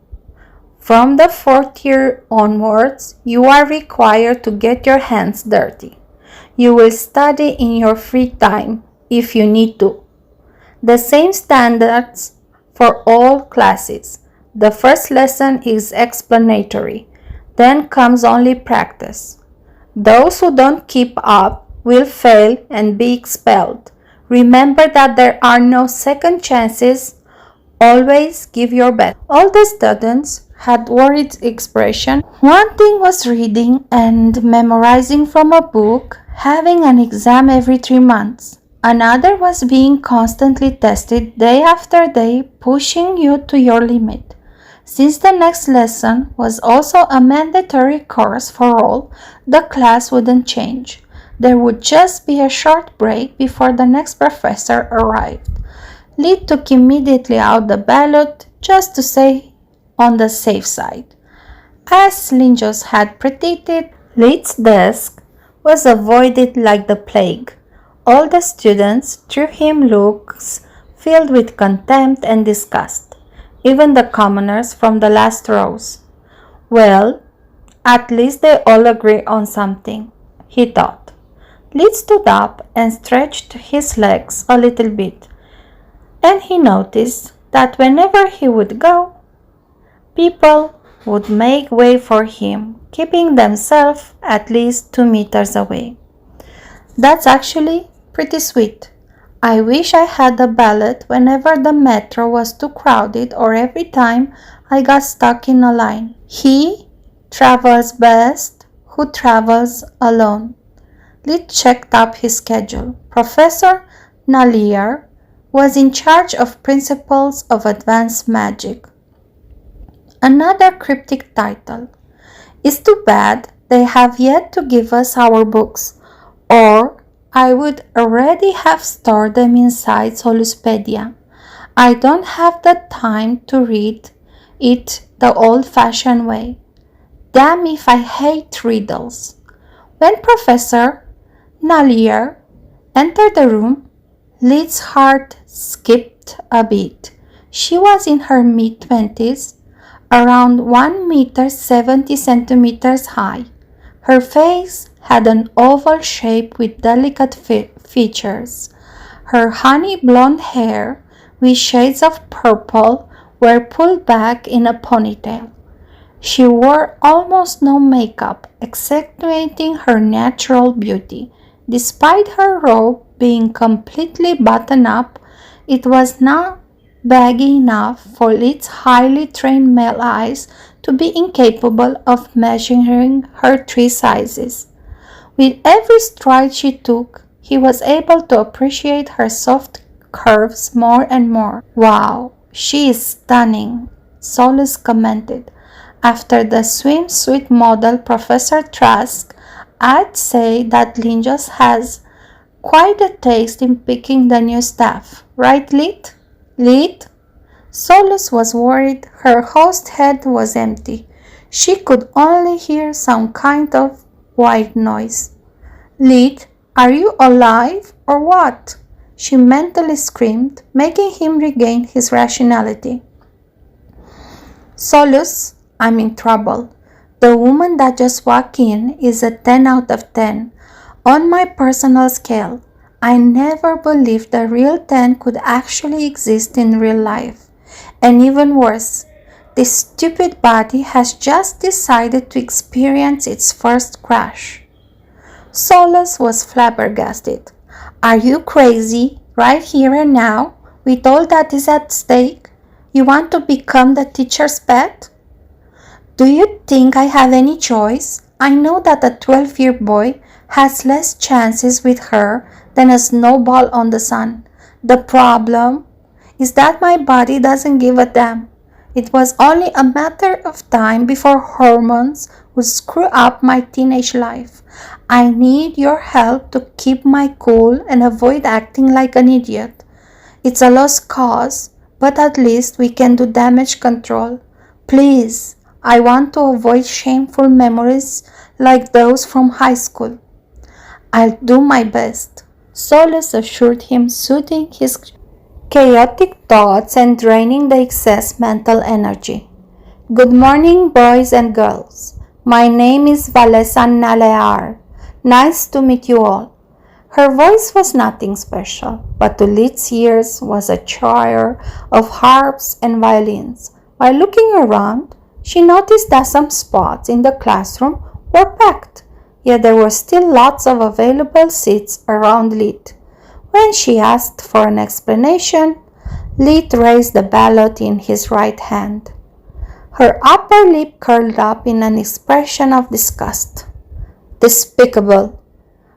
From the 4th year onwards, you are required to get your hands dirty. You will study in your free time, if you need to. The same standards for all classes. The first lesson is explanatory, then comes only practice. Those who don't keep up will fail and be expelled. Remember that there are no second chances. Always give your best. All the students had worried expression. One thing was reading and memorizing from a book, having an exam every 3 months. Another was being constantly tested day after day, pushing you to your limit. Since the next lesson was also a mandatory course for all, the class wouldn't change. There would just be a short break before the next professor arrived. Lee took immediately out the ballot just to say on the safe side. As Linjos had predicted, Lee's desk was avoided like the plague. All the students threw him looks filled with contempt and disgust, even the commoners from the last rows. Well, at least they all agree on something, he thought. Lee stood up and stretched his legs a little bit, and he noticed that whenever he would go, people would make way for him, keeping themselves at least 2 meters away. That's actually pretty sweet. I wish I had a ballot whenever the metro was too crowded or every time I got stuck in a line. He travels best who travels alone. Lee checked up his schedule. Professor Nalier was in charge of Principles of Advanced Magic. Another cryptic title. It's too bad they have yet to give us our books, or I would already have stored them inside Soluspedia. I don't have the time to read it the old-fashioned way. Damn if I hate riddles. When Professor Nalier entered the room, Lee's heart skipped a beat. She was in her mid-20s, around 1 meter 70 centimeters high. Her face had an oval shape with delicate features. Her honey blonde hair with shades of purple were pulled back in a ponytail. She wore almost no makeup, accentuating her natural beauty. Despite her robe being completely buttoned up, it was not baggy enough for its highly trained male eyes to be incapable of measuring her 3 sizes. With every stride she took, he was able to appreciate her soft curves more and more. Wow, she is stunning, Solus commented. After the swimsuit model Professor Trask, I'd say that Linjos has quite a taste in picking the new staff. Right, Lit? Lit? Solus was worried. Her host's head was empty. She could only hear some kind of white noise. Lit, are you alive or what? She mentally screamed, making him regain his rationality. Solus, I'm in trouble. The woman that just walked in is a 10 out of 10. On my personal scale, I never believed the real 10 could actually exist in real life. And even worse, this stupid body has just decided to experience its first crash. Solus was flabbergasted. Are you crazy? Right here and now? With all that is at stake? You want to become the teacher's pet? Do you think I have any choice? I know that a 12-year boy has less chances with her than a snowball on the sun. The problem is that my body doesn't give a damn. It was only a matter of time before hormones would screw up my teenage life. I need your help to keep my cool and avoid acting like an idiot. It's a lost cause, but at least we can do damage control. Please, I want to avoid shameful memories like those from high school. I'll do my best, Solus assured him, soothing his chaotic thoughts and draining the excess mental energy. Good morning, boys and girls. My name is Valesa Nalear. Nice to meet you all. Her voice was nothing special, but to Lit's ears was a choir of harps and violins. While looking around, she noticed that some spots in the classroom were packed, yet there were still lots of available seats around Lit. When she asked for an explanation, Lit raised the ballot in his right hand. Her upper lip curled up in an expression of disgust. Despicable.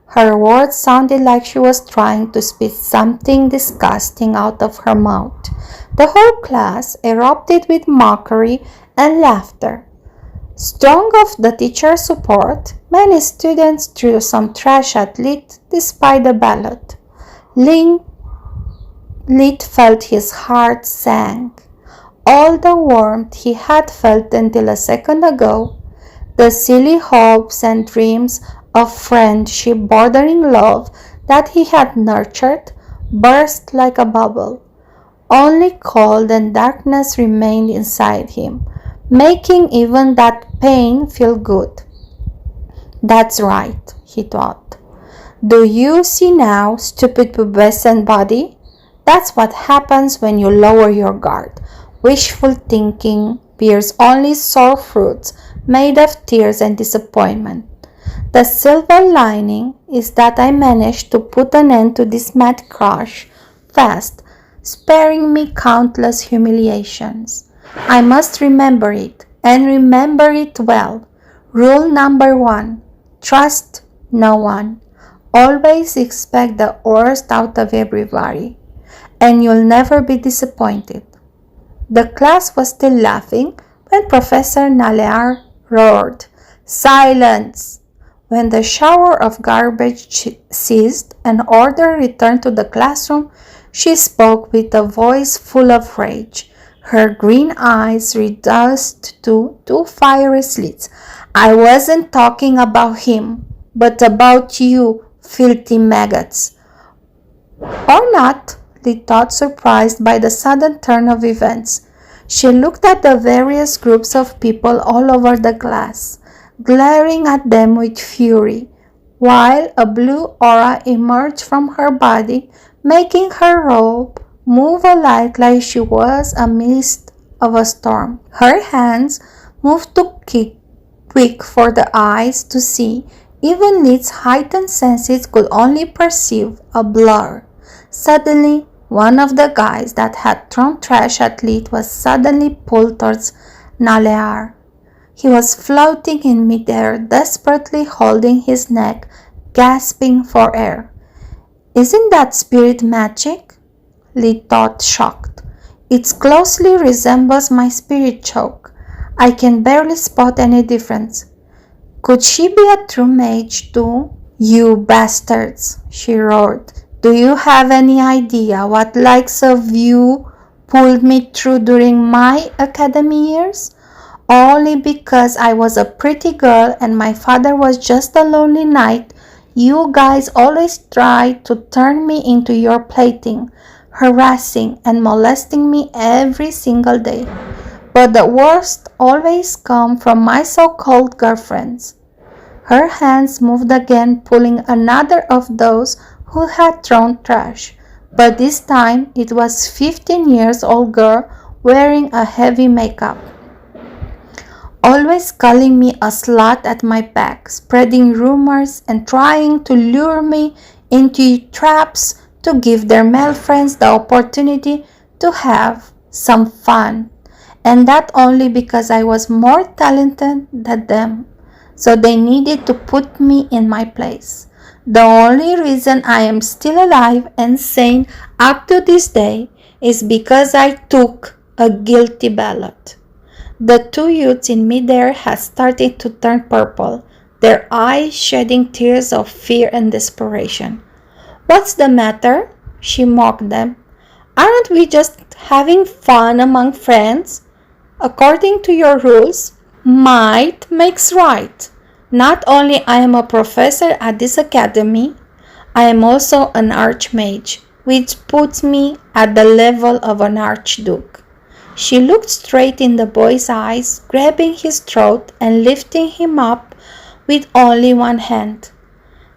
Her words sounded like she was trying to spit something disgusting out of her mouth. The whole class erupted with mockery and laughter. Strong of the teacher's support, many students threw some trash at Lit despite the ballot. Lit felt his heart sank. All the warmth he had felt until a second ago, the silly hopes and dreams of friendship bordering love that he had nurtured, burst like a bubble. Only cold and darkness remained inside him, making even that pain feel good. That's right, he thought. Do you see now, stupid pubescent body? That's what happens when you lower your guard. Wishful thinking bears only sore fruits made of tears and disappointment. The silver lining is that I managed to put an end to this mad crush fast, sparing me countless humiliations. I must remember it, and remember it well. Rule number 1, trust no one. Always expect the worst out of everybody, and you'll never be disappointed. The class was still laughing when Professor Nalear roared, "Silence!" When the shower of garbage ceased and order returned to the classroom, she spoke with a voice full of rage, her green eyes reduced to 2 fiery slits. "I wasn't talking about him, but about you, filthy maggots." Or not, Lee thought, surprised by the sudden turn of events. She looked at the various groups of people all over the class, glaring at them with fury, while a blue aura emerged from her body, making her robe move a light like she was a mist of a storm. Her hands moved too quick for the eyes to see. Even Lee's heightened senses could only perceive a blur. Suddenly, one of the guys that had thrown trash at Lee was suddenly pulled towards Nalear. He was floating in midair, desperately holding his neck, gasping for air. "Isn't that spirit magic?" Lee thought, shocked. "It closely resembles my spirit choke. I can barely spot any difference. Could she be a true mage too?" "You bastards," she roared. "Do you have any idea what likes of you pulled me through during my academy years? Only because I was a pretty girl and my father was just a lonely knight, you guys always try to turn me into your plaything, harassing and molesting me every single day. But the worst always come from my so-called girlfriends." Her hands moved again, pulling another of those who had thrown trash, but this time it was 15-year-old girl wearing a heavy makeup, always calling me a slut at my back, spreading rumors and trying to lure me into traps to give their male friends the opportunity to have some fun, and that only because I was more talented than them, so they needed to put me in my place. The only reason I am still alive and sane up to this day is because I took a guilty ballot. The 2 youths in midair had started to turn purple, their eyes shedding tears of fear and desperation. "What's the matter?" she mocked them. "Aren't we just having fun among friends? According to your rules, might makes right. Not only I am a professor at this academy, I am also an archmage, which puts me at the level of an archduke." She looked straight in the boy's eyes, grabbing his throat and lifting him up with only one hand.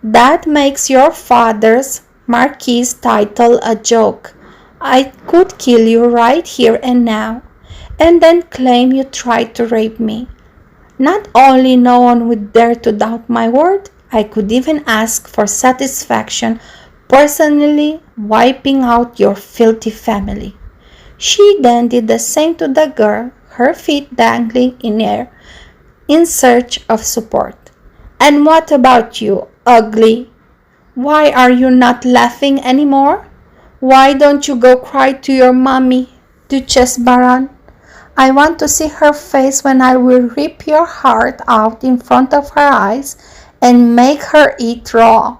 "That makes your father's marquis title a joke. I could kill you right here and now, and then claim you tried to rape me. Not only no one would dare to doubt my word, I could even ask for satisfaction personally wiping out your filthy family." She then did the same to the girl, her feet dangling in air in search of support. "And what about you, ugly? Why are you not laughing anymore? Why don't you go cry to your mommy, Duchess Baron? I want to see her face when I will rip your heart out in front of her eyes and make her eat raw,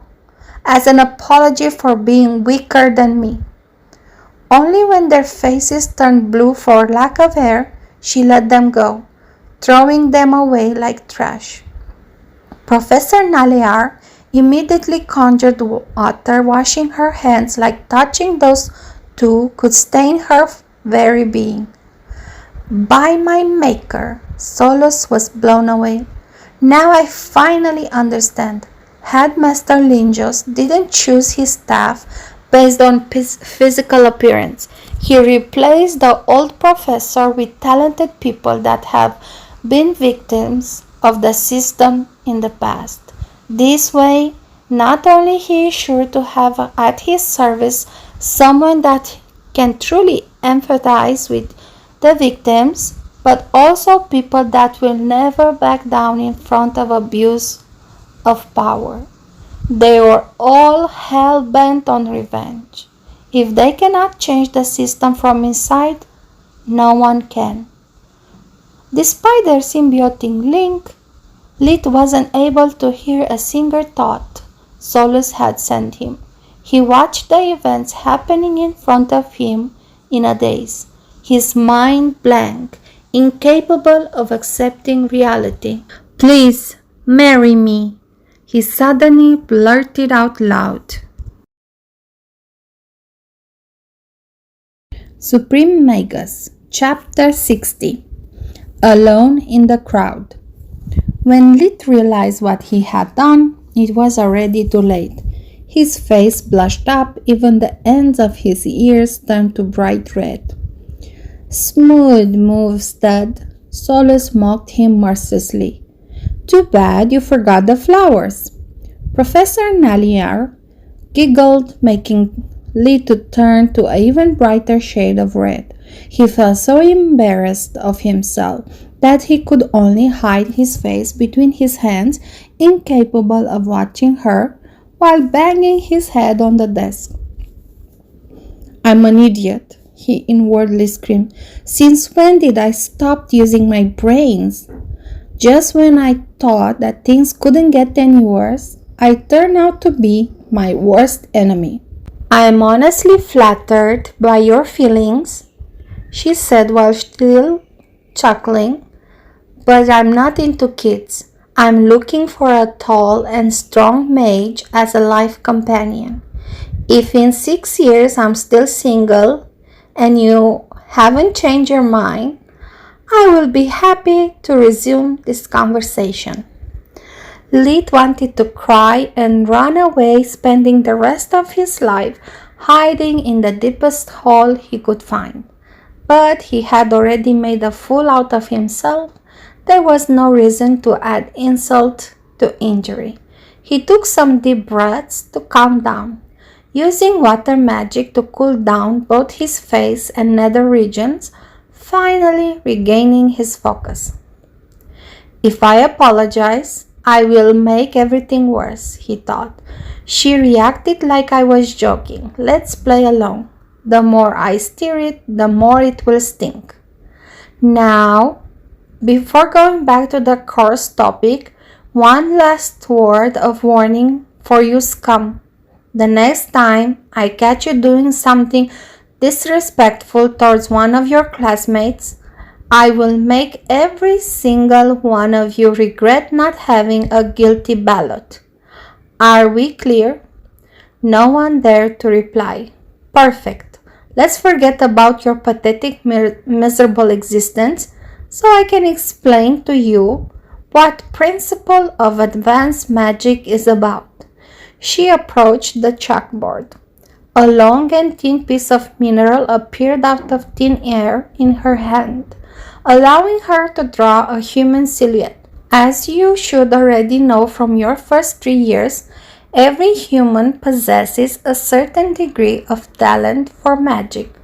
as an apology for being weaker than me." Only when their faces turned blue for lack of air, she let them go, throwing them away like trash. Professor Nalear immediately conjured water, washing her hands like touching those two could stain her very being. By my maker, Solus was blown away. Now I finally understand. Headmaster Linjos didn't choose his staff based on physical appearance. He replaced the old professor with talented people that have been victims of the system in the past. This way, not only he is sure to have at his service someone that can truly empathize with the victims, but also people that will never back down in front of abuse of power. They were all hell-bent on revenge. If they cannot change the system from inside, no one can. Despite their symbiotic link, Lit wasn't able to hear a single thought Solus had sent him. He watched the events happening in front of him in a daze, his mind blank, incapable of accepting reality. "Please, marry me," he suddenly blurted out loud. Suprememagus, Chapter 60. Alone in the Crowd. When Lit realized what he had done, it was already too late. His face blushed up, even the ends of his ears turned to bright red. "Smooth moves, Dad," Solus mocked him mercilessly. "Too bad you forgot the flowers." Professor Naliar giggled, making Lit to turn to an even brighter shade of red. He felt so embarrassed of himself that he could only hide his face between his hands, incapable of watching her, while banging his head on the desk. "I'm an idiot," he inwardly screamed. "Since when did I stop using my brains? Just when I thought that things couldn't get any worse, I turned out to be my worst enemy." "I'm honestly flattered by your feelings," she said while still chuckling, "but I'm not into kids. I'm looking for a tall and strong mage as a life companion. If in 6 years I'm still single and you haven't changed your mind, I will be happy to resume this conversation." Lit wanted to cry and run away, spending the rest of his life hiding in the deepest hole he could find. But he had already made a fool out of himself. There was no reason to add insult to injury. He took some deep breaths to calm down, using water magic to cool down both his face and nether regions, finally regaining his focus. "If I apologize, I will make everything worse," he thought. "She reacted like I was joking. Let's play along. The more I stir it, the more it will stink." Now, before going back to the course topic, one last word of warning for you scum. The next time I catch you doing something disrespectful towards one of your classmates, I will make every single one of you regret not having a guilty ballot. Are we clear? No one dared to reply. Perfect. Let's forget about your pathetic, miserable existence so I can explain to you what Principle of Advanced Magic is about. She approached the chalkboard. A long and thin piece of mineral appeared out of thin air in her hand, allowing her to draw a human silhouette. As you should already know from your first 3 years, every human possesses a certain degree of talent for magic.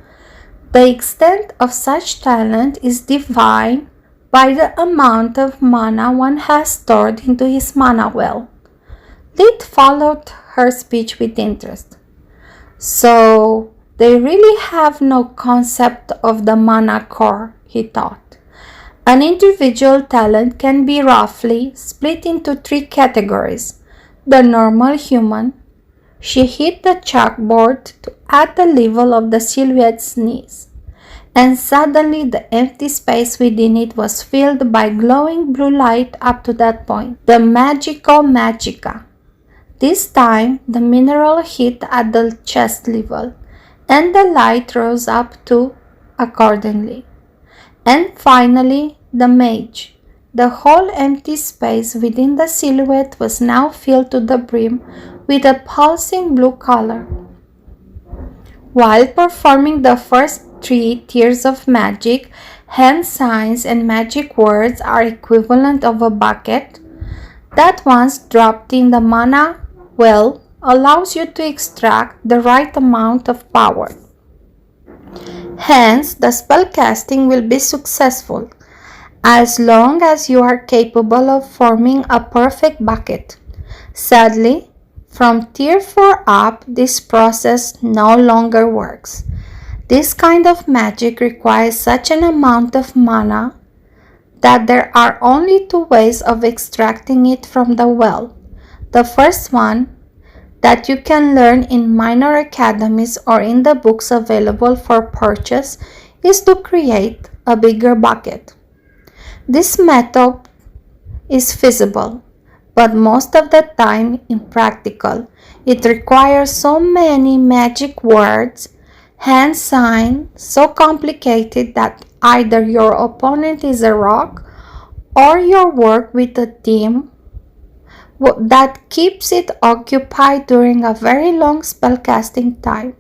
The extent of such talent is defined by the amount of mana one has stored into his mana well. Lid followed her speech with interest. So, they really have no concept of the manacore, he thought. An individual talent can be roughly split into 3 categories. The normal human. She hit the chalkboard to at the level of the silhouette's knees, and suddenly the empty space within it was filled by glowing blue light up to that point. The magical magica. This time the mineral hit at the chest level, and the light rose up too accordingly. And finally, the mage. The whole empty space within the silhouette was now filled to the brim with a pulsing blue color. While performing the first 3 tiers of magic, hand signs and magic words are equivalent of a bucket that once dropped in the mana well allows you to extract the right amount of power. Hence, the spell casting will be successful as long as you are capable of forming a perfect bucket. Sadly, from tier 4 up, this process no longer works. This kind of magic requires such an amount of mana that there are only 2 ways of extracting it from the well. The first one, that you can learn in minor academies or in the books available for purchase, is to create a bigger bucket. This method is feasible, but most of the time impractical. It requires so many magic words, hand signs, so complicated that either your opponent is a rock or you work with a team that keeps it occupied during a very long spellcasting time.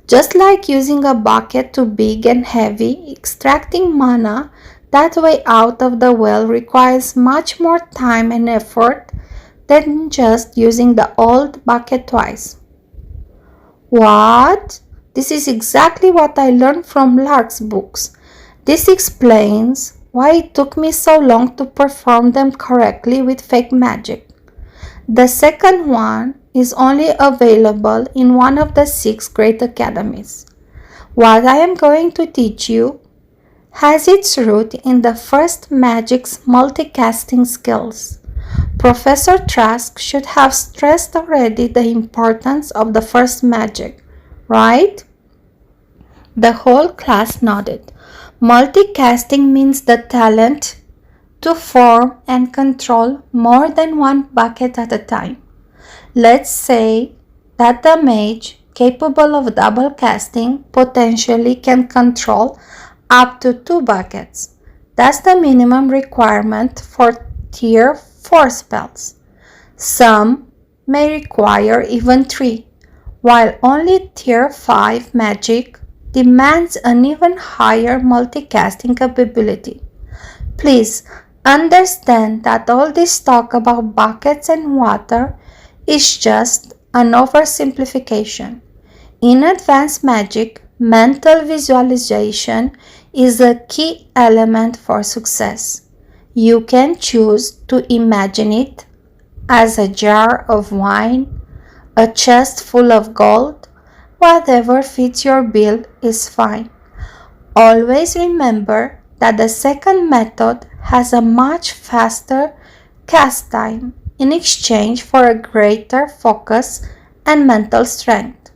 Just like using a bucket too big and heavy, extracting mana that way out of the well requires much more time and effort than just using the old bucket twice. What? This is exactly what I learned from Lark's books. This explains why it took me so long to perform them correctly with fake magic. The second one is only available in one of the 6 great academies. What I am going to teach you has its root in the first magic's multicasting skills. Professor Trask should have stressed already the importance of the first magic, right? The whole class nodded. Multicasting means the talent to form and control more than one bucket at a time. Let's say that the mage, capable of double casting, potentially can control up to 2 buckets. That's the minimum requirement for tier 4 spells. Some may require even 3, while only tier 5 magic demands an even higher multicasting capability. Please understand that all this talk about buckets and water is just an oversimplification. In advanced magic, mental visualization is a key element for success. You can choose to imagine it as a jar of wine, a chest full of gold, whatever fits your bill is fine. Always remember that the second method has a much faster cast time in exchange for a greater focus and mental strength.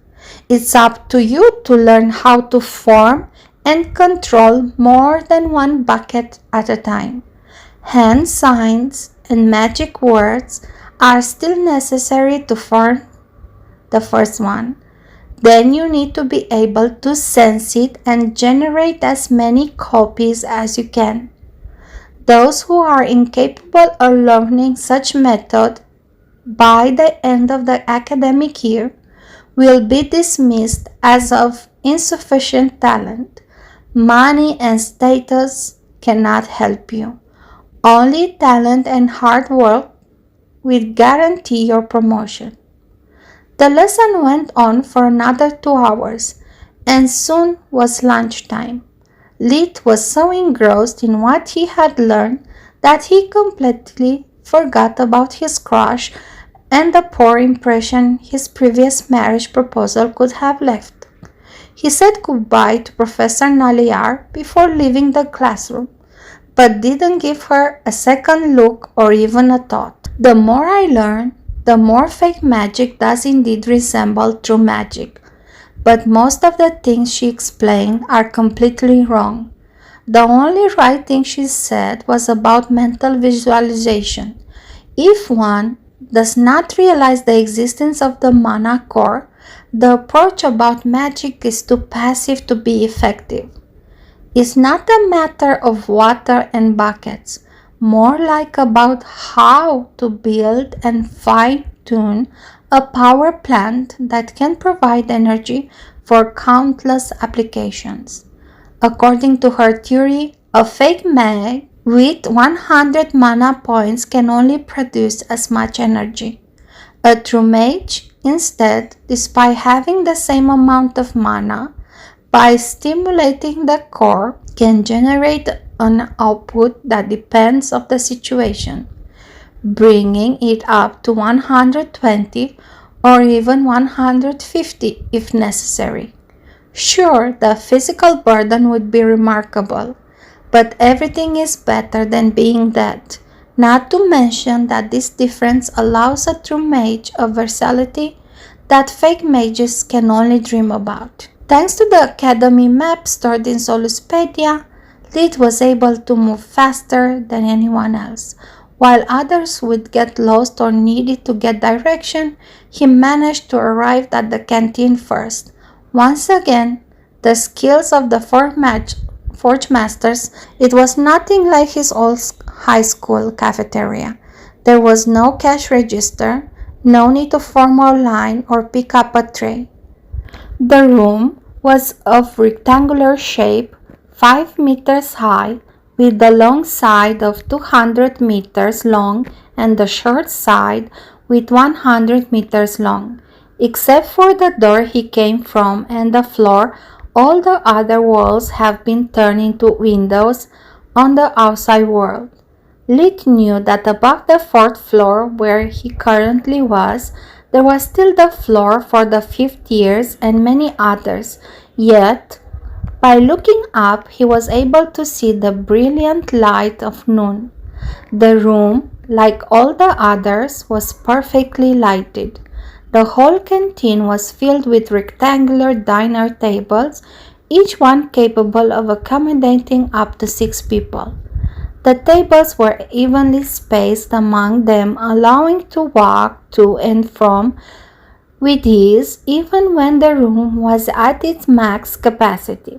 It's up to you to learn how to form and control more than one bucket at a time. Hand signs and magic words are still necessary to form the first one. Then you need to be able to sense it and generate as many copies as you can. Those who are incapable of learning such method by the end of the academic year will be dismissed as of insufficient talent. Money and status cannot help you. Only talent and hard work will guarantee your promotion. The lesson went on for another 2 hours, And soon was lunchtime. Lit was so engrossed in what he had learned that he completely forgot about his crush and the poor impression his previous marriage proposal could have left. He said goodbye to Professor Naliar before leaving the classroom, but didn't give her a second look or even a thought. The more I learn, the more fake magic does indeed resemble true magic, but most of the things she explained are completely wrong. The only right thing she said was about mental visualization. If one does not realize the existence of the manacore, the approach about magic is too passive to be effective. It's not a matter of water and buckets, more like about how to build and fine-tune a power plant that can provide energy for countless applications. According to her theory, a fake mage with 100 mana points can only produce as much energy. A true mage, instead, despite having the same amount of mana, by stimulating the core, can generate an output that depends on the situation, bringing it up to 120 or even 150 if necessary. Sure, the physical burden would be remarkable, but everything is better than being dead. Not to mention that this difference allows a true mage a versatility that fake mages can only dream about. Thanks to the Academy map stored in Soluspedia, Lid was able to move faster than anyone else. While others would get lost or needed to get direction, he managed to arrive at the canteen first. Once again, the skills of the Forge Masters, it was nothing like his old high school cafeteria. There was no cash register, no need to form a line or pick up a tray. The room was of rectangular shape, 5 meters high, with the long side of 200 meters long and the short side with 100 meters long. Except for the door he came from and the floor, all the other walls have been turned into windows on the outside world. Lit knew that above the 4th floor, where he currently was, there was still the floor for the 5th years and many others, yet by looking up he was able to see the brilliant light of noon. The room, like all the others, was perfectly lighted. The whole canteen was filled with rectangular diner tables, each one capable of accommodating up to 6 people. The tables were evenly spaced among them, allowing to walk to and from with ease even when the room was at its max capacity.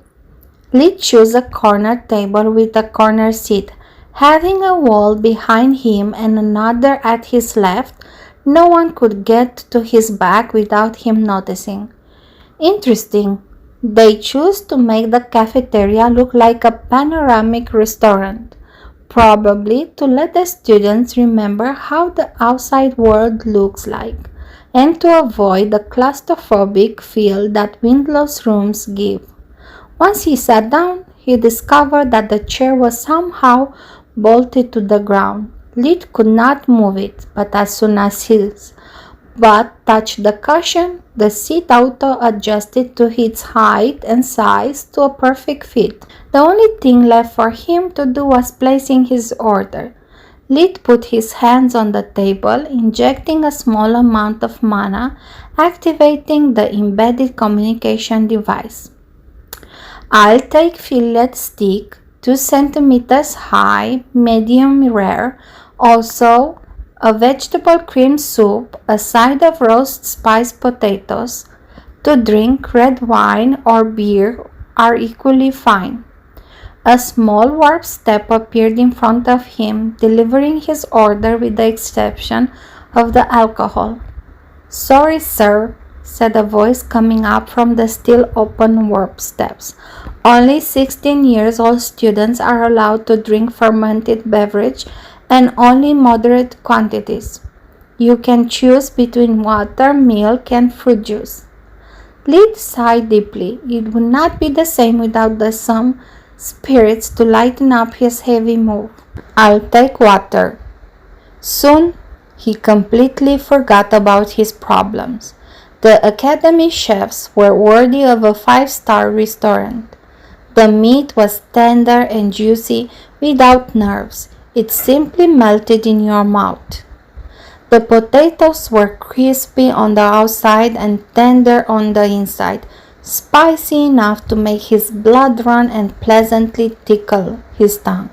Lee chose a corner table with a corner seat, having a wall behind him and another at his left. No one could get to his back without him noticing. Interesting. They chose to make the cafeteria look like a panoramic restaurant, probably to let the students remember how the outside world looks like, and to avoid the claustrophobic feel that windowless rooms give. Once he sat down, he discovered that the chair was somehow bolted to the ground. Lid could not move it, but as soon as his butt touched the cushion, the seat auto-adjusted to its height and size to a perfect fit. The only thing left for him to do was placing his order. Lid put his hands on the table, injecting a small amount of mana, activating the embedded communication device. I'll take fillet steak, 2 centimeters high, medium rare, also a vegetable cream soup, a side of roast spiced potatoes. To drink, red wine or beer are equally fine. A small warp step appeared in front of him, delivering his order with the exception of the alcohol. "Sorry, sir," said a voice coming up from the still open warp steps. "Only 16 years old students are allowed to drink fermented beverage and only moderate quantities. You can choose between water, milk, and fruit juice." Lid sighed deeply. It would not be the same without some spirits to lighten up his heavy move. I'll take water. Soon he completely forgot about his problems. The academy chefs were worthy of a 5-star restaurant. The meat was tender and juicy without nerves. It simply melted in your mouth. The potatoes were crispy on the outside and tender on the inside, spicy enough to make his blood run and pleasantly tickle his tongue.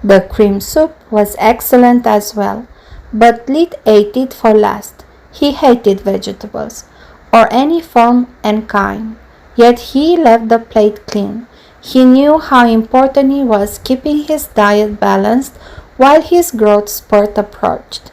The cream soup was excellent as well, but Lid ate it for last. He hated vegetables, or any form and kind, yet he left the plate clean. He knew how important it was keeping his diet balanced while his growth spurt approached.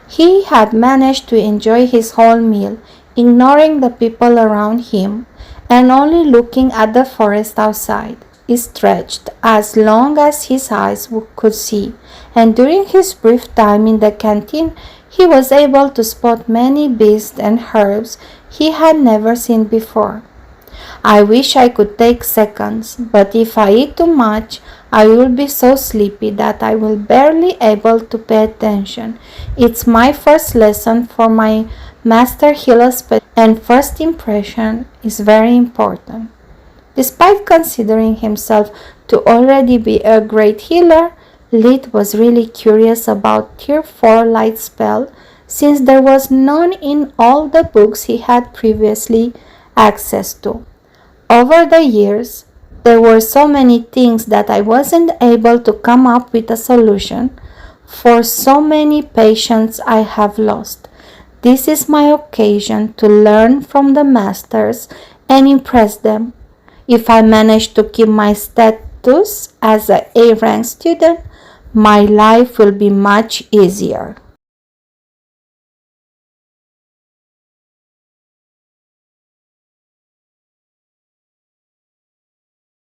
He had managed to enjoy his whole meal, ignoring the people around him and only looking at the forest outside. It stretched as long as his eyes could see, and during his brief time in the canteen, he was able to spot many beasts and herbs he had never seen before. I wish I could take seconds, but if I eat too much, I will be so sleepy that I will barely able to pay attention. It's my first lesson for my master healer, and first impression is very important. Despite considering himself to already be a great healer, Lid was really curious about Tier 4 light spell, since there was none in all the books he had previously access to. Over the years, there were so many things that I wasn't able to come up with a solution for. So many patients I have lost. This is my occasion to learn from the masters and impress them. If I manage to keep my status as an A-rank student, my life will be much easier.